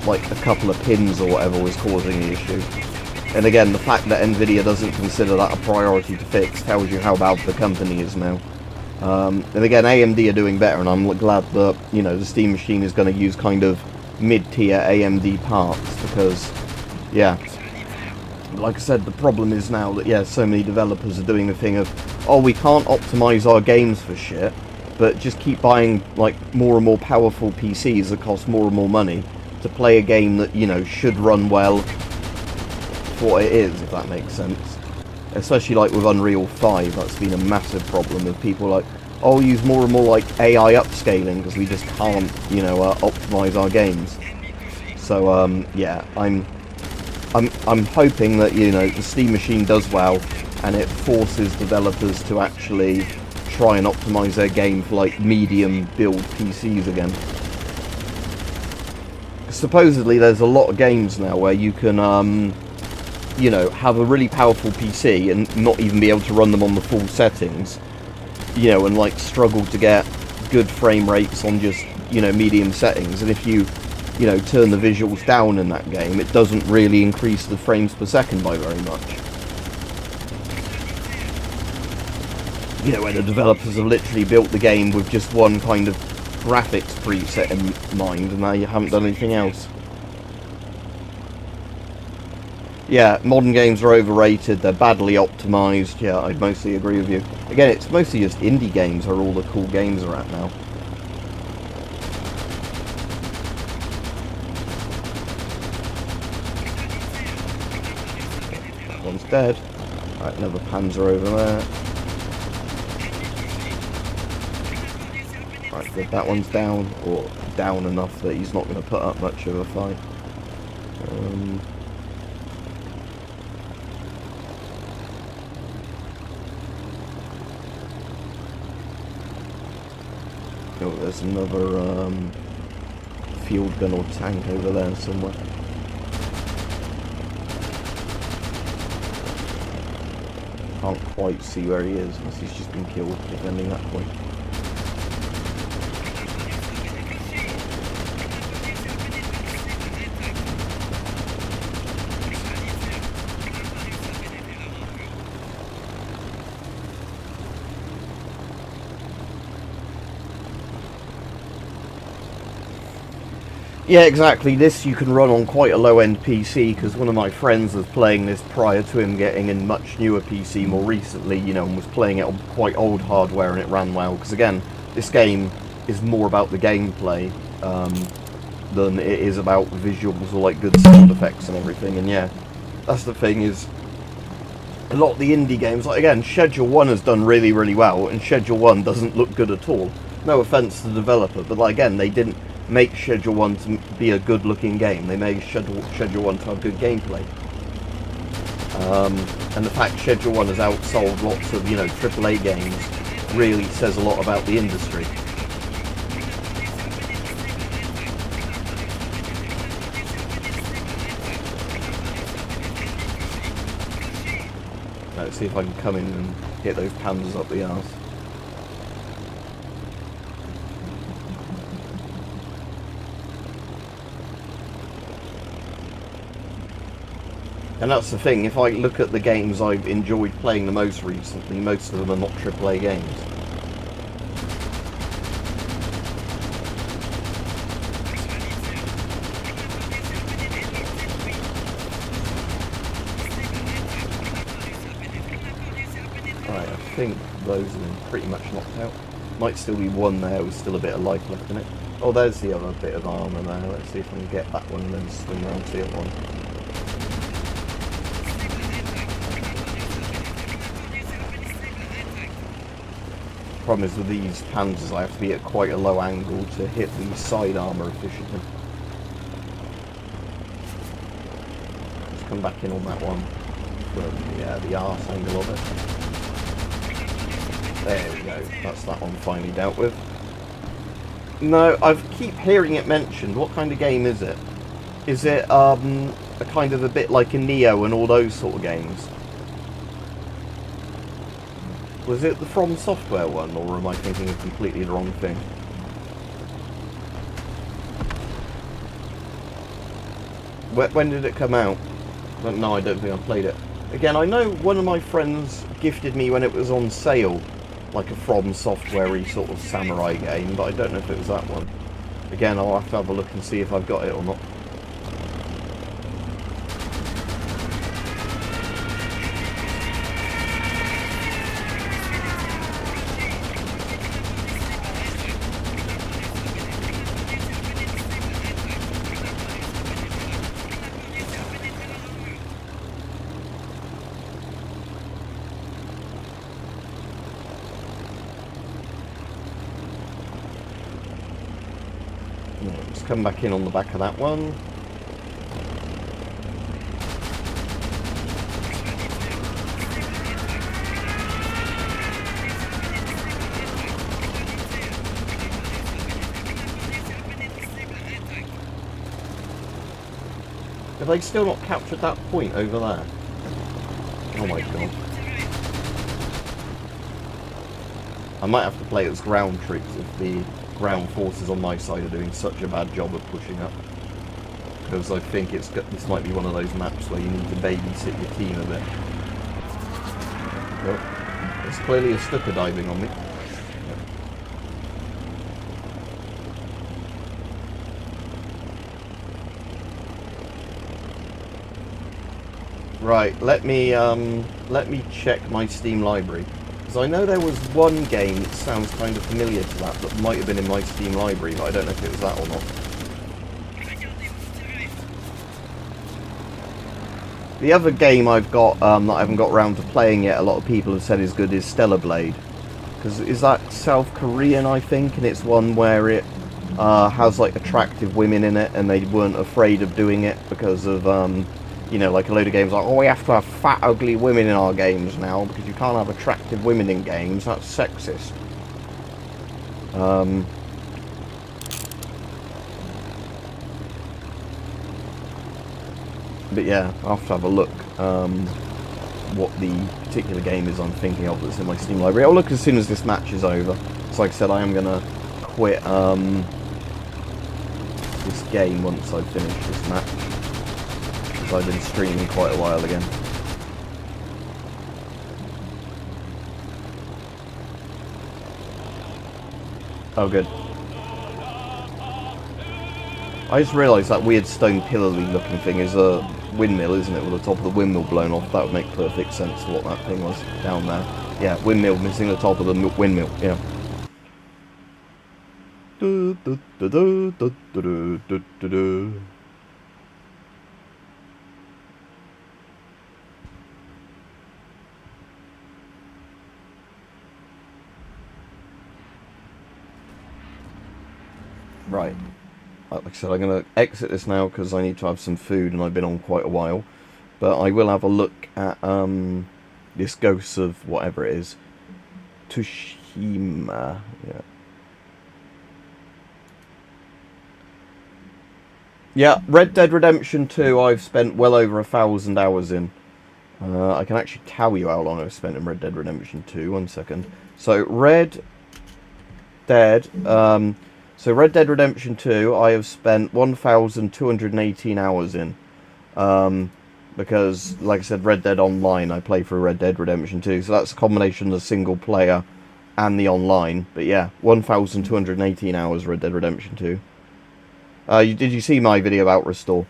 like a couple of pins or whatever was causing the issue. And again, the fact that Nvidia doesn't consider that a priority to fix tells you how bad the company is now. And again, AMD are doing better, and I'm glad that, you know, the Steam machine is going to use kind of mid-tier AMD parts, because, yeah, like I said, the problem is now that, yeah, so many developers are doing the thing of, oh, we can't optimize our games for shit, but just keep buying, like, more and more powerful PCs that cost more and more money to play a game that, you know, should run well for what it is, if that makes sense. Especially, like, with Unreal 5, that's been a massive problem with people like, oh, use more and more, like, AI upscaling, because we just can't, you know, optimize our games. So, yeah, I'm hoping that, you know, the Steam machine does well, and it forces developers to actually try and optimize their game for, like, medium build PCs again. Supposedly there's a lot of games now where you can you know, have a really powerful PC and not even be able to run them on the full settings, you know, and like struggle to get good frame rates on just, you know, medium settings. And if you know, turn the visuals down in that game, it doesn't really increase the frames per second by very much. You know, where the developers have literally built the game with just one kind of graphics preset in mind, and now you haven't done anything else. Yeah, modern games are overrated, they're badly optimised. Yeah, I'd mostly agree with you. Again, it's mostly just indie games where all the cool games are at now. That one's dead. Right, another Panzer over there. Right, good, that one's down, or down enough that he's not going to put up much of a fight. Oh, there's another field gun or tank over there somewhere. Can't quite see where he is, unless he's just been killed defending that point. Yeah, exactly. This you can run on quite a low-end PC, because one of my friends was playing this prior to him getting a much newer PC more recently, you know, and was playing it on quite old hardware, and it ran well. Because again, this game is more about the gameplay than it is about visuals or like good sound effects and everything. And yeah, that's the thing, is a lot of the indie games, like again, Schedule 1 has done really, really well, and Schedule 1 doesn't look good at all. No offense to the developer, but like again, they didn't make Schedule 1 to be a good looking game. They made Schedule 1 to have good gameplay. And the fact Schedule 1 has outsold lots of, you know, AAA games really says a lot about the industry. Let's see if I can come in and get those panzers up the arse. And that's the thing, if I look at the games I've enjoyed playing the most recently, most of them are not AAA games. Right, I think those have been pretty much knocked out. Might still be one there with still a bit of life left in it. Oh, there's the other bit of armour there. Let's see if I can get that one and then swing around to the other one. Problem is with these panzers, I have to be at quite a low angle to hit the side armour efficiently. Let's come back in on that one from the arse angle of it. There we go, that's that one finally dealt with. No, I keep hearing it mentioned. What kind of game is it? Is it a kind of a bit like a Neo and all those sort of games? Was it the From Software one, or am I thinking of completely the wrong thing? When did it come out? No, I don't think I played it. Again, I know one of my friends gifted me when it was on sale, like a From Software-y sort of samurai game, but I don't know if it was that one. Again, I'll have to have a look and see if I've got it or not. Let's come back in on the back of that one. Have they still not captured that point over there? Oh my god. I might have to play as ground troops if the ground forces on my side are doing such a bad job of pushing up. Because I think this might be one of those maps where you need to babysit your team a bit. Oh, there's clearly a stucker diving on me. Right, let me check my Steam library. Because I know there was one game that sounds kind of familiar to that might have been in my Steam library, but I don't know if it was that or not. The other game I've got that I haven't got around to playing yet, a lot of people have said is good, is Stellar Blade. Because is that South Korean, I think, and it's one where it has like attractive women in it, and they weren't afraid of doing it because of you know, like a load of games like, oh, we have to have fat, ugly women in our games now because you can't have attractive women in games. That's sexist. But yeah, I'll have to have a look what the particular game is I'm thinking of that's in my Steam library. I'll look as soon as this match is over. So like I said, I am going to quit this game once I've finished this match. I've been streaming quite a while again. Oh, good. I just realised that weird stone pillar-y looking thing is a windmill, isn't it? With the top of the windmill blown off. That would make perfect sense to what that thing was down there. Yeah, windmill missing the top of the windmill. Yeah. Right, like I said, I'm going to exit this now because I need to have some food and I've been on quite a while. But I will have a look at this Ghost of whatever it is. Tsushima, yeah. Yeah, Red Dead Redemption 2 I've spent well over 1,000 hours in. I can actually tell you how long I've spent in Red Dead Redemption 2, 1 second. So, Red Dead Redemption 2, I have spent 1,218 hours in. Because, like I said, Red Dead Online, I play for Red Dead Redemption 2. So that's a combination of the single player and the online. But yeah, 1,218 hours Red Dead Redemption 2. Did you see my video about Restore?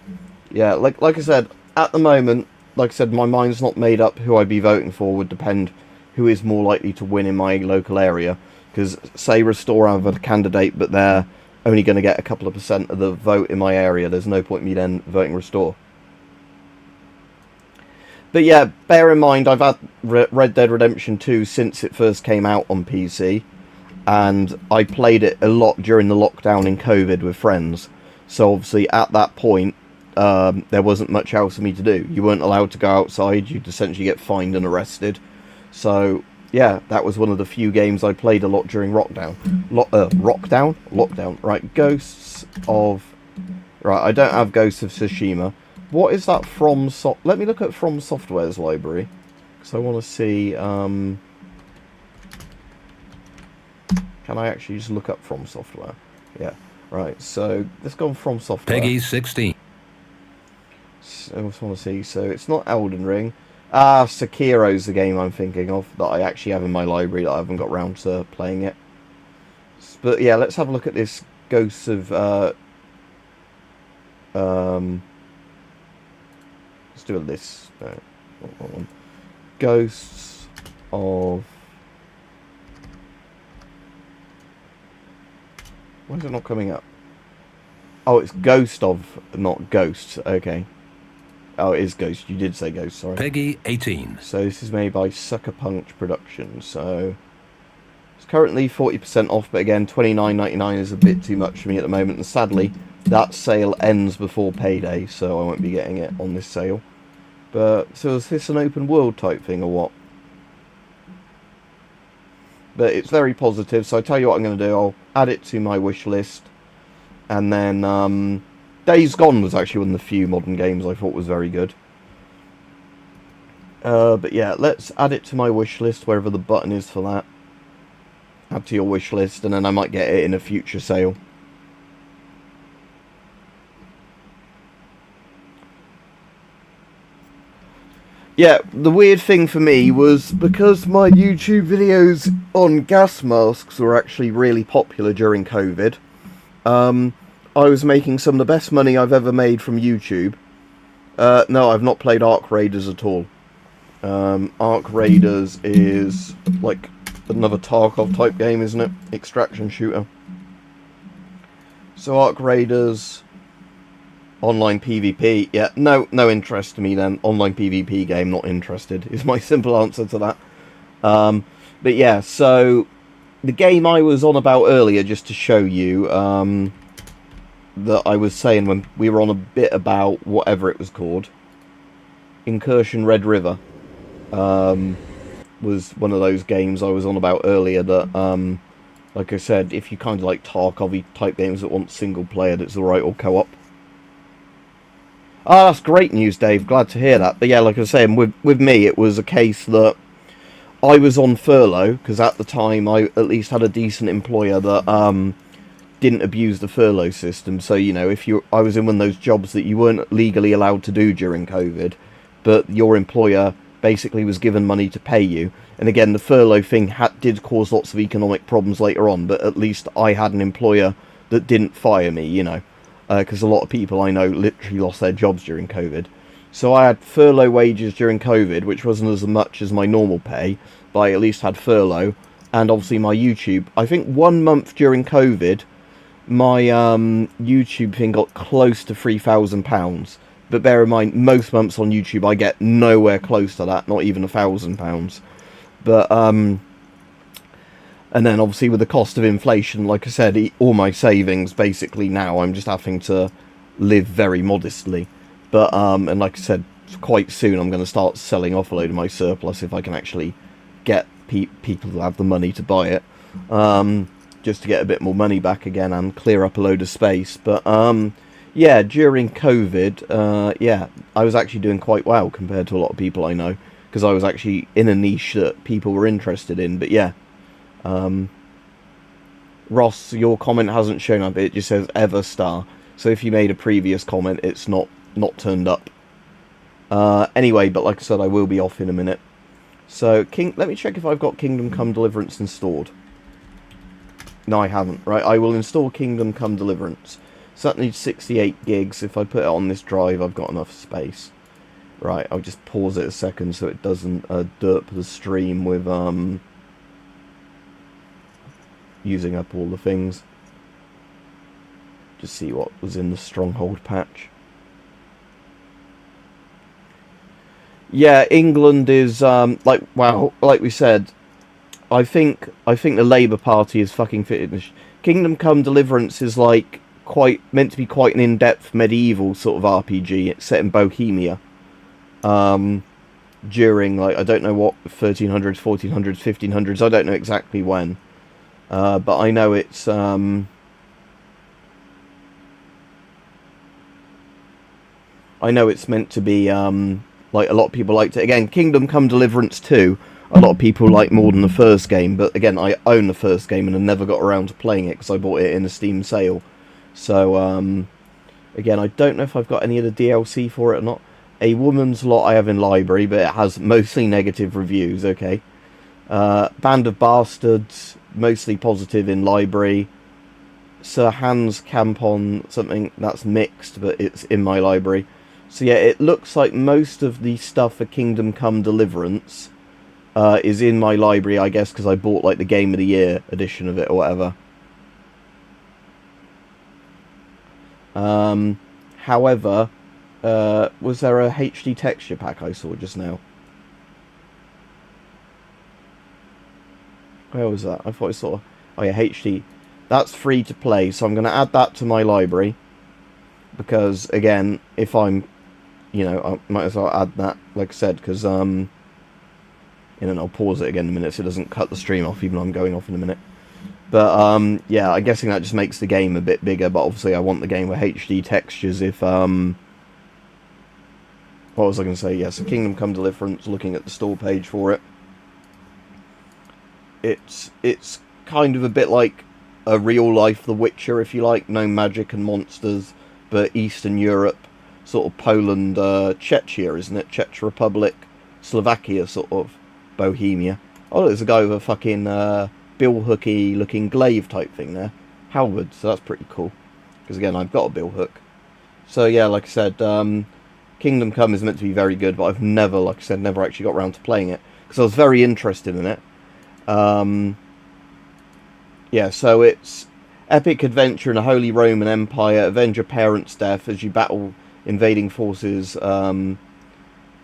Yeah, like I said, at the moment, like I said, my mind's not made up who I'd be voting for. Would depend who is more likely to win in my local area. Because, say, Restore have a candidate, but they're only going to get a couple of % of the vote in my area. There's no point in me then voting Restore. But yeah, bear in mind, I've had Red Dead Redemption 2 since it first came out on PC. And I played it a lot during the lockdown in COVID with friends. So obviously, at that point, there wasn't much else for me to do. You weren't allowed to go outside. You'd essentially get fined and arrested. So yeah, that was one of the few games I played a lot during lockdown. Lockdown. Right, Ghosts of... Right, I don't have Ghosts of Tsushima. What is that from... Let me look at From Software's library. Because I want to see... Can I actually just look up From Software? Yeah. Right, so let's go on From Software. Peggy 16. So I just want to see. So it's not Elden Ring. Sekiro's the game I'm thinking of that I actually have in my library that I haven't got round to playing yet. But yeah, let's have a look at this Ghosts of... let's do a list. No, Ghosts of... Why is it not coming up? Oh, it's Ghost of, not Ghosts. Okay. Oh, it is Ghost. You did say Ghost, sorry. Peggy 18. So this is made by Sucker Punch Productions. So it's currently 40% off, but again, $29.99 is a bit too much for me at the moment. And sadly, that sale ends before payday, so I won't be getting it on this sale. But so is this an open world type thing or what? But it's very positive, so I tell you what I'm going to do. I'll add it to my wish list. And then Days Gone was actually one of the few modern games I thought was very good. But yeah, let's add it to my wish list, wherever the button is for that. Add to your wish list, and then I might get it in a future sale. Yeah, the weird thing for me was, because my YouTube videos on gas masks were actually really popular during COVID, I was making some of the best money I've ever made from YouTube. No, I've not played Ark Raiders at all. Ark Raiders is like another Tarkov type game, isn't it? Extraction shooter. So Ark Raiders, online PvP, yeah, no interest to me then. Online PvP game, not interested, is my simple answer to that. But yeah, so the game I was on about earlier, just to show you, that I was saying when we were on a bit about whatever it was called, Incursion Red River, was one of those games I was on about earlier that, like I said, if you kind of like Tarkov type games that want single player, that's alright, or co-op. Ah, that's great news, Dave. Glad to hear that. But yeah, like I was saying, with me, it was a case that I was on furlough, because at the time I at least had a decent employer that didn't abuse the furlough system. So, you know, I was in one of those jobs that you weren't legally allowed to do during COVID, but your employer basically was given money to pay you. And again, the furlough thing did cause lots of economic problems later on, but at least I had an employer that didn't fire me, you know. Because a lot of people I know literally lost their jobs during COVID. So I had furlough wages during COVID, which wasn't as much as my normal pay, but I at least had furlough. And obviously my YouTube, I think 1 month during COVID, my YouTube thing got close to £3,000. But bear in mind, most months on YouTube I get nowhere close to that, not even £1,000. But, and then obviously with the cost of inflation, like I said, all my savings basically now, I'm just having to live very modestly. But, and like I said, quite soon I'm going to start selling off a load of my surplus if I can actually get people to have the money to buy it. Just to get a bit more money back again and clear up a load of space. But, yeah, during COVID, yeah, I was actually doing quite well compared to a lot of people I know. Because I was actually in a niche that people were interested in. But yeah. Ross, your comment hasn't shown up, it just says Everstar. So if you made a previous comment, it's not turned up. Anyway, but like I said, I will be off in a minute. So, let me check if I've got Kingdom Come Deliverance installed. No, I haven't. Right, I will install Kingdom Come Deliverance. So that needs 68 gigs. If I put it on this drive, I've got enough space. Right, I'll just pause it a second so it doesn't derp the stream with using up all the things. Just see what was in the Stronghold patch. Yeah, England is like we said, I think the Labour Party is fucking fitted. Kingdom Come Deliverance is like meant to be quite an in-depth medieval sort of RPG. It's set in Bohemia. During, like, I don't know what, 1300s, 1400s, 1500s, I don't know exactly when. But I know it's, I know it's meant to be, like, a lot of people liked it. Again, Kingdom Come Deliverance 2, a lot of people like more than the first game, but again, I own the first game and I never got around to playing it because I bought it in a Steam sale. So, again, I don't know if I've got any of the DLC for it or not. A Woman's Lot I have in library, but it has mostly negative reviews, okay. Band of Bastards, mostly positive in library. Sir Hans Campon, something that's mixed, but it's in my library. So yeah, it looks like most of the stuff for Kingdom Come Deliverance is in my library, I guess, because I bought like the Game of the Year edition of it or whatever. However, was there a HD texture pack I saw just now? Where was that? I thought I saw... Oh yeah, HD. That's free to play, so I'm going to add that to my library. Because, again, if I'm... You know, I might as well add that, like I said, because... And then I'll pause it again in a minute so it doesn't cut the stream off, even though I'm going off in a minute. But, yeah, I'm guessing that just makes the game a bit bigger, but obviously I want the game with HD textures if, what was I going to say? Yeah, so Kingdom Come Deliverance, looking at the store page for it, it's kind of a bit like a real life The Witcher, if you like. No magic and monsters, but Eastern Europe, sort of Poland, Czechia, isn't it? Czech Republic, Slovakia, sort of Bohemia. Oh, there's a guy with a fucking bill hooky looking glaive type thing there. Howard, so that's pretty cool. Because again, I've got a bill hook. So yeah, like I said, Kingdom Come is meant to be very good, but I've never, like I said, never actually got around to playing it. Because I was very interested in it. Yeah, so it's epic adventure in a Holy Roman Empire, avenge your parents' death as you battle invading forces. But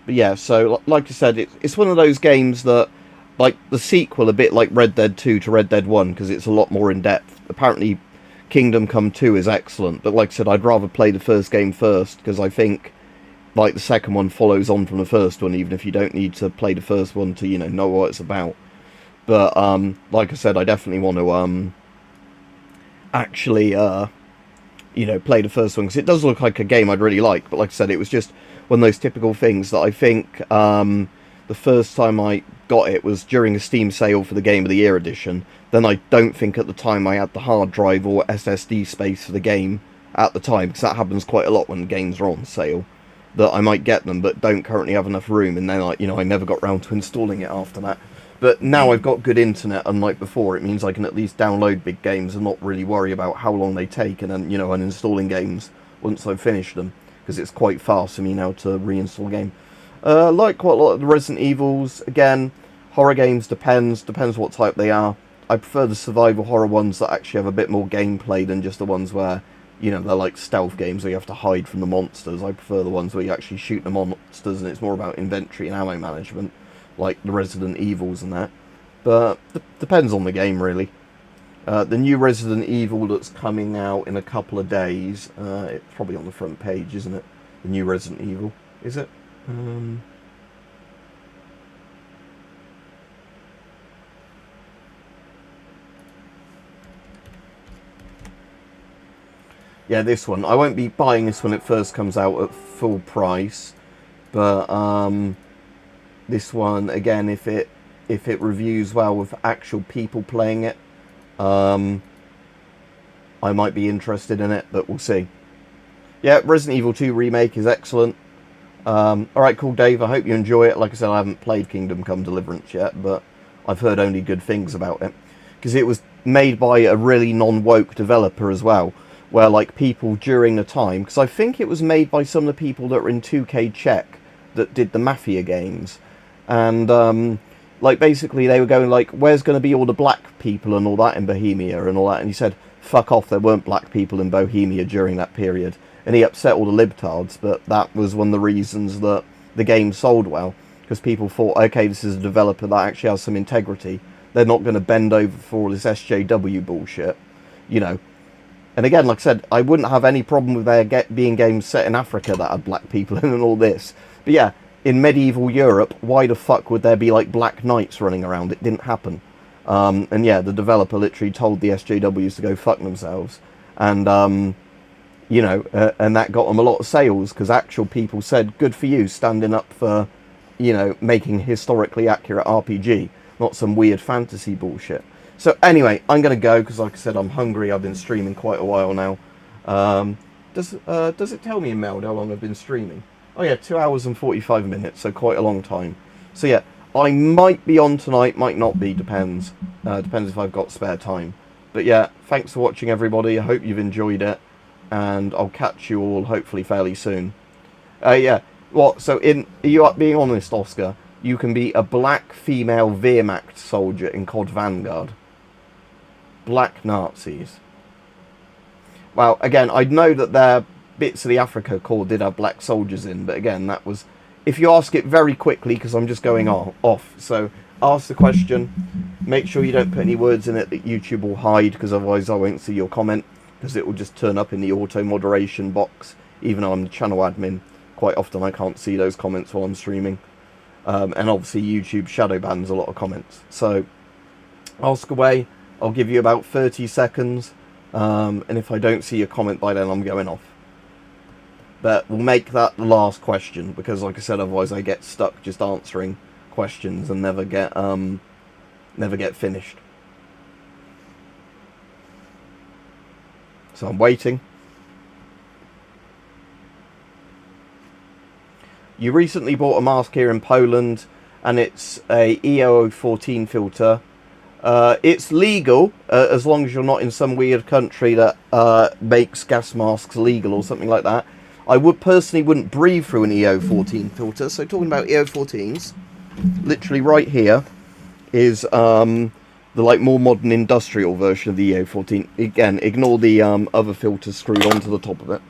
yeah, so like I said, it's one of those games that, like the sequel, a bit like Red Dead 2 to Red Dead 1, because it's a lot more in depth. Apparently, Kingdom Come 2 is excellent, but like I said, I'd rather play the first game first, because I think like the second one follows on from the first one, even if you don't need to play the first one to, you know what it's about. But like I said, I definitely want to actually play the first one, because it does look like a game I'd really like. But like I said, it was just one of those typical things that I think the first time I got it was during a Steam sale for the Game of the Year edition. Then I don't think at the time I had the hard drive or SSD space for the game at the time, because that happens quite a lot when games are on sale, that I might get them but don't currently have enough room, and then I never got round to installing it after that. But now I've got good internet, unlike before. It means I can at least download big games and not really worry about how long they take, and then, uninstalling games once I've finished them, because it's quite fast for me now to reinstall a game. Like quite a lot of the Resident Evils. Again, horror games depends what type they are. I prefer the survival horror ones that actually have a bit more gameplay than just the ones where, they're like stealth games where you have to hide from the monsters. I prefer the ones where you actually shoot the monsters and it's more about inventory and ammo management, like the Resident Evils and that. But depends on the game, really. The new Resident Evil that's coming out in a couple of days, it's probably on the front page, isn't it? The new Resident Evil, is it? Yeah, this one. I won't be buying this when it first comes out at full price, but this one, again, if it reviews well with actual people playing it, I might be interested in it, but we'll see. Yeah, Resident Evil 2 Remake is excellent. Alright, cool, Dave. I hope you enjoy it. Like I said, I haven't played Kingdom Come Deliverance yet, but I've heard only good things about it. Because it was made by a really non-woke developer as well, where, like, people during the time... Because I think it was made by some of the people that were in 2K Czech that did the Mafia games. And, like, basically they were going, like, where's going to be all the black people and all that in Bohemia and all that? And he said, fuck off, there weren't black people in Bohemia during that period. And he upset all the libtards, but that was one of the reasons that the game sold well. Because people thought, okay, this is a developer that actually has some integrity. They're not going to bend over for all this SJW bullshit, And again, like I said, I wouldn't have any problem with there being games set in Africa that had black people in and all this. But yeah, in medieval Europe, why the fuck would there be, like, black knights running around? It didn't happen. And yeah, the developer literally told the SJWs to go fuck themselves. And, and that got them a lot of sales, because actual people said, good for you, standing up for, making historically accurate RPG, not some weird fantasy bullshit. So anyway, I'm going to go, because like I said, I'm hungry. I've been streaming quite a while now. Does it tell me in Meld how long I've been streaming? Oh yeah, 2 hours and 45 minutes, so quite a long time. So yeah, I might be on tonight, might not be, depends. Depends if I've got spare time. But yeah, thanks for watching, everybody. I hope you've enjoyed it, and I'll catch you all hopefully fairly soon. Yeah, what? So are you being honest, Oscar? You can be a black female Wehrmacht soldier in COD Vanguard. Black Nazis. Well, again, I know that there bits of the Africa Corps did have black soldiers in, but again, that was... If you ask it very quickly, because I'm just going off, so ask the question, make sure you don't put any words in it that YouTube will hide, because otherwise I won't see your comment, because it will just turn up in the auto-moderation box, even though I'm the channel admin. Quite often I can't see those comments while I'm streaming. And obviously YouTube shadow bans a lot of comments. So, ask away. I'll give you about 30 seconds, and if I don't see your comment by then, I'm going off. But we'll make that the last question, because like I said, otherwise I get stuck just answering questions and never get finished. So I'm waiting. You recently bought a mask here in Poland, and it's a EO14 filter. It's legal, as long as you're not in some weird country that makes gas masks legal or something like that. I personally wouldn't breathe through an EO14 filter. So talking about EO14s, literally right here is the like more modern industrial version of the EO14. Again, ignore the other filters screwed onto the top of it.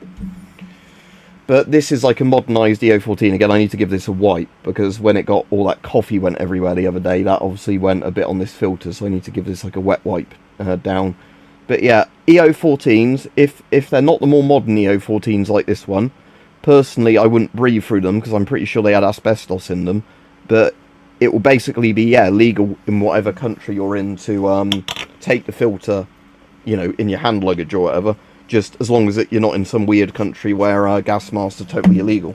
But this is like a modernised EO14. Again, I need to give this a wipe, because when it got all that coffee went everywhere the other day, that obviously went a bit on this filter, so I need to give this like a wet wipe down. But yeah, EO14s, if they're not the more modern EO14s like this one, personally I wouldn't breathe through them, because I'm pretty sure they had asbestos in them. But it will basically be, yeah, legal in whatever country you're in to take the filter, you know, in your hand luggage or whatever. Just as long as you're not in some weird country where gas masks are totally illegal.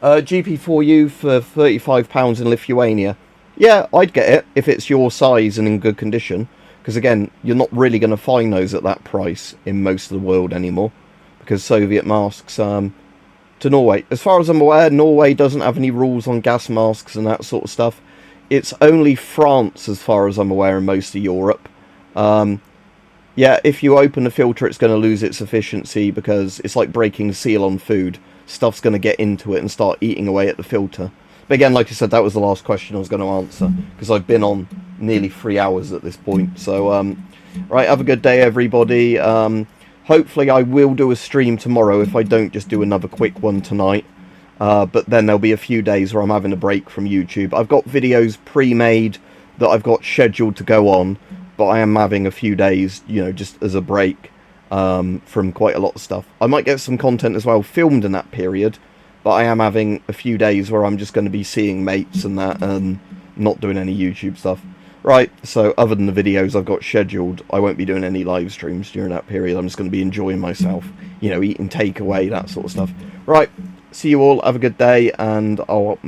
GP4U for £35 in Lithuania. Yeah, I'd get it if it's your size and in good condition. Because again, you're not really going to find those at that price in most of the world anymore. Because Soviet masks to Norway. As far as I'm aware, Norway doesn't have any rules on gas masks and that sort of stuff. It's only France, as far as I'm aware, in most of Europe. Yeah, if you open the filter, it's going to lose its efficiency, because it's like breaking the seal on food. Stuff's going to get into it and start eating away at the filter. But again, like I said, that was the last question I was going to answer, because I've been on nearly 3 hours at this point. So, right, have a good day, everybody. Hopefully I will do a stream tomorrow if I don't just do another quick one tonight. But then there'll be a few days where I'm having a break from YouTube. I've got videos pre-made that I've got scheduled to go on. But I am having a few days, you know, just as a break from quite a lot of stuff. I might get some content as well filmed in that period, but I am having a few days where I'm just going to be seeing mates and that, and not doing any YouTube stuff. Right, so other than the videos I've got scheduled, I won't be doing any live streams during that period. I'm just going to be enjoying myself, you know, eating takeaway, that sort of stuff. Right, see you all, have a good day, and I'll